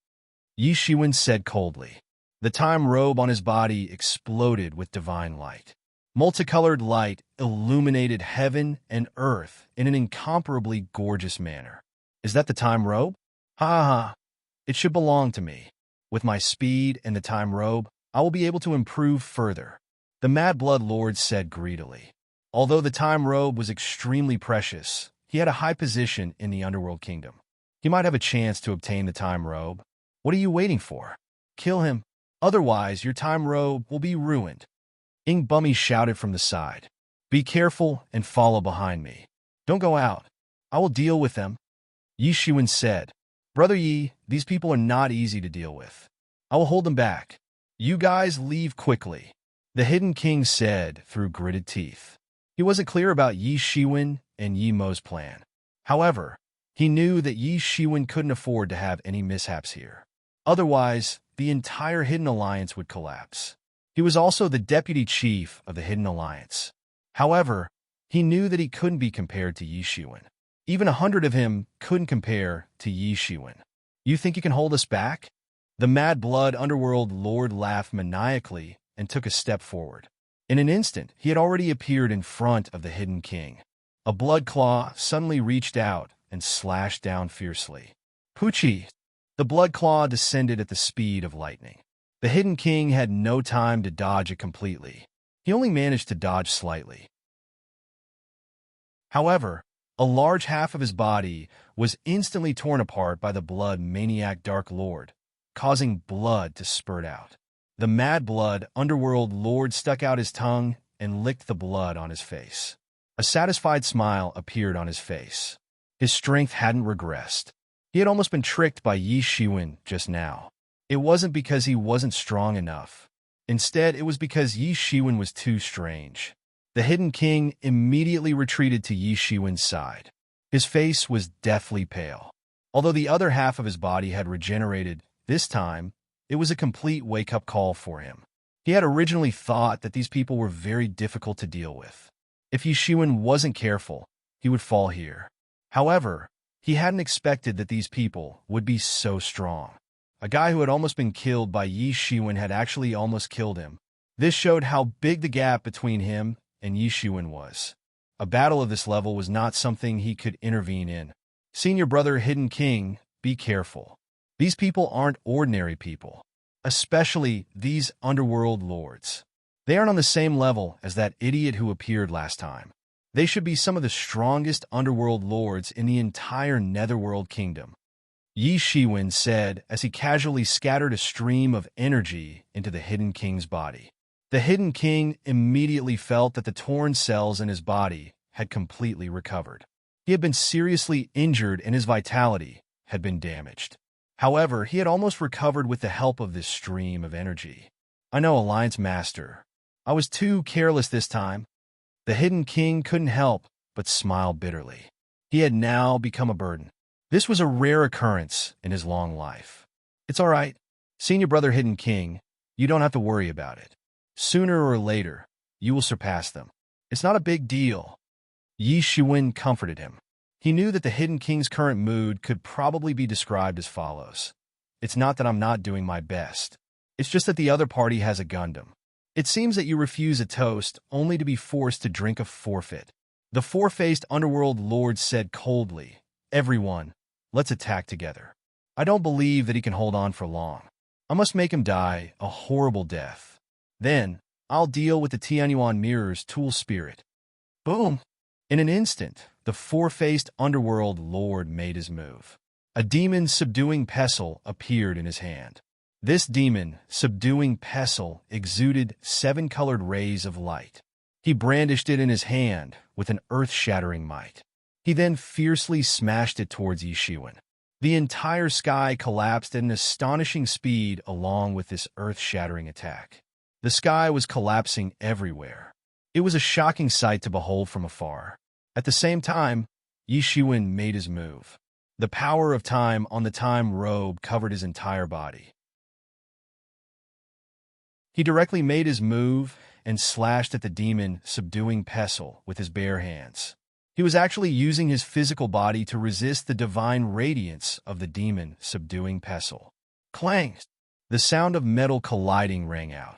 Yi Shiwen said coldly. The time robe on his body exploded with divine light. Multicolored light illuminated heaven and earth in an incomparably gorgeous manner. "Is that the time robe? Ha ha ha. It should belong to me. With my speed and the time robe, I will be able to improve further," the Mad Blood Lord said greedily. Although the time robe was extremely precious, he had a high position in the Underworld Kingdom. He might have a chance to obtain the time robe. What are you waiting for? Kill him. Otherwise, your time robe will be ruined. Ing Bummy shouted from the side. "Be careful and follow behind me. Don't go out. I will deal with them," Yi Shiwen said. "Brother Yi, these people are not easy to deal with. I will hold them back. You guys leave quickly," the Hidden King said through gritted teeth. He wasn't clear about Yi Shiwen and Yi Mo's plan. However, he knew that Yi Shiwen couldn't afford to have any mishaps here. Otherwise, the entire Hidden Alliance would collapse. He was also the deputy chief of the Hidden Alliance. However, he knew that he couldn't be compared to Yi Shiwen. Even 100 of him couldn't compare to Yi Shiwen. "You think you can hold us back?" The Mad Blood Underworld Lord laughed maniacally and took a step forward. In an instant, he had already appeared in front of the Hidden King. A blood claw suddenly reached out and slashed down fiercely. Poochie! The blood claw descended at the speed of lightning. The Hidden King had no time to dodge it completely. He only managed to dodge slightly. However, a large half of his body was instantly torn apart by the blood maniac Dark Lord, causing blood to spurt out. The Mad Blood Underworld Lord stuck out his tongue and licked the blood on his face. A satisfied smile appeared on his face. His strength hadn't regressed. He had almost been tricked by Yi Shiwen just now. It wasn't because he wasn't strong enough. Instead, it was because Yi Shiwen was too strange. The Hidden King immediately retreated to Yi Shiwen's side. His face was deathly pale. Although the other half of his body had regenerated, this time, it was a complete wake-up call for him. He had originally thought that these people were very difficult to deal with. If Yi Shiwen wasn't careful, he would fall here. However, he hadn't expected that these people would be so strong. A guy who had almost been killed by Yi Shiwen had actually almost killed him. This showed how big the gap between him and Yi Shiwen was. A battle of this level was not something he could intervene in. Senior brother Hidden King, be careful. These people aren't ordinary people, especially these underworld lords. They aren't on the same level as that idiot who appeared last time. They should be some of the strongest underworld lords in the entire Netherworld Kingdom, Yi Shiwen said as he casually scattered a stream of energy into the Hidden King's body. The Hidden King immediately felt that the torn cells in his body had completely recovered. He had been seriously injured and his vitality had been damaged. However, he had almost recovered with the help of this stream of energy. "I know, Alliance Master. I was too careless this time." The Hidden King couldn't help but smile bitterly. He had now become a burden. This was a rare occurrence in his long life. "It's all right. Senior brother Hidden King, you don't have to worry about it. Sooner or later, you will surpass them. It's not a big deal. Yi Shiwen comforted him. He knew that the Hidden King's current mood could probably be described as follows. It's not that I'm not doing my best. It's just that the other party has a Gundam. It seems that you refuse a toast only to be forced to drink a forfeit. The four-faced underworld lord said coldly, Everyone, let's attack together. I don't believe that he can hold on for long. I must make him die a horrible death. Then, I'll deal with the Tianyuan Mirror's tool spirit. Boom! In an instant, the four-faced underworld lord made his move. A demon subduing pestle appeared in his hand. This demon subduing pestle exuded 7-colored rays of light. He brandished it in his hand with an earth-shattering might. He then fiercely smashed it towards Yi Shiwen. The entire sky collapsed at an astonishing speed along with this earth-shattering attack. The sky was collapsing everywhere. It was a shocking sight to behold from afar. At the same time, Yi Shiwen made his move. The power of time on the time robe covered his entire body. He directly made his move and slashed at the demon subduing pestle with his bare hands. He was actually using his physical body to resist the divine radiance of the demon subduing pestle. Clang! The sound of metal colliding rang out.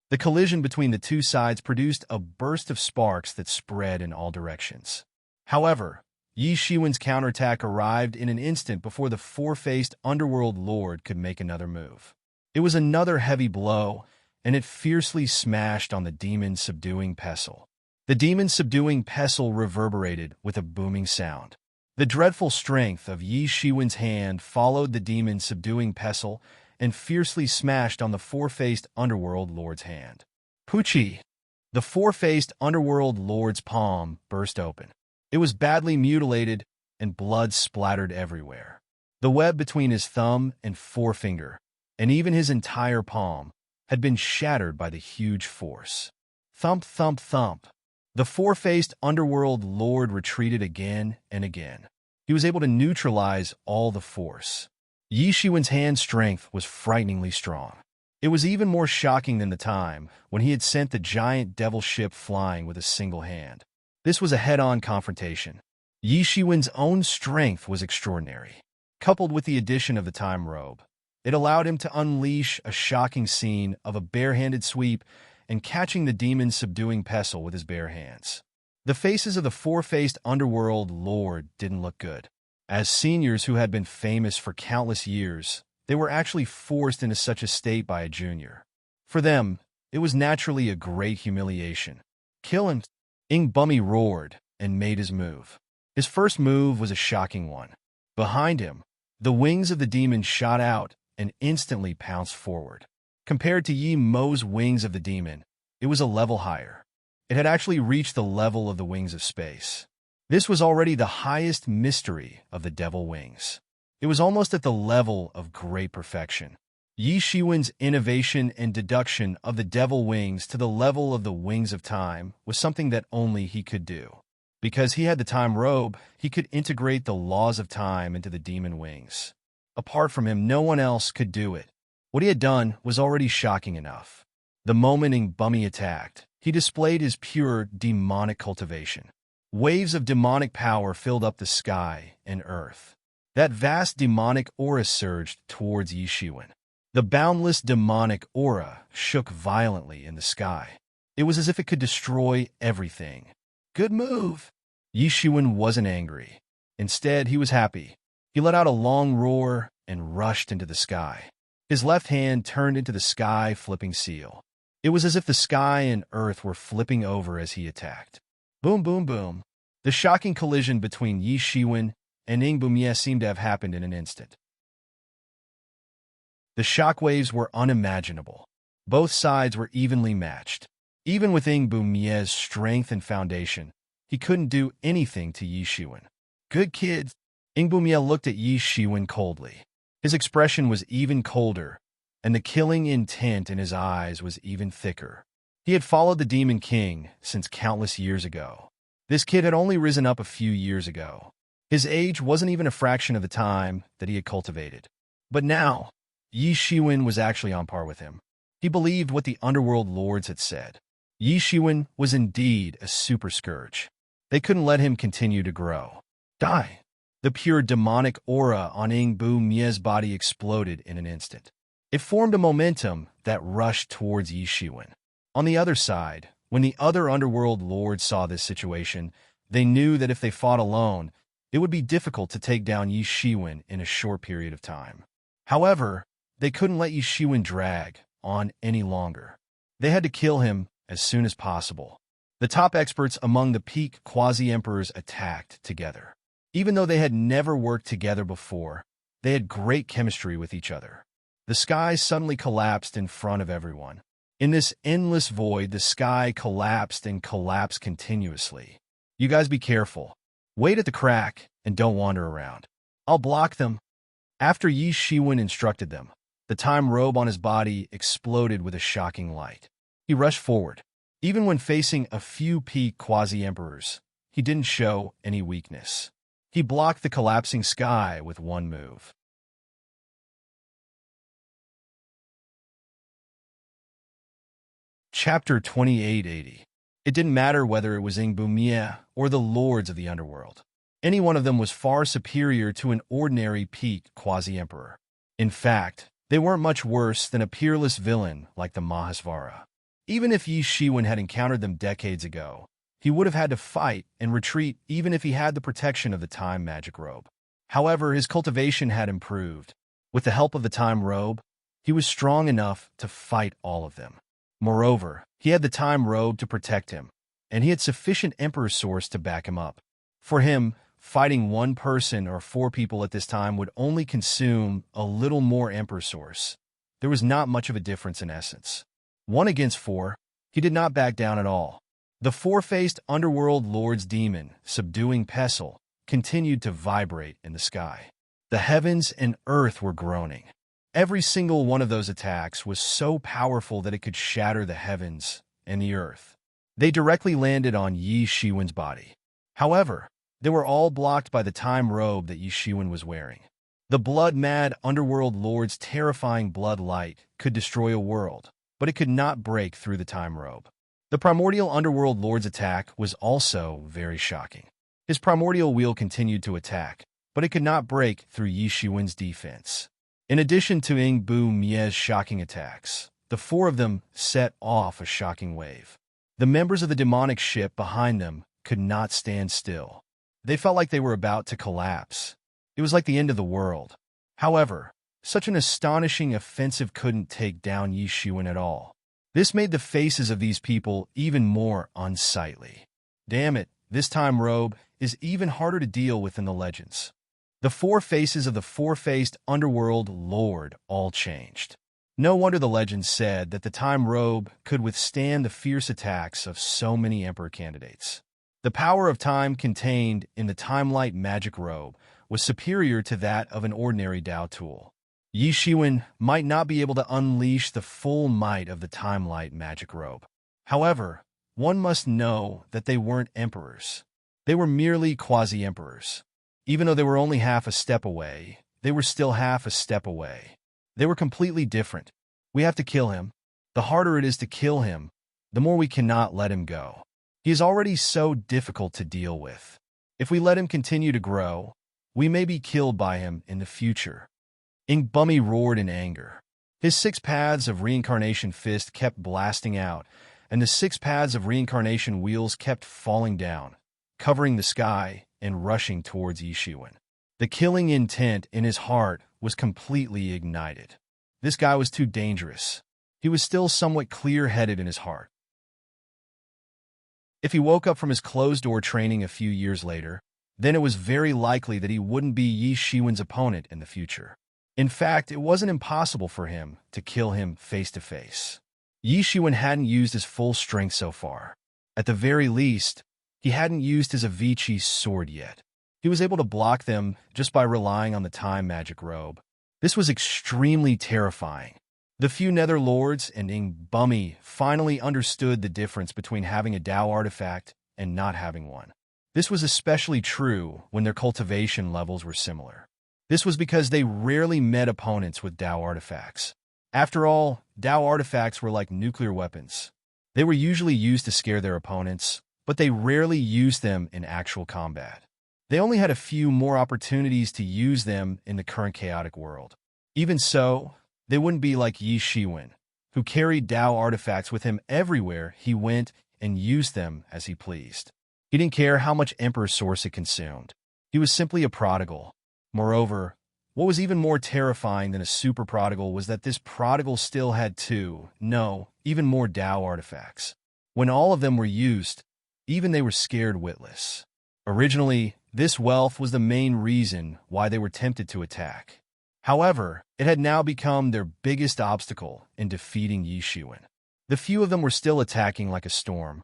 The collision between the two sides produced a burst of sparks that spread in all directions. However, Yi Shiwen's counterattack arrived in an instant before the four-faced underworld lord could make another move. It was another heavy blow, and it fiercely smashed on the demon subduing pestle. The demon subduing pestle reverberated with a booming sound. The dreadful strength of Yi Shiwen's hand followed the demon subduing pestle and fiercely smashed on the four-faced underworld lord's hand. Poochie! The four-faced underworld lord's palm burst open. It was badly mutilated, and blood splattered everywhere. The web between his thumb and forefinger, and even his entire palm, had been shattered by the huge force. Thump, thump, thump. The four-faced underworld lord retreated again and again. He was able to neutralize all the force. Yi Shiwen's hand strength was frighteningly strong. It was even more shocking than the time when he had sent the giant devil ship flying with a single hand. This was a head-on confrontation. Yi Shiwen's own strength was extraordinary. Coupled with the addition of the time robe, it allowed him to unleash a shocking scene of a bare-handed sweep and catching the demon subduing pestle with his bare hands. The faces of the four-faced underworld lord didn't look good. As seniors who had been famous for countless years, they were actually forced into such a state by a junior. For them, it was naturally a great humiliation. Kill him! Ing Bummy roared and made his move. His first move was a shocking one. Behind him, the wings of the demon shot out and instantly pounced forward. Compared to Yi Mo's wings of the demon, it was a level higher. It had actually reached the level of the wings of space. This was already the highest mystery of the devil wings. It was almost at the level of great perfection. Yi Shiwen's innovation and deduction of the devil wings to the level of the wings of time was something that only he could do. Because he had the time robe, he could integrate the laws of time into the demon wings. Apart from him, no one else could do it. What he had done was already shocking enough. The moment Ing Bummy attacked, he displayed his pure demonic cultivation. Waves of demonic power filled up the sky and earth. That vast demonic aura surged towards Yi Shiwen. The boundless demonic aura shook violently in the sky. It was as if it could destroy everything. Good move! Yi Shiwen wasn't angry. Instead, he was happy. He let out a long roar and rushed into the sky. His left hand turned into the sky flipping seal. It was as if the sky and earth were flipping over as he attacked. Boom, boom, boom. The shocking collision between Yi Shiwen and Ing Bumye seemed to have happened in an instant. The shockwaves were unimaginable. Both sides were evenly matched. Even with Ing Bumye's strength and foundation, he couldn't do anything to Yi Shiwen. Good kid. Ing Bumye looked at Yi Shiwen coldly. His expression was even colder, and the killing intent in his eyes was even thicker. He had followed the Demon King since countless years ago. This kid had only risen up a few years ago. His age wasn't even a fraction of the time that he had cultivated. But now, Yi Shiwen was actually on par with him. He believed what the underworld lords had said. Yi Shiwen was indeed a super scourge. They couldn't let him continue to grow. Die! The pure demonic aura on Ingbu Mie's body exploded in an instant. It formed a momentum that rushed towards Yi Shiwen. On the other side, when the other underworld lords saw this situation, they knew that if they fought alone, it would be difficult to take down Yi Shiwen in a short period of time. However, they couldn't let Yi Shiwen drag on any longer. They had to kill him as soon as possible. The top experts among the peak quasi-emperors attacked together. Even though they had never worked together before, they had great chemistry with each other. The sky suddenly collapsed in front of everyone. In this endless void, the sky collapsed and collapsed continuously. You guys be careful. Wait at the crack and don't wander around. I'll block them. After Yi Shiwen instructed them, the time robe on his body exploded with a shocking light. He rushed forward. Even when facing a few peak quasi-emperors, he didn't show any weakness. He blocked the collapsing sky with one move. Chapter 2880. It didn't matter whether it was Ingbu Mie or the lords of the underworld. Any one of them was far superior to an ordinary peak quasi-emperor. In fact, they weren't much worse than a peerless villain like the Mahasvara. Even if Yi Shiwen had encountered them decades ago, he would have had to fight and retreat even if he had the protection of the time magic robe. However, his cultivation had improved. With the help of the time robe, he was strong enough to fight all of them. Moreover, he had the time robe to protect him, and he had sufficient emperor source to back him up. For him, fighting one person or 4 people at this time would only consume a little more emperor source. There was not much of a difference in essence. 1 against 4, he did not back down at all. The 4-faced underworld lord's demon, subduing Pestle, continued to vibrate in the sky. The heavens and earth were groaning. Every single one of those attacks was so powerful that it could shatter the heavens and the earth. They directly landed on Yi Shiwen's body. However, they were all blocked by the time robe that Yi Shiwen was wearing. The blood-mad underworld lord's terrifying blood light could destroy a world, but it could not break through the time robe. The primordial underworld lord's attack was also very shocking. His primordial wheel continued to attack, but it could not break through Yi Shiwen's defense. In addition to Ingbu Mie's shocking attacks, the 4 of them set off a shocking wave. The members of the demonic ship behind them could not stand still. They felt like they were about to collapse. It was like the end of the world. However, such an astonishing offensive couldn't take down Yi Shiwen at all. This made the faces of these people even more unsightly. Damn it, this time robe is even harder to deal with than the legends. The 4 faces of the 4-faced underworld lord all changed. No wonder the legends said that the time robe could withstand the fierce attacks of so many emperor candidates. The power of time contained in the Timelight magic robe was superior to that of an ordinary Dao tool. Yi Shiwen might not be able to unleash the full might of the Timelight magic robe. However, one must know that they weren't emperors. They were merely quasi-emperors. Even though they were only half a step away, they were still half a step away. They were completely different. We have to kill him. The harder it is to kill him, the more we cannot let him go. He is already so difficult to deal with. If we let him continue to grow, we may be killed by him in the future. Ingbummy roared in anger. His 6 paths of reincarnation fist kept blasting out, and the 6 paths of reincarnation wheels kept falling down, covering the sky and rushing towards Yi Shiwen. The killing intent in his heart was completely ignited. This guy was too dangerous. He was still somewhat clear-headed in his heart. If he woke up from his closed-door training a few years later, then it was very likely that he wouldn't be Yi Shiwen's opponent in the future. In fact, it wasn't impossible for him to kill him face-to-face. Yi Shiwen hadn't used his full strength so far. At the very least, he hadn't used his Avicii sword yet. He was able to block them just by relying on the time magic robe. This was extremely terrifying. The few Nether Lords and Ingbummy finally understood the difference between having a Dao artifact and not having one. This was especially true when their cultivation levels were similar. This was because they rarely met opponents with Dao artifacts. After all, Dao artifacts were like nuclear weapons. They were usually used to scare their opponents, but they rarely used them in actual combat. They only had a few more opportunities to use them in the current chaotic world. Even so, they wouldn't be like Yi Shiwen, who carried Dao artifacts with him everywhere he went and used them as he pleased. He didn't care how much Emperor Source it consumed. He was simply a prodigal. Moreover, what was even more terrifying than a super prodigal was that this prodigal still had even more Dao artifacts. When all of them were used, even they were scared witless. Originally, this wealth was the main reason why they were tempted to attack. However, it had now become their biggest obstacle in defeating Yi Shiwen. The few of them were still attacking like a storm,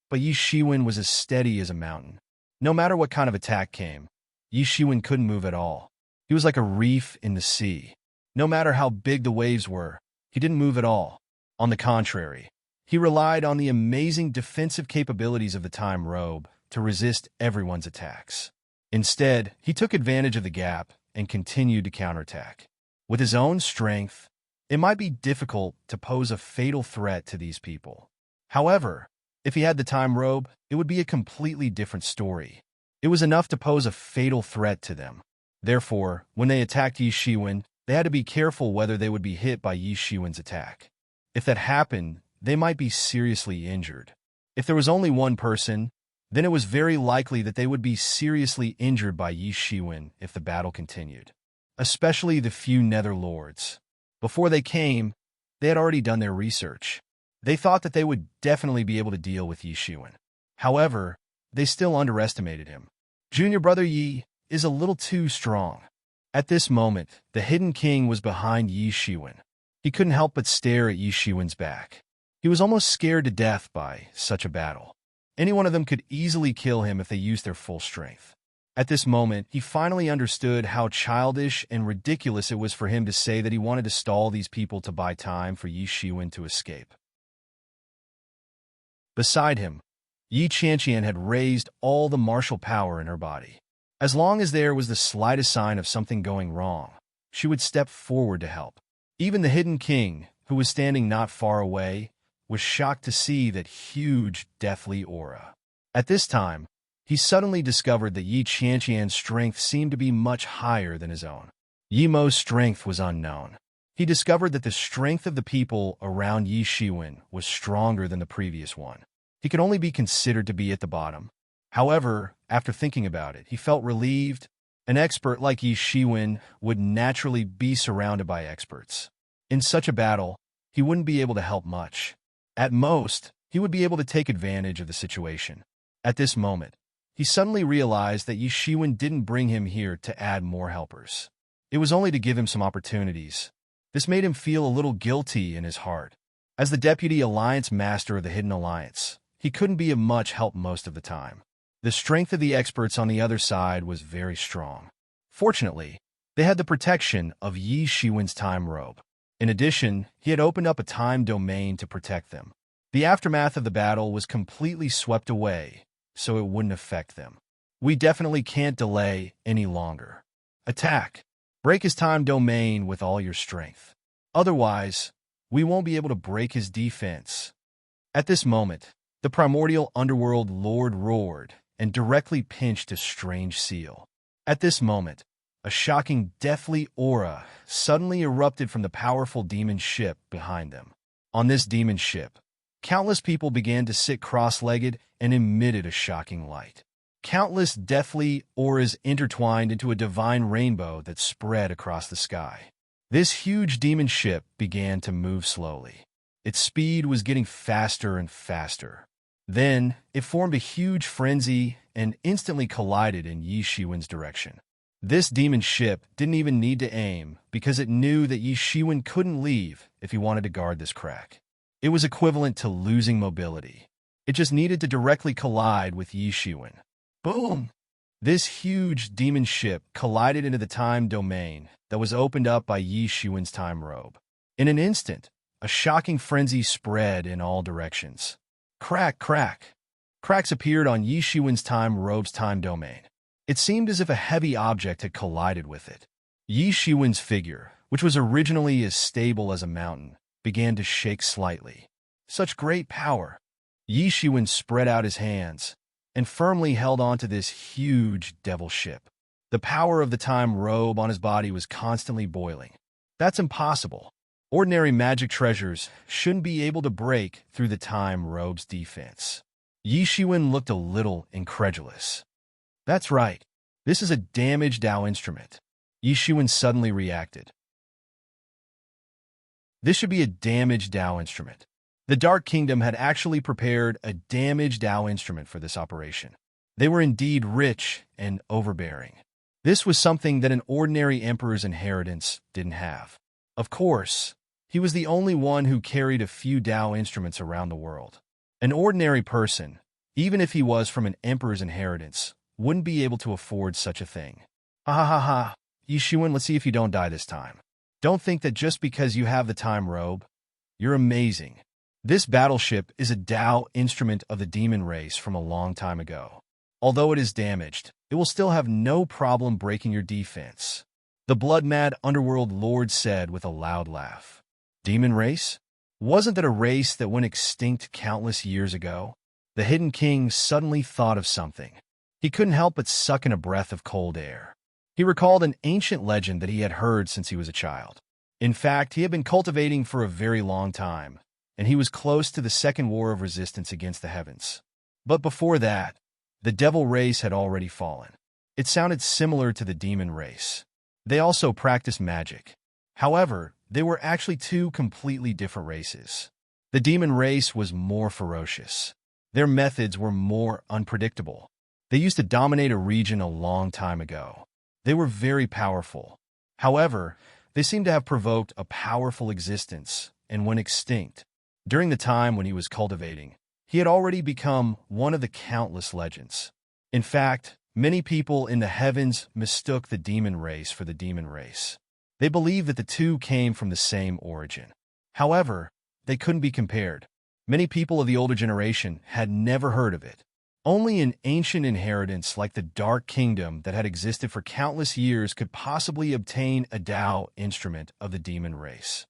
but Yi Shiwen was as steady as a mountain. No matter what kind of attack came, Yi Shiwen couldn't move at all. He was like a reef in the sea. No matter how big the waves were, he didn't move at all. On the contrary, he relied on the amazing defensive capabilities of the time robe to resist everyone's attacks. Instead, he took advantage of the gap and continued to counterattack. With his own strength, it might be difficult to pose a fatal threat to these people. However, if he had the time robe, it would be a completely different story. It was enough to pose a fatal threat to them. Therefore, when they attacked Yi Shiwen, they had to be careful whether they would be hit by Yi Shiwen's attack. If that happened, they might be seriously injured. If there was only one person, then it was very likely that they would be seriously injured by Yi Shiwen if the battle continued. Especially the few Nether Lords. Before they came, they had already done their research. They thought that they would definitely be able to deal with Yi Shiwen. However, they still underestimated him. Junior brother Yi is a little too strong. At this moment, the Hidden King was behind Yi Shiwen. He couldn't help but stare at Yi Shiwen's back. He was almost scared to death by such a battle. Any one of them could easily kill him if they used their full strength. At this moment, he finally understood how childish and ridiculous it was for him to say that he wanted to stall these people to buy time for Yi Shiwen to escape. Beside him, Yi Qianqian had raised all the martial power in her body. As long as there was the slightest sign of something going wrong, she would step forward to help. Even the Hidden King, who was standing not far away, was shocked to see that huge, deathly aura. At this time, he suddenly discovered that Yi Qianqian's strength seemed to be much higher than his own. Yi Mo's strength was unknown. He discovered that the strength of the people around Yi Shiwen was stronger than the previous one. He could only be considered to be at the bottom. However, after thinking about it, he felt relieved. An expert like Yi Shiwen would naturally be surrounded by experts. In such a battle, he wouldn't be able to help much. At most, he would be able to take advantage of the situation. At this moment, he suddenly realized that Yi Shiwen didn't bring him here to add more helpers. It was only to give him some opportunities. This made him feel a little guilty in his heart. As the Deputy Alliance Master of the Hidden Alliance, he couldn't be of much help most of the time. The strength of the experts on the other side was very strong. Fortunately, they had the protection of Yi Shiwen's time robe. In addition, he had opened up a time domain to protect them. The aftermath of the battle was completely swept away, so it wouldn't affect them. We definitely can't delay any longer. Attack! Break his time domain with all your strength. Otherwise, we won't be able to break his defense. At this moment, the primordial underworld lord roared and directly pinched a strange seal. At this moment, a shocking deathly aura suddenly erupted from the powerful demon ship behind them. On this demon ship, countless people began to sit cross-legged and emitted a shocking light. Countless deathly auras intertwined into a divine rainbow that spread across the sky. This huge demon ship began to move slowly. Its speed was getting faster and faster. Then, it formed a huge frenzy and instantly collided in Yi Shiwen's direction. This demon ship didn't even need to aim because it knew that Yi Shiwen couldn't leave if he wanted to guard this crack. It was equivalent to losing mobility. It just needed to directly collide with Yi Shiwen. Boom! This huge demon ship collided into the time domain that was opened up by Yi Shiwen's time robe. In an instant, a shocking frenzy spread in all directions. Crack, crack. Cracks appeared on Yi Shiwen's time robe's time domain. It seemed as if a heavy object had collided with it. Yi Shiwen's figure, which was originally as stable as a mountain, began to shake slightly. Such great power! Yi Shiwen spread out his hands and firmly held onto this huge devil ship. The power of the time robe on his body was constantly boiling. That's impossible. Ordinary magic treasures shouldn't be able to break through the time robe's defense. Yi Shiwen looked a little incredulous. That's right. This is a damaged Dao instrument. Yi Shiwen suddenly reacted. This should be a damaged Dao instrument. The Dark Kingdom had actually prepared a damaged Dao instrument for this operation. They were indeed rich and overbearing. This was something that an ordinary emperor's inheritance didn't have. Of course, he was the only one who carried a few Dao instruments around the world. An ordinary person, even if he was from an emperor's inheritance, wouldn't be able to afford such a thing. Ha ha ha ha, Yi Shiwen, let's see if you don't die this time. Don't think that just because you have the time robe, you're amazing. This battleship is a Dao instrument of the demon race from a long time ago. Although it is damaged, it will still have no problem breaking your defense. The blood-mad underworld lord said with a loud laugh. Demon race? Wasn't that a race that went extinct countless years ago? The Hidden King suddenly thought of something. He couldn't help but suck in a breath of cold air. He recalled an ancient legend that he had heard since he was a child. In fact, he had been cultivating for a very long time, and he was close to the Second War of Resistance against the heavens. But before that, the devil race had already fallen. It sounded similar to the demon race. They also practiced magic. However, they were actually two completely different races. The demon race was more ferocious. Their methods were more unpredictable. They used to dominate a region a long time ago. They were very powerful. However, they seemed to have provoked a powerful existence and went extinct. During the time when he was cultivating, he had already become one of the countless legends. In fact, many people in the heavens mistook the demon race for the demon race. They believed that the two came from the same origin. However, they couldn't be compared. Many people of the older generation had never heard of it. Only an ancient inheritance like the Dark Kingdom that had existed for countless years could possibly obtain a Dao instrument of the demon race.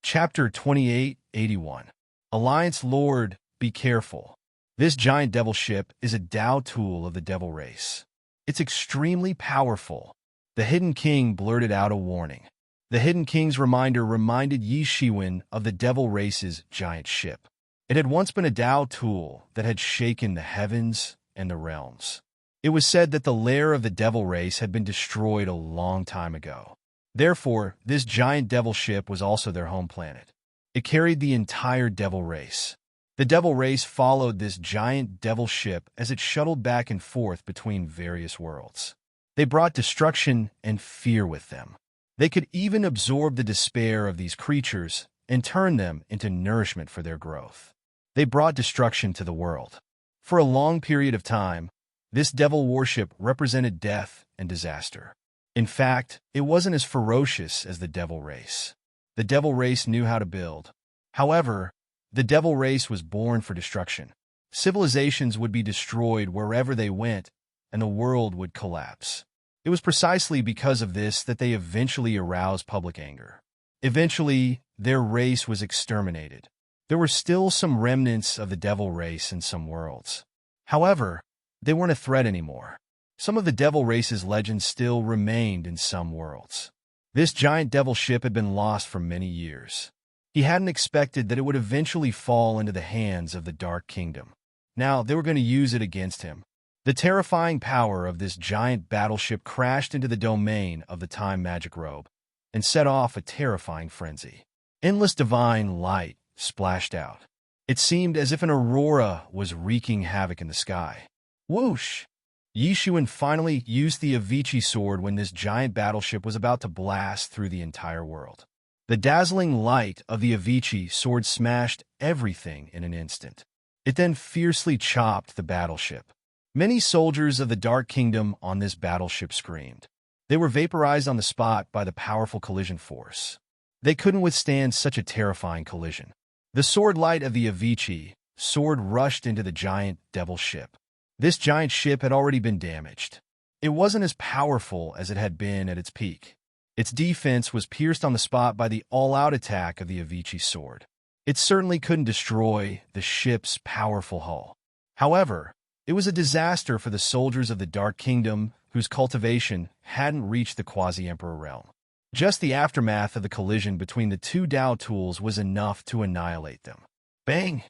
Chapter 2881. Alliance Lord, be careful. This giant devil ship is a Dao tool of the devil race. It's extremely powerful. The Hidden King blurted out a warning. The Hidden King's reminder reminded Yi Shiwen of the devil race's giant ship. It had once been a Dao tool that had shaken the heavens and the realms. It was said that the lair of the devil race had been destroyed a long time ago. Therefore, this giant devil ship was also their home planet. It carried the entire devil race. The devil race followed this giant devil ship as it shuttled back and forth between various worlds. They brought destruction and fear with them. They could even absorb the despair of these creatures and turn them into nourishment for their growth. They brought destruction to the world. For a long period of time, this devil warship represented death and disaster. In fact, it wasn't as ferocious as the devil race. The devil race knew how to build. However, the devil race was born for destruction. Civilizations would be destroyed wherever they went, and the world would collapse. It was precisely because of this that they eventually aroused public anger. Eventually, their race was exterminated. There were still some remnants of the devil race in some worlds. However, they weren't a threat anymore. Some of the devil race's legends still remained in some worlds. This giant devil ship had been lost for many years. He hadn't expected that it would eventually fall into the hands of the Dark Kingdom. Now, they were going to use it against him. The terrifying power of this giant battleship crashed into the domain of the time magic robe and set off a terrifying frenzy. Endless divine light splashed out. It seemed as if an aurora was wreaking havoc in the sky. Whoosh! Yi Shiwen finally used the Avicii sword when this giant battleship was about to blast through the entire world. The dazzling light of the Avicii sword smashed everything in an instant. It then fiercely chopped the battleship. Many soldiers of the Dark Kingdom on this battleship screamed. They were vaporized on the spot by the powerful collision force. They couldn't withstand such a terrifying collision. The sword light of the Avicii sword rushed into the giant devil ship. This giant ship had already been damaged. It wasn't as powerful as it had been at its peak. Its defense was pierced on the spot by the all-out attack of the Avicii sword. It certainly couldn't destroy the ship's powerful hull. However, it was a disaster for the soldiers of the Dark Kingdom whose cultivation hadn't reached the quasi-emperor realm. Just the aftermath of the collision between the two Dao tools was enough to annihilate them. Bang!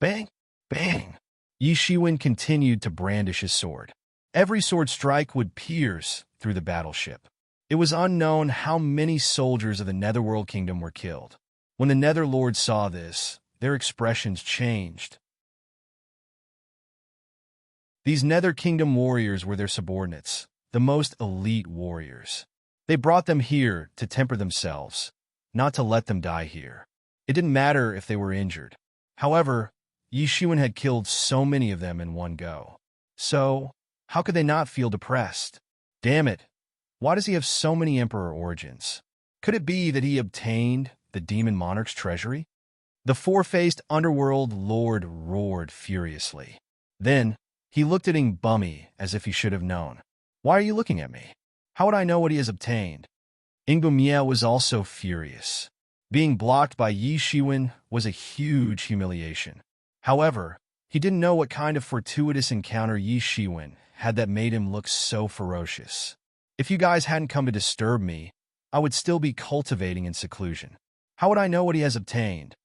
Bang! Bang! Yi Shiwen continued to brandish his sword. Every sword strike would pierce through the battleship. It was unknown how many soldiers of the Netherworld Kingdom were killed. When the Nether Lords saw this, their expressions changed. These Nether Kingdom warriors were their subordinates, the most elite warriors. They brought them here to temper themselves, not to let them die here. It didn't matter if they were injured. However, Yi Shiwen had killed so many of them in one go. So, how could they not feel depressed? Damn it, why does he have so many Emperor origins? Could it be that he obtained the Demon Monarch's treasury? The four-faced underworld lord roared furiously. Then, he looked at Ing Bummy as if he should have known. Why are you looking at me? How would I know what he has obtained? Ing Bumie was also furious. Being blocked by Yi Shiwen was a huge humiliation. However, he didn't know what kind of fortuitous encounter Yi Shiwen had that made him look so ferocious. If you guys hadn't come to disturb me, I would still be cultivating in seclusion. How would I know what he has obtained?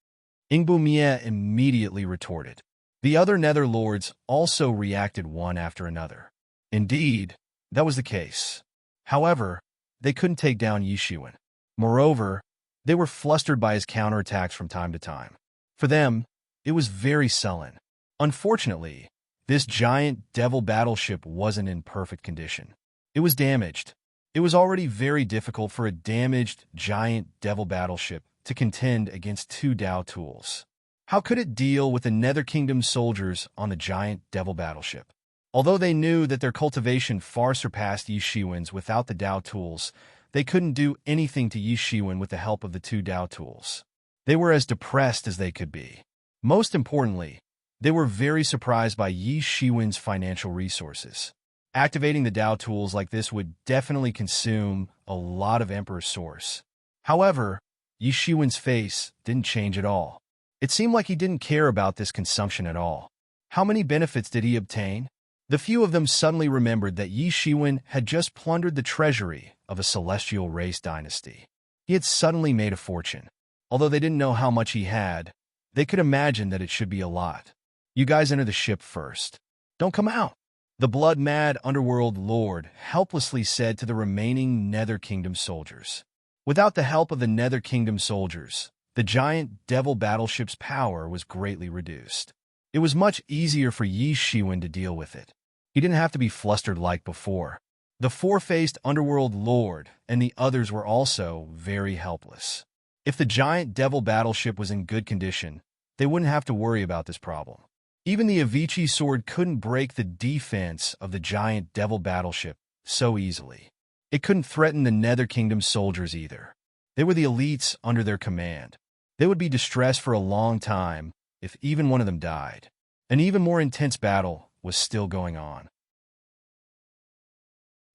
Ing Bumie immediately retorted. The other Nether Lords also reacted one after another. Indeed, that was the case. However, they couldn't take down Yi Shiwen. Moreover, they were flustered by his counterattacks from time to time. For them, it was very sullen. Unfortunately, this giant devil battleship wasn't in perfect condition. It was damaged. It was already very difficult for a damaged giant devil battleship to contend against two Dao tools. How could it deal with the Nether Kingdom soldiers on the giant devil battleship? Although they knew that their cultivation far surpassed Yi Shiwen's without the Dao tools, they couldn't do anything to Yi Shiwen with the help of the two Dao tools. They were as depressed as they could be. Most importantly, they were very surprised by Yi Shiwen's financial resources. Activating the Dao tools like this would definitely consume a lot of Emperor Source. However, Yi Shiwen's face didn't change at all. It seemed like he didn't care about this consumption at all. How many benefits did he obtain? The few of them suddenly remembered that Yi Shiwen had just plundered the treasury of a celestial race dynasty. He had suddenly made a fortune. Although they didn't know how much he had, they could imagine that it should be a lot. You guys enter the ship first. Don't come out. The blood-mad underworld lord helplessly said to the remaining Nether Kingdom soldiers. Without the help of the Nether Kingdom soldiers, the giant devil battleship's power was greatly reduced. It was much easier for Yi Shiwen to deal with it. He didn't have to be flustered like before. The four-faced underworld lord and the others were also very helpless. If the giant devil battleship was in good condition, they wouldn't have to worry about this problem. Even the Avicii sword couldn't break the defense of the giant devil battleship so easily. It couldn't threaten the Nether Kingdom soldiers either. They were the elites under their command. They would be distressed for a long time if even one of them died. An even more intense battle was still going on.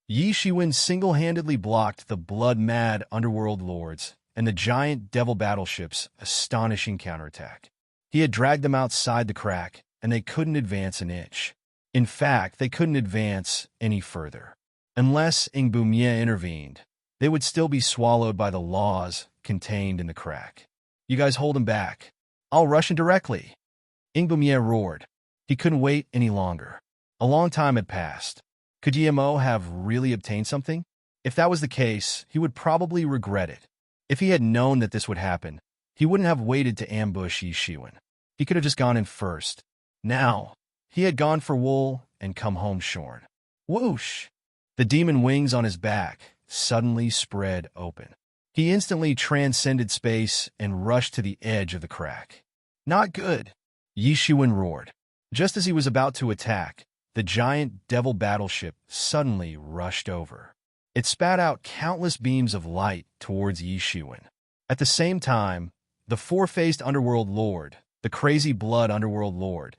Yi Shiwen single-handedly blocked the blood-mad underworld lords and the giant devil battleship's astonishing counterattack. He had dragged them outside the crack, and they couldn't advance an inch. In fact, they couldn't advance any further. Unless Ing Bumie intervened, they would still be swallowed by the laws contained in the crack. You guys hold him back. I'll rush in directly. Ing Bumie roared. He couldn't wait any longer. A long time had passed. Could Yimo have really obtained something? If that was the case, he would probably regret it. If he had known that this would happen, he wouldn't have waited to ambush Yi Shiwen. He could have just gone in first. Now, he had gone for wool and come home shorn. Whoosh! The demon wings on his back suddenly spread open. He instantly transcended space and rushed to the edge of the crack. Not good! Yi Shiwen roared. Just as he was about to attack, the giant devil battleship suddenly rushed over. It spat out countless beams of light towards Yi Shiwen. At the same time, the four-faced underworld lord, the crazy blood underworld lord,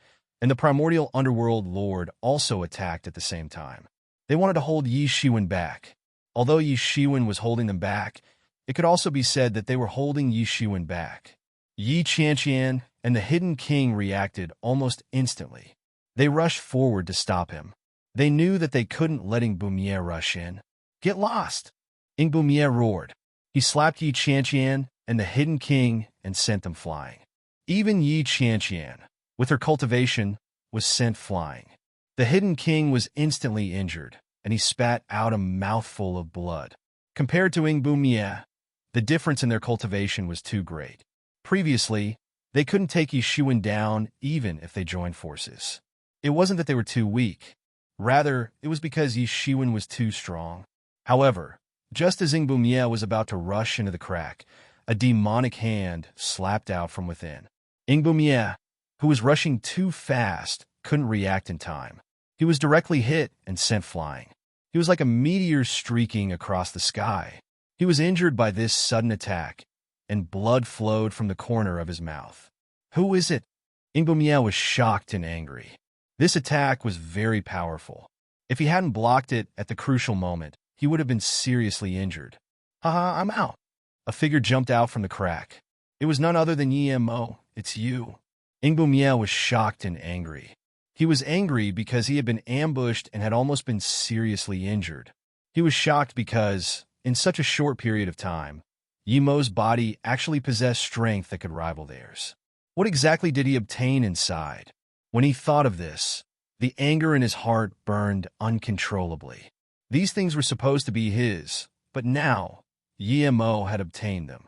and the primordial underworld lord also attacked at the same time. They wanted to hold Yi Shiwen back. Although Yi Shiwen was holding them back, it could also be said that they were holding Yi Shiwen back. Yi Qianqian and the Hidden King reacted almost instantly. They rushed forward to stop him. They knew that they couldn't let Ingbumier rush in. "Get lost!" Ingbumier roared. He slapped Yi Qianqian and the Hidden King and sent them flying. Even Yi Qianqian, with her cultivation, was sent flying. The Hidden King was instantly injured, and he spat out a mouthful of blood. Compared to Ingbumier, the difference in their cultivation was too great. Previously, they couldn't take Yi Shiwen down even if they joined forces. It wasn't that they were too weak. Rather, it was because Yi Shiwen was too strong. However, just as Ingbumier was about to rush into the crack, a demonic hand slapped out from within. Ingbumier, who was rushing too fast, couldn't react in time. He was directly hit and sent flying. He was like a meteor streaking across the sky. He was injured by this sudden attack, and blood flowed from the corner of his mouth. "Who is it?" Ingbumier was shocked and angry. This attack was very powerful. If he hadn't blocked it at the crucial moment, he would have been seriously injured. "Haha, I'm out." A figure jumped out from the crack. It was none other than Yi. "It's you." Ingbumier was shocked and angry. He was angry because he had been ambushed and had almost been seriously injured. He was shocked because, in such a short period of time, Yimo's body actually possessed strength that could rival theirs. What exactly did he obtain inside? When he thought of this, the anger in his heart burned uncontrollably. These things were supposed to be his, but now, Yimo had obtained them.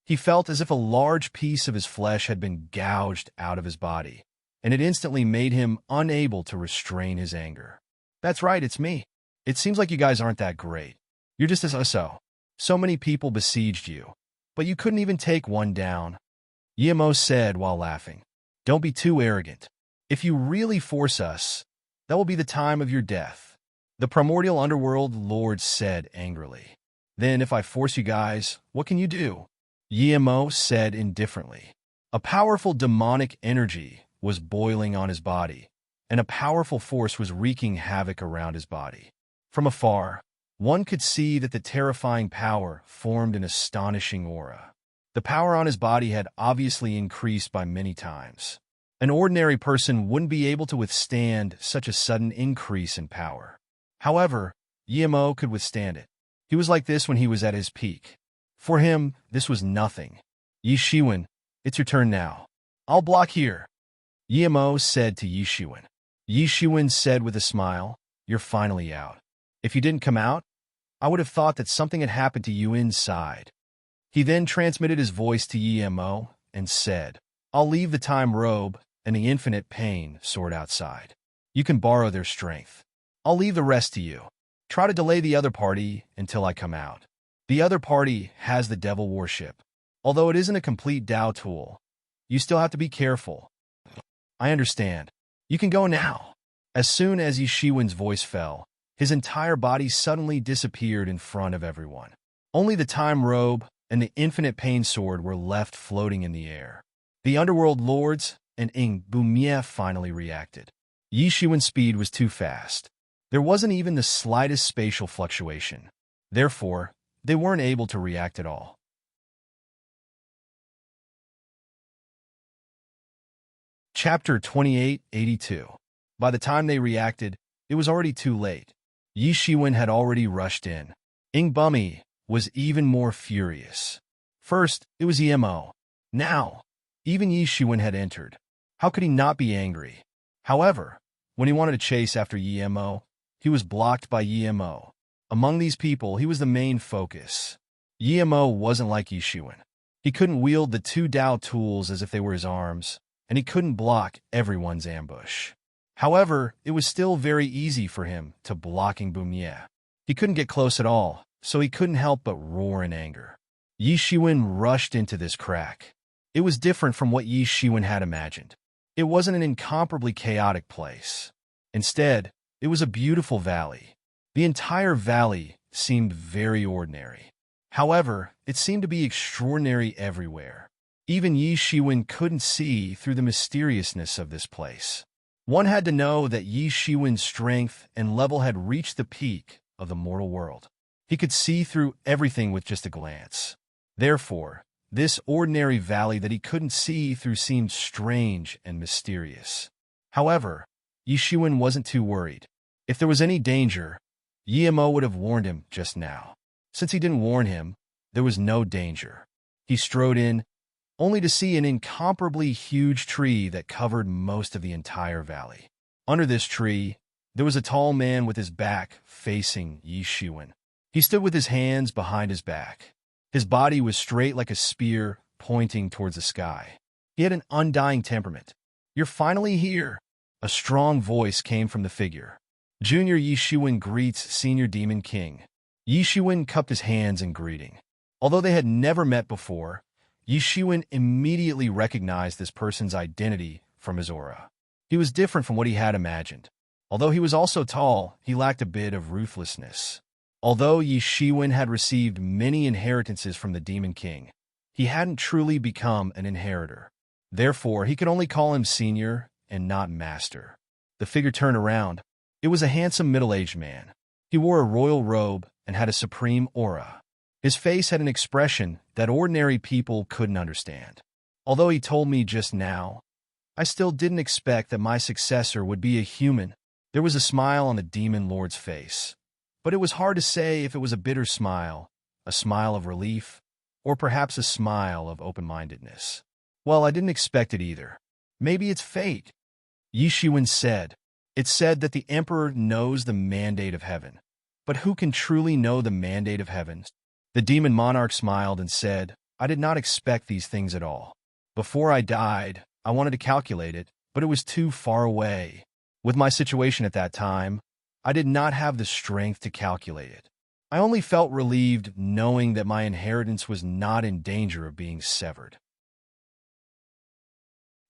He felt as if a large piece of his flesh had been gouged out of his body, and it instantly made him unable to restrain his anger. "That's right, it's me. It seems like you guys aren't that great. You're just as so. So many people besieged you, but you couldn't even take one down," Yimo said while laughing. "Don't be too arrogant. If you really force us, that will be the time of your death," the primordial underworld lord said angrily. "Then if I force you guys, what can you do?" Yimo said indifferently. A powerful demonic energy was boiling on his body, and a powerful force was wreaking havoc around his body. From afar, one could see that the terrifying power formed an astonishing aura. The power on his body had obviously increased by many times. An ordinary person wouldn't be able to withstand such a sudden increase in power. However, Yimo could withstand it. He was like this when he was at his peak. For him, this was nothing. "Yi Shiwen, it's your turn now. I'll block here," Yimo said to Yi Shiwen. Yi Shiwen said with a smile, "You're finally out. If you didn't come out, I would have thought that something had happened to you inside." He then transmitted his voice to Yimo and said, "I'll leave the time robe and the infinite pain sword outside. You can borrow their strength. I'll leave the rest to you. Try to delay the other party until I come out. The other party has the devil warship. Although it isn't a complete Dao tool, you still have to be careful." "I understand. You can go now." As soon as Yi Shiwen's voice fell, his entire body suddenly disappeared in front of everyone. Only the time robe and the infinite pain sword were left floating in the air. The underworld lords and Ingbumier finally reacted. Yi Shiwen's speed was too fast. There wasn't even the slightest spatial fluctuation. Therefore, they weren't able to react at all. Chapter 2882. By the time they reacted, it was already too late. Yi Shiwen had already rushed in. Ingbumier was even more furious. First, it was Yimo. Now, even Yi Shiwen had entered. How could he not be angry? However, when he wanted to chase after Yimo, he was blocked by Yimo. Among these people, he was the main focus. Yimo wasn't like Yi Shiwen. He couldn't wield the two Dao tools as if they were his arms, and he couldn't block everyone's ambush. However, it was still very easy for him to block Ingbumier. He couldn't get close at all, so he couldn't help but roar in anger. Yi Shiwen rushed into this crack. It was different from what Yi Shiwen had imagined. It wasn't an incomparably chaotic place. Instead, it was a beautiful valley. The entire valley seemed very ordinary. However, it seemed to be extraordinary everywhere. Even Yi Shiwen couldn't see through the mysteriousness of this place. One had to know that Yi Shiwen's strength and level had reached the peak of the mortal world. He could see through everything with just a glance. Therefore, this ordinary valley that he couldn't see through seemed strange and mysterious. However, Yi Shiwen wasn't too worried. If there was any danger, Yi Mo would have warned him just now. Since he didn't warn him, there was no danger. He strode in, only to see an incomparably huge tree that covered most of the entire valley. Under this tree, there was a tall man with his back facing Yi Shiwen. He stood with his hands behind his back. His body was straight like a spear pointing towards the sky. He had an undying temperament. "You're finally here," a strong voice came from the figure. Junior Yi Shiwen greets Senior Demon King. Yi Shiwen cupped his hands in greeting. Although they had never met before, Yi Shiwen immediately recognized this person's identity from his aura. He was different from what he had imagined. Although he was also tall, he lacked a bit of ruthlessness. Although Yi Shiwen had received many inheritances from the Demon King, he hadn't truly become an inheritor. Therefore, he could only call him senior and not master. The figure turned around. It was a handsome middle-aged man. He wore a royal robe and had a supreme aura. His face had an expression that ordinary people couldn't understand. Although he told me just now, I still didn't expect that my successor would be a human. There was a smile on the Demon Lord's face. But it was hard to say if it was a bitter smile, a smile of relief, or perhaps a smile of open-mindedness. Well, I didn't expect it either. Maybe it's fate. Yi Shiwen said. It's said that the Emperor knows the mandate of heaven. But who can truly know the mandate of heaven? The Demon Monarch smiled and said, I did not expect these things at all. Before I died, I wanted to calculate it, but it was too far away. With my situation at that time, I did not have the strength to calculate it. I only felt relieved knowing that my inheritance was not in danger of being severed.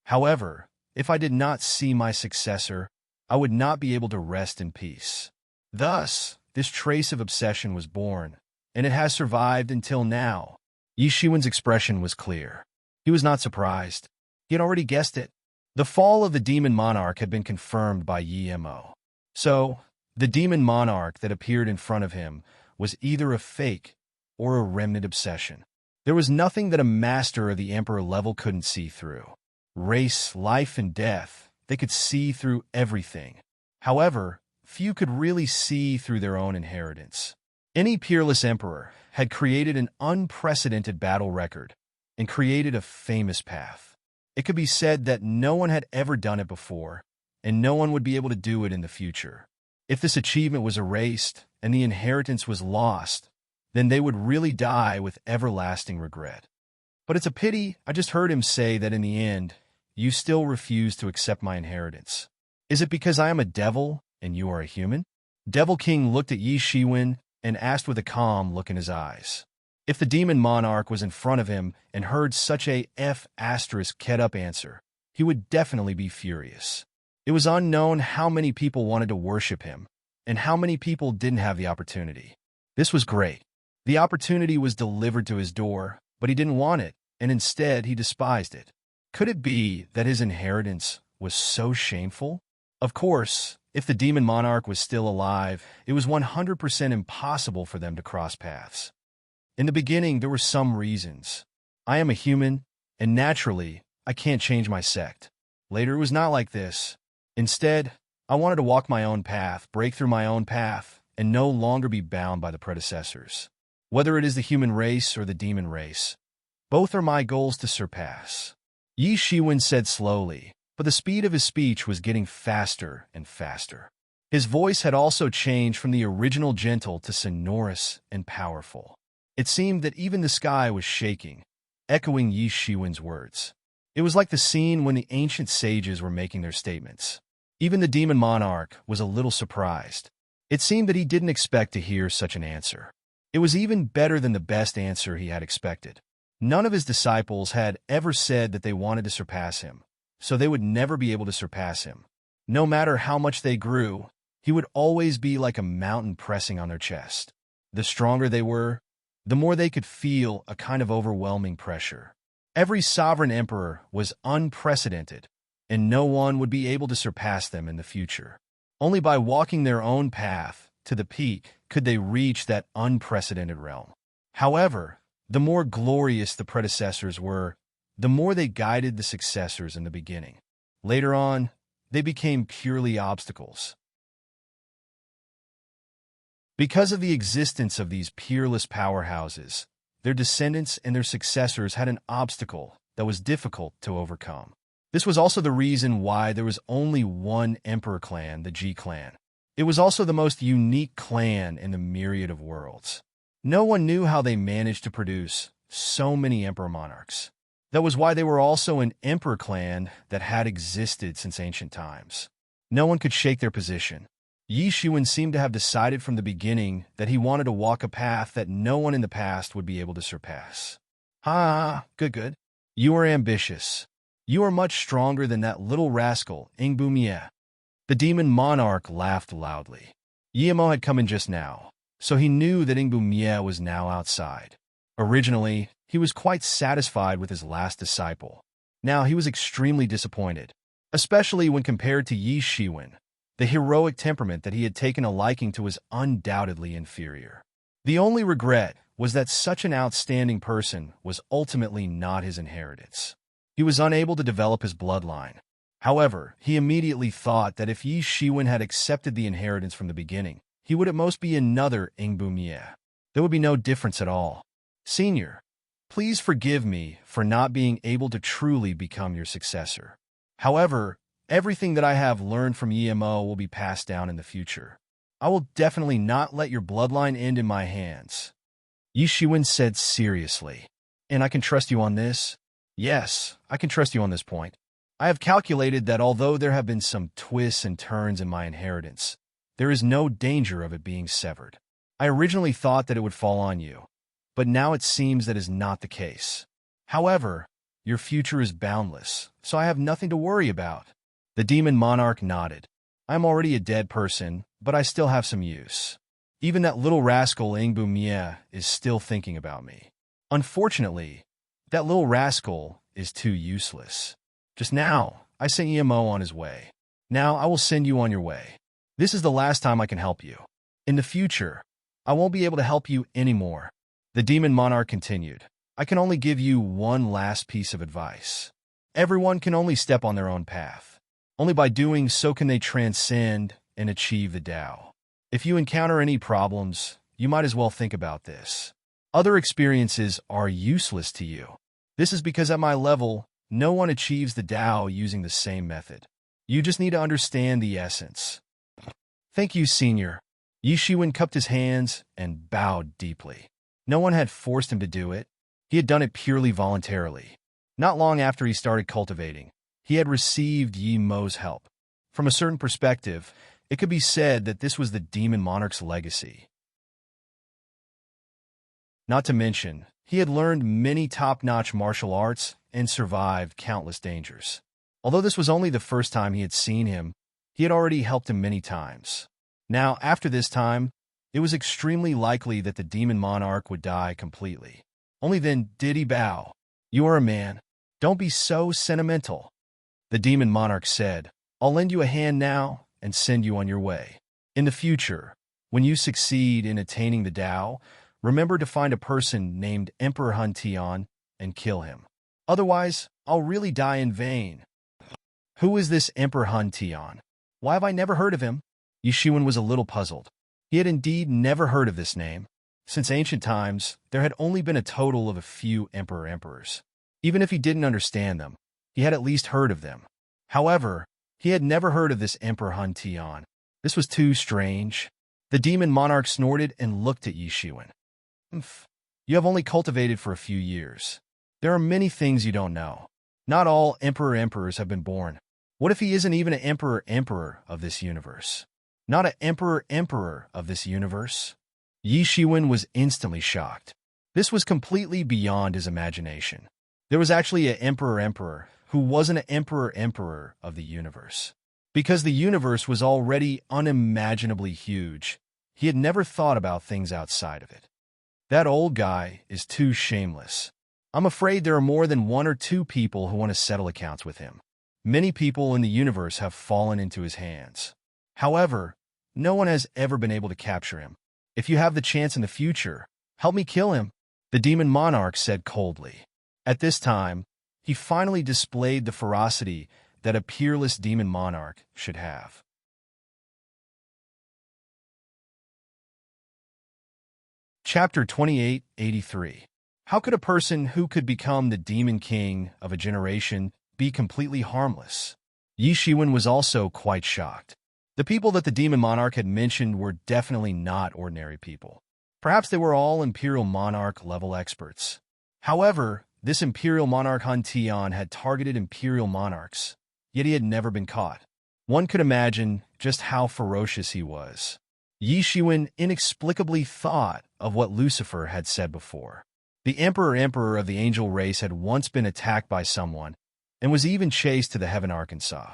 However, if I did not see my successor, I would not be able to rest in peace. Thus, this trace of obsession was born, and it has survived until now. Yi Shiwen's expression was clear. He was not surprised. He had already guessed it. The fall of the Demon Monarch had been confirmed by Yi Mo. So, the Demon Monarch that appeared in front of him was either a fake or a remnant obsession. There was nothing that a master of the Emperor level couldn't see through. Race, life, and death, they could see through everything. However, few could really see through their own inheritance. Any peerless emperor had created an unprecedented battle record and created a famous path. It could be said that no one had ever done it before, and no one would be able to do it in the future. If this achievement was erased and the inheritance was lost, then they would really die with everlasting regret. But it's a pity I just heard him say that in the end, you still refuse to accept my inheritance. Is it because I am a devil and you are a human? Devil King looked at Yi Shiwen and asked with a calm look in his eyes. If the Demon Monarch was in front of him and heard such a F***ed-up answer, he would definitely be furious. It was unknown how many people wanted to worship him, and how many people didn't have the opportunity. This was great. The opportunity was delivered to his door, but he didn't want it, and instead he despised it. Could it be that his inheritance was so shameful? Of course, if the Demon Monarch was still alive, it was 100% impossible for them to cross paths. In the beginning, there were some reasons. I am a human, and naturally, I can't change my sect. Later, it was not like this. Instead, I wanted to walk my own path, break through my own path, and no longer be bound by the predecessors. Whether it is the human race or the demon race, both are my goals to surpass. Yi Shiwen said slowly, but the speed of his speech was getting faster and faster. His voice had also changed from the original gentle to sonorous and powerful. It seemed that even the sky was shaking, echoing Yi Shiwen's words. It was like the scene when the ancient sages were making their statements. Even the Demon Monarch was a little surprised. It seemed that he didn't expect to hear such an answer. It was even better than the best answer he had expected. None of his disciples had ever said that they wanted to surpass him, so they would never be able to surpass him. No matter how much they grew, he would always be like a mountain pressing on their chest. The stronger they were, the more they could feel a kind of overwhelming pressure. Every sovereign emperor was unprecedented, and no one would be able to surpass them in the future. Only by walking their own path to the peak could they reach that unprecedented realm. However, the more glorious the predecessors were, the more they guided the successors in the beginning. Later on, they became purely obstacles. Because of the existence of these peerless powerhouses, their descendants and their successors had an obstacle that was difficult to overcome. This was also the reason why there was only one emperor clan, the G clan. It was also the most unique clan in the myriad of worlds. No one knew how they managed to produce so many emperor monarchs. That was why they were also an emperor clan that had existed since ancient times. No one could shake their position. Yi Shiwen seemed to have decided from the beginning that he wanted to walk a path that no one in the past would be able to surpass. Good. You are ambitious. You are much stronger than that little rascal, Enchantment. The demon monarch laughed loudly. Yimo had come in just now, so he knew that Enchantment was now outside. Originally, he was quite satisfied with his last disciple. Now he was extremely disappointed, especially when compared to Yi Shiwen. The heroic temperament that he had taken a liking to was undoubtedly inferior. The only regret was that such an outstanding person was ultimately not his inheritance. He was unable to develop his bloodline. However, he immediately thought that if Yi Shiwen had accepted the inheritance from the beginning, he would at most be another Enchantment. There would be no difference at all. Senior, please forgive me for not being able to truly become your successor. However, everything that I have learned from Yimo will be passed down in the future. I will definitely not let your bloodline end in my hands. Yi Shiwen said seriously. And I can trust you on this? Yes, I can trust you on this point. I have calculated that although there have been some twists and turns in my inheritance, there is no danger of it being severed. I originally thought that it would fall on you, but now it seems that is not the case. However, your future is boundless, so I have nothing to worry about. The demon monarch nodded. I am already a dead person, but I still have some use. Even that little rascal Enchantment is still thinking about me. Unfortunately, that little rascal is too useless. Just now, I sent Yimo on his way. Now I will send you on your way. This is the last time I can help you. In the future, I won't be able to help you anymore. The demon monarch continued. I can only give you one last piece of advice. Everyone can only step on their own path. Only by doing so can they transcend and achieve the Tao. If you encounter any problems, you might as well think about this. Other experiences are useless to you. This is because at my level, no one achieves the Tao using the same method. You just need to understand the essence. Thank you, Senior. Yi Shiwen cupped his hands and bowed deeply. No one had forced him to do it. He had done it purely voluntarily. Not long after he started cultivating, he had received Yi Mo's help. From a certain perspective, it could be said that this was the demon monarch's legacy. Not to mention, he had learned many top-notch martial arts and survived countless dangers. Although this was only the first time he had seen him, he had already helped him many times. Now, after this time, it was extremely likely that the demon monarch would die completely. Only then did he bow. You are a man. Don't be so sentimental. The demon monarch said, I'll lend you a hand now and send you on your way. In the future, when you succeed in attaining the Tao, remember to find a person named Emperor Han Tian and kill him. Otherwise, I'll really die in vain. Who is this Emperor Han Tian? Why have I never heard of him? Yi Shiwen was a little puzzled. He had indeed never heard of this name. Since ancient times, there had only been a total of a few emperors. Even if he didn't understand them, he had at least heard of them. However, he had never heard of this Emperor Han Tian. This was too strange. The demon monarch snorted and looked at Yi Shiwen. You have only cultivated for a few years. There are many things you don't know. Not all emperors have been born. What if he isn't even an emperor of this universe? Not an emperor of this universe? Yi Shiwen was instantly shocked. This was completely beyond his imagination. There was actually an emperor who wasn't an emperor of the universe. Because the universe was already unimaginably huge, he had never thought about things outside of it. That old guy is too shameless. I'm afraid there are more than one or two people who want to settle accounts with him. Many people in the universe have fallen into his hands. However, no one has ever been able to capture him. If you have the chance in the future, help me kill him, the demon monarch said coldly. At this time, he finally displayed the ferocity that a peerless demon monarch should have. Chapter 2883. How could a person who could become the demon king of a generation be completely harmless? Yi Shiwen was also quite shocked. The people that the demon monarch had mentioned were definitely not ordinary people. Perhaps they were all imperial monarch-level experts. However, this imperial monarch Han Tian had targeted imperial monarchs, yet he had never been caught. One could imagine just how ferocious he was. Yi Shiwen inexplicably thought of what Lucifer had said before. The emperor of the angel race had once been attacked by someone and was even chased to the heaven Arkansas.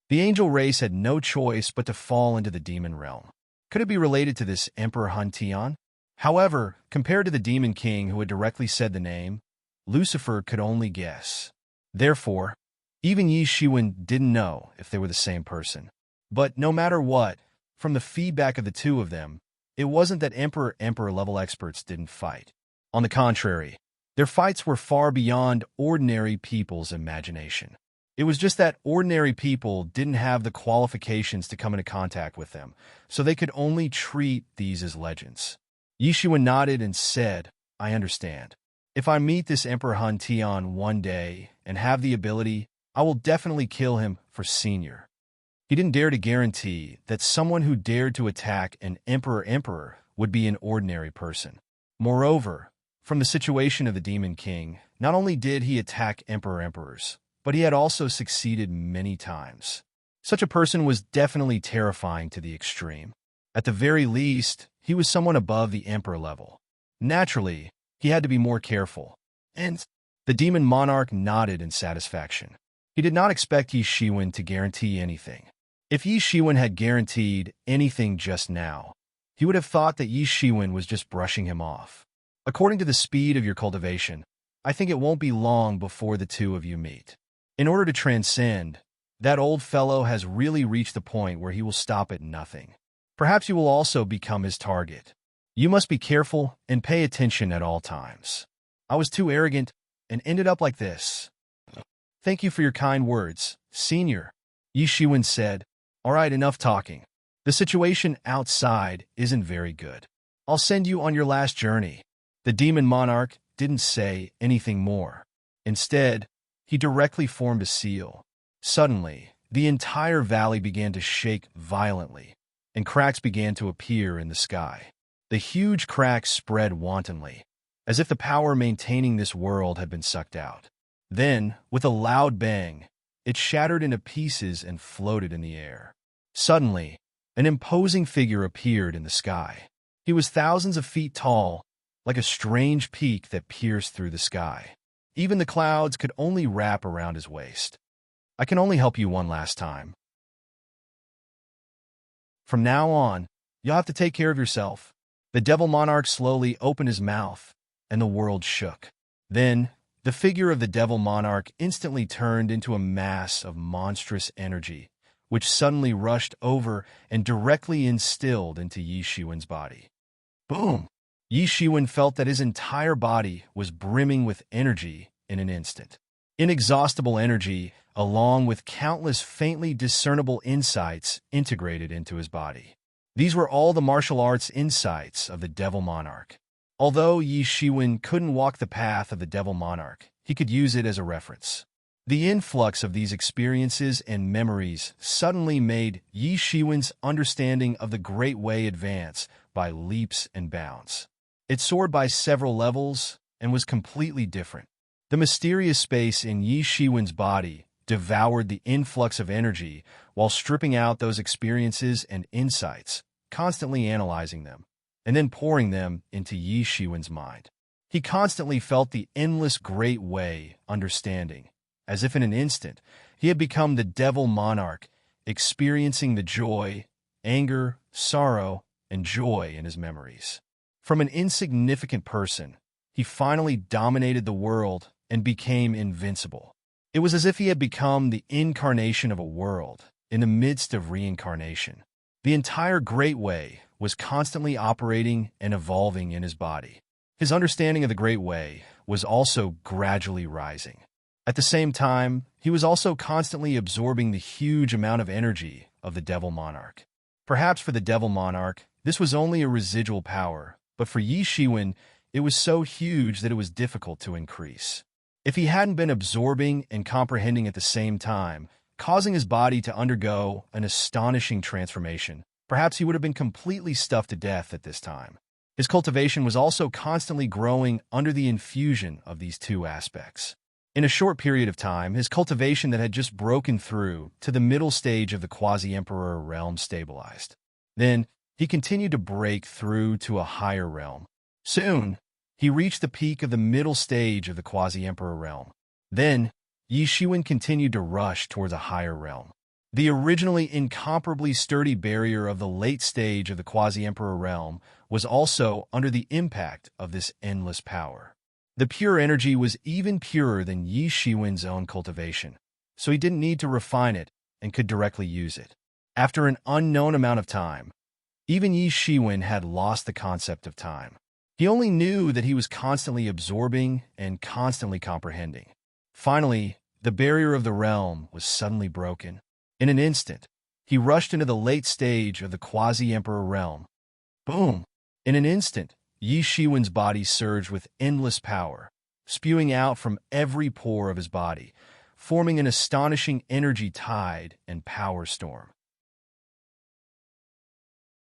The angel race had no choice but to fall into the demon realm. Could it be related to this Emperor Han Tian? However, compared to the demon king who had directly said the name, Lucifer could only guess. Therefore, even Yi Shiwen didn't know if they were the same person. But no matter what, from the feedback of the two of them, it wasn't that emperor level experts didn't fight. On the contrary, their fights were far beyond ordinary people's imagination. It was just that ordinary people didn't have the qualifications to come into contact with them, so they could only treat these as legends. Yi Shiwen nodded and said, I understand. If I meet this Emperor Han Tian one day and have the ability, I will definitely kill him for senior. He didn't dare to guarantee that someone who dared to attack an emperor would be an ordinary person. Moreover, from the situation of the Demon King, not only did he attack emperors, but he had also succeeded many times. Such a person was definitely terrifying to the extreme. At the very least, he was someone above the emperor level. Naturally, he had to be more careful. And the demon monarch nodded in satisfaction. He did not expect Yi Shiwen to guarantee anything. If Yi Shiwen had guaranteed anything just now, he would have thought that Yi Shiwen was just brushing him off. According to the speed of your cultivation, I think it won't be long before the two of you meet. In order to transcend, that old fellow has really reached the point where he will stop at nothing. Perhaps you will also become his target. You must be careful and pay attention at all times. I was too arrogant and ended up like this. Thank you for your kind words, Senior, Yi Shiwen said. All right, enough talking. The situation outside isn't very good. I'll send you on your last journey. The demon monarch didn't say anything more. Instead, he directly formed a seal. Suddenly, the entire valley began to shake violently, and cracks began to appear in the sky. The huge cracks spread wantonly, as if the power maintaining this world had been sucked out. Then, with a loud bang, it shattered into pieces and floated in the air. Suddenly, an imposing figure appeared in the sky. He was thousands of feet tall, like a strange peak that pierced through the sky. Even the clouds could only wrap around his waist. I can only help you one last time. From now on, you'll have to take care of yourself. The devil monarch slowly opened his mouth, and the world shook. Then, the figure of the devil monarch instantly turned into a mass of monstrous energy, which suddenly rushed over and directly instilled into Yi Shiwen's body. Boom! Yi Shiwen felt that his entire body was brimming with energy in an instant. Inexhaustible energy, along with countless faintly discernible insights integrated into his body. These were all the martial arts insights of the devil monarch. Although Yi Shiwen couldn't walk the path of the devil monarch, he could use it as a reference. The influx of these experiences and memories suddenly made Yi Shiwen's understanding of the Great Way advance by leaps and bounds. It soared by several levels and was completely different. The mysterious space in Yi Shiwen's body devoured the influx of energy while stripping out those experiences and insights, constantly analyzing them, and then pouring them into Yi Shiwen's mind. He constantly felt the endless Great Way understanding, as if in an instant he had become the devil monarch, experiencing the joy, anger, sorrow, and joy in his memories. From an insignificant person, he finally dominated the world and became invincible. It was as if he had become the incarnation of a world in the midst of reincarnation. The entire Great Way was constantly operating and evolving in his body. His understanding of the Great Way was also gradually rising. At the same time, he was also constantly absorbing the huge amount of energy of the Devil Monarch. Perhaps for the Devil Monarch, this was only a residual power, but for Yi Shiwen, it was so huge that it was difficult to increase. If he hadn't been absorbing and comprehending at the same time, causing his body to undergo an astonishing transformation, perhaps he would have been completely stuffed to death at this time. His cultivation was also constantly growing under the infusion of these two aspects. In a short period of time, his cultivation that had just broken through to the middle stage of the quasi-emperor realm stabilized. Then, he continued to break through to a higher realm. Soon, he reached the peak of the middle stage of the quasi-emperor realm. Then, Yi Shiwen continued to rush towards a higher realm. The originally incomparably sturdy barrier of the late stage of the quasi-emperor realm was also under the impact of this endless power. The pure energy was even purer than Yi Shiwen's own cultivation, so he didn't need to refine it and could directly use it. After an unknown amount of time, even Yi Shiwen had lost the concept of time. He only knew that he was constantly absorbing and constantly comprehending. Finally, the barrier of the realm was suddenly broken. In an instant, he rushed into the late stage of the quasi-emperor realm. Boom! In an instant, Yi Shiwen's body surged with endless power, spewing out from every pore of his body, forming an astonishing energy tide and power storm.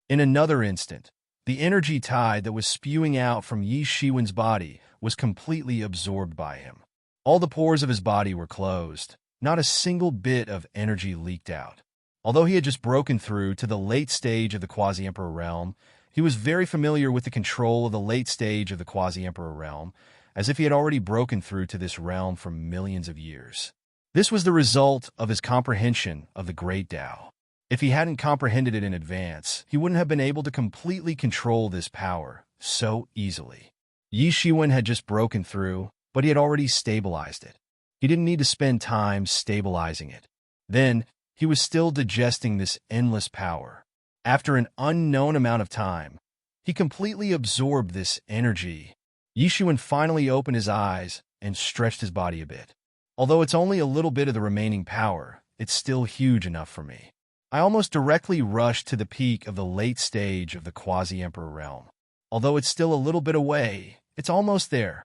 In another instant, the energy tide that was spewing out from Yi Shiwen's body was completely absorbed by him. All the pores of his body were closed. Not a single bit of energy leaked out. Although he had just broken through to the late stage of the quasi-emperor realm, he was very familiar with the control of the late stage of the quasi-emperor realm, as if he had already broken through to this realm for millions of years. This was the result of his comprehension of the Great Tao. If he hadn't comprehended it in advance, he wouldn't have been able to completely control this power so easily. Yi Shiwen had just broken through, but he had already stabilized it. He didn't need to spend time stabilizing it. Then, he was still digesting this endless power. After an unknown amount of time, he completely absorbed this energy. Yi Shiwen finally opened his eyes and stretched his body a bit. Although it's only a little bit of the remaining power, it's still huge enough for me. I almost directly rushed to the peak of the late stage of the quasi-emperor realm. Although it's still a little bit away, it's almost there.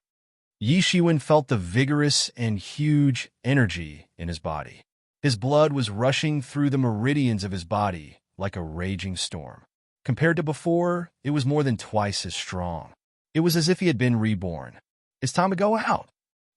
Yi Shiwen felt the vigorous and huge energy in his body. His blood was rushing through the meridians of his body like a raging storm. Compared to before, it was more than twice as strong. It was as if he had been reborn. It's time to go out.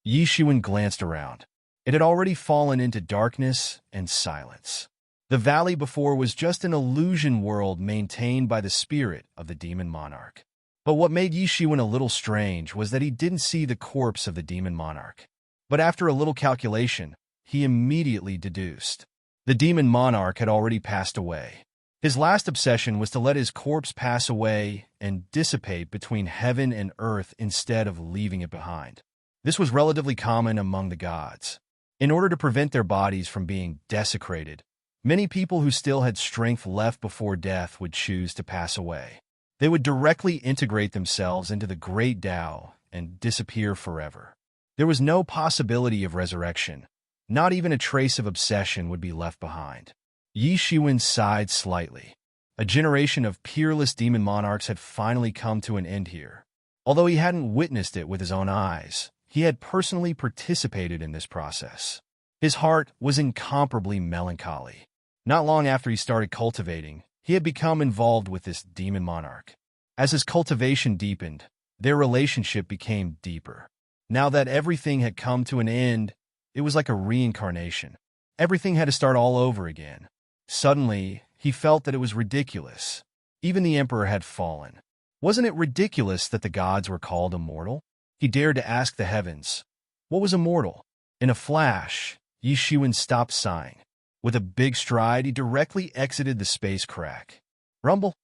Yi Shiwen glanced around. It had already fallen into darkness and silence. The valley before was just an illusion world maintained by the spirit of the demon monarch. But what made Yi Shiwen a little strange was that he didn't see the corpse of the demon monarch. But after a little calculation, he immediately deduced. The demon monarch had already passed away. His last obsession was to let his corpse pass away and dissipate between heaven and earth instead of leaving it behind. This was relatively common among the gods. In order to prevent their bodies from being desecrated, many people who still had strength left before death would choose to pass away. They would directly integrate themselves into the great Tao and disappear forever. There was no possibility of resurrection. Not even a trace of obsession would be left behind. Yi Shiwen sighed slightly. A generation of peerless demon monarchs had finally come to an end here. Although he hadn't witnessed it with his own eyes, he had personally participated in this process. His heart was incomparably melancholy. Not long after he started cultivating, he had become involved with this demon monarch. As his cultivation deepened, their relationship became deeper. Now that everything had come to an end, it was like a reincarnation. Everything had to start all over again. Suddenly, he felt that it was ridiculous. Even the emperor had fallen. Wasn't it ridiculous that the gods were called immortal? He dared to ask the heavens, what was immortal? In a flash, Yi Shiwen stopped sighing. With a big stride, he directly exited the space crack. Rumble.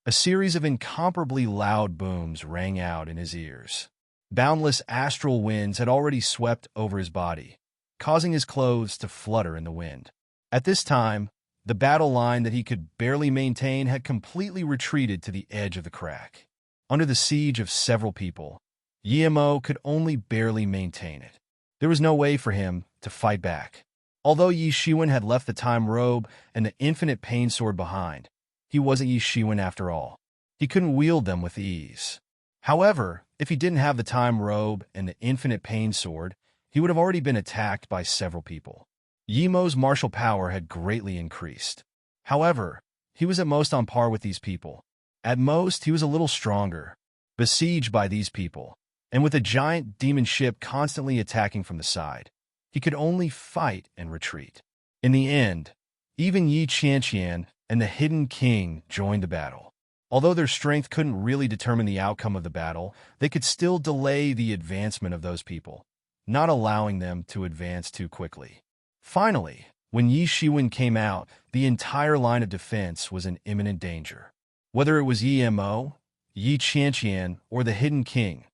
A series of incomparably loud booms rang out in his ears. Boundless astral winds had already swept over his body, causing his clothes to flutter in the wind. At this time, the battle line that he could barely maintain had completely retreated to the edge of the crack. Under the siege of several people, Yimo could only barely maintain it. There was no way for him to fight back. Although Yi Shiwen had left the time robe and the infinite pain sword behind, he wasn't Yi Shiwen after all. He couldn't wield them with ease. However, if he didn't have the time robe and the infinite pain sword, he would have already been attacked by several people. Yimo's martial power had greatly increased. However, he was at most on par with these people. At most, he was a little stronger, besieged by these people, and with a giant demon ship constantly attacking from the side. He could only fight and retreat. In the end, even Yi Qianqian and the Hidden King joined the battle. Although their strength couldn't really determine the outcome of the battle, they could still delay the advancement of those people, not allowing them to advance too quickly. Finally, when Yi Shiwen came out, the entire line of defense was in imminent danger. Whether it was Yi Mo, Yi Qianqian, or the Hidden King,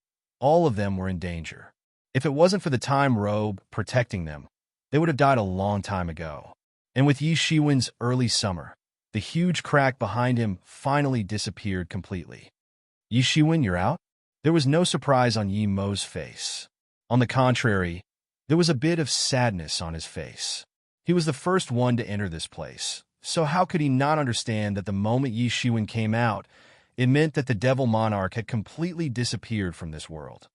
all of them were in danger. If it wasn't for the time robe protecting them, they would have died a long time ago. And with Yi Shiwen's early summer, the huge crack behind him finally disappeared completely. Yi Shiwen, you're out? There was no surprise on Yi Mo's face. On the contrary, there was a bit of sadness on his face. He was the first one to enter this place, so how could he not understand that the moment Yi Shiwen came out, it meant that the Devil Monarch had completely disappeared from this world?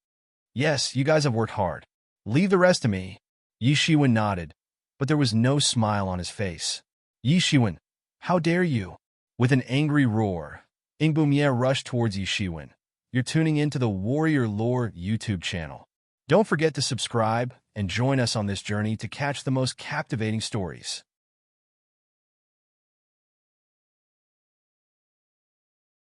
Yes, you guys have worked hard. Leave the rest to me. Yi Shiwen nodded, but there was no smile on his face. Yi Shiwen, how dare you? With an angry roar, Ingboumye rushed towards Yi Shiwen. You're tuning into the Warrior Lore YouTube channel. Don't forget to subscribe and join us on this journey to catch the most captivating stories.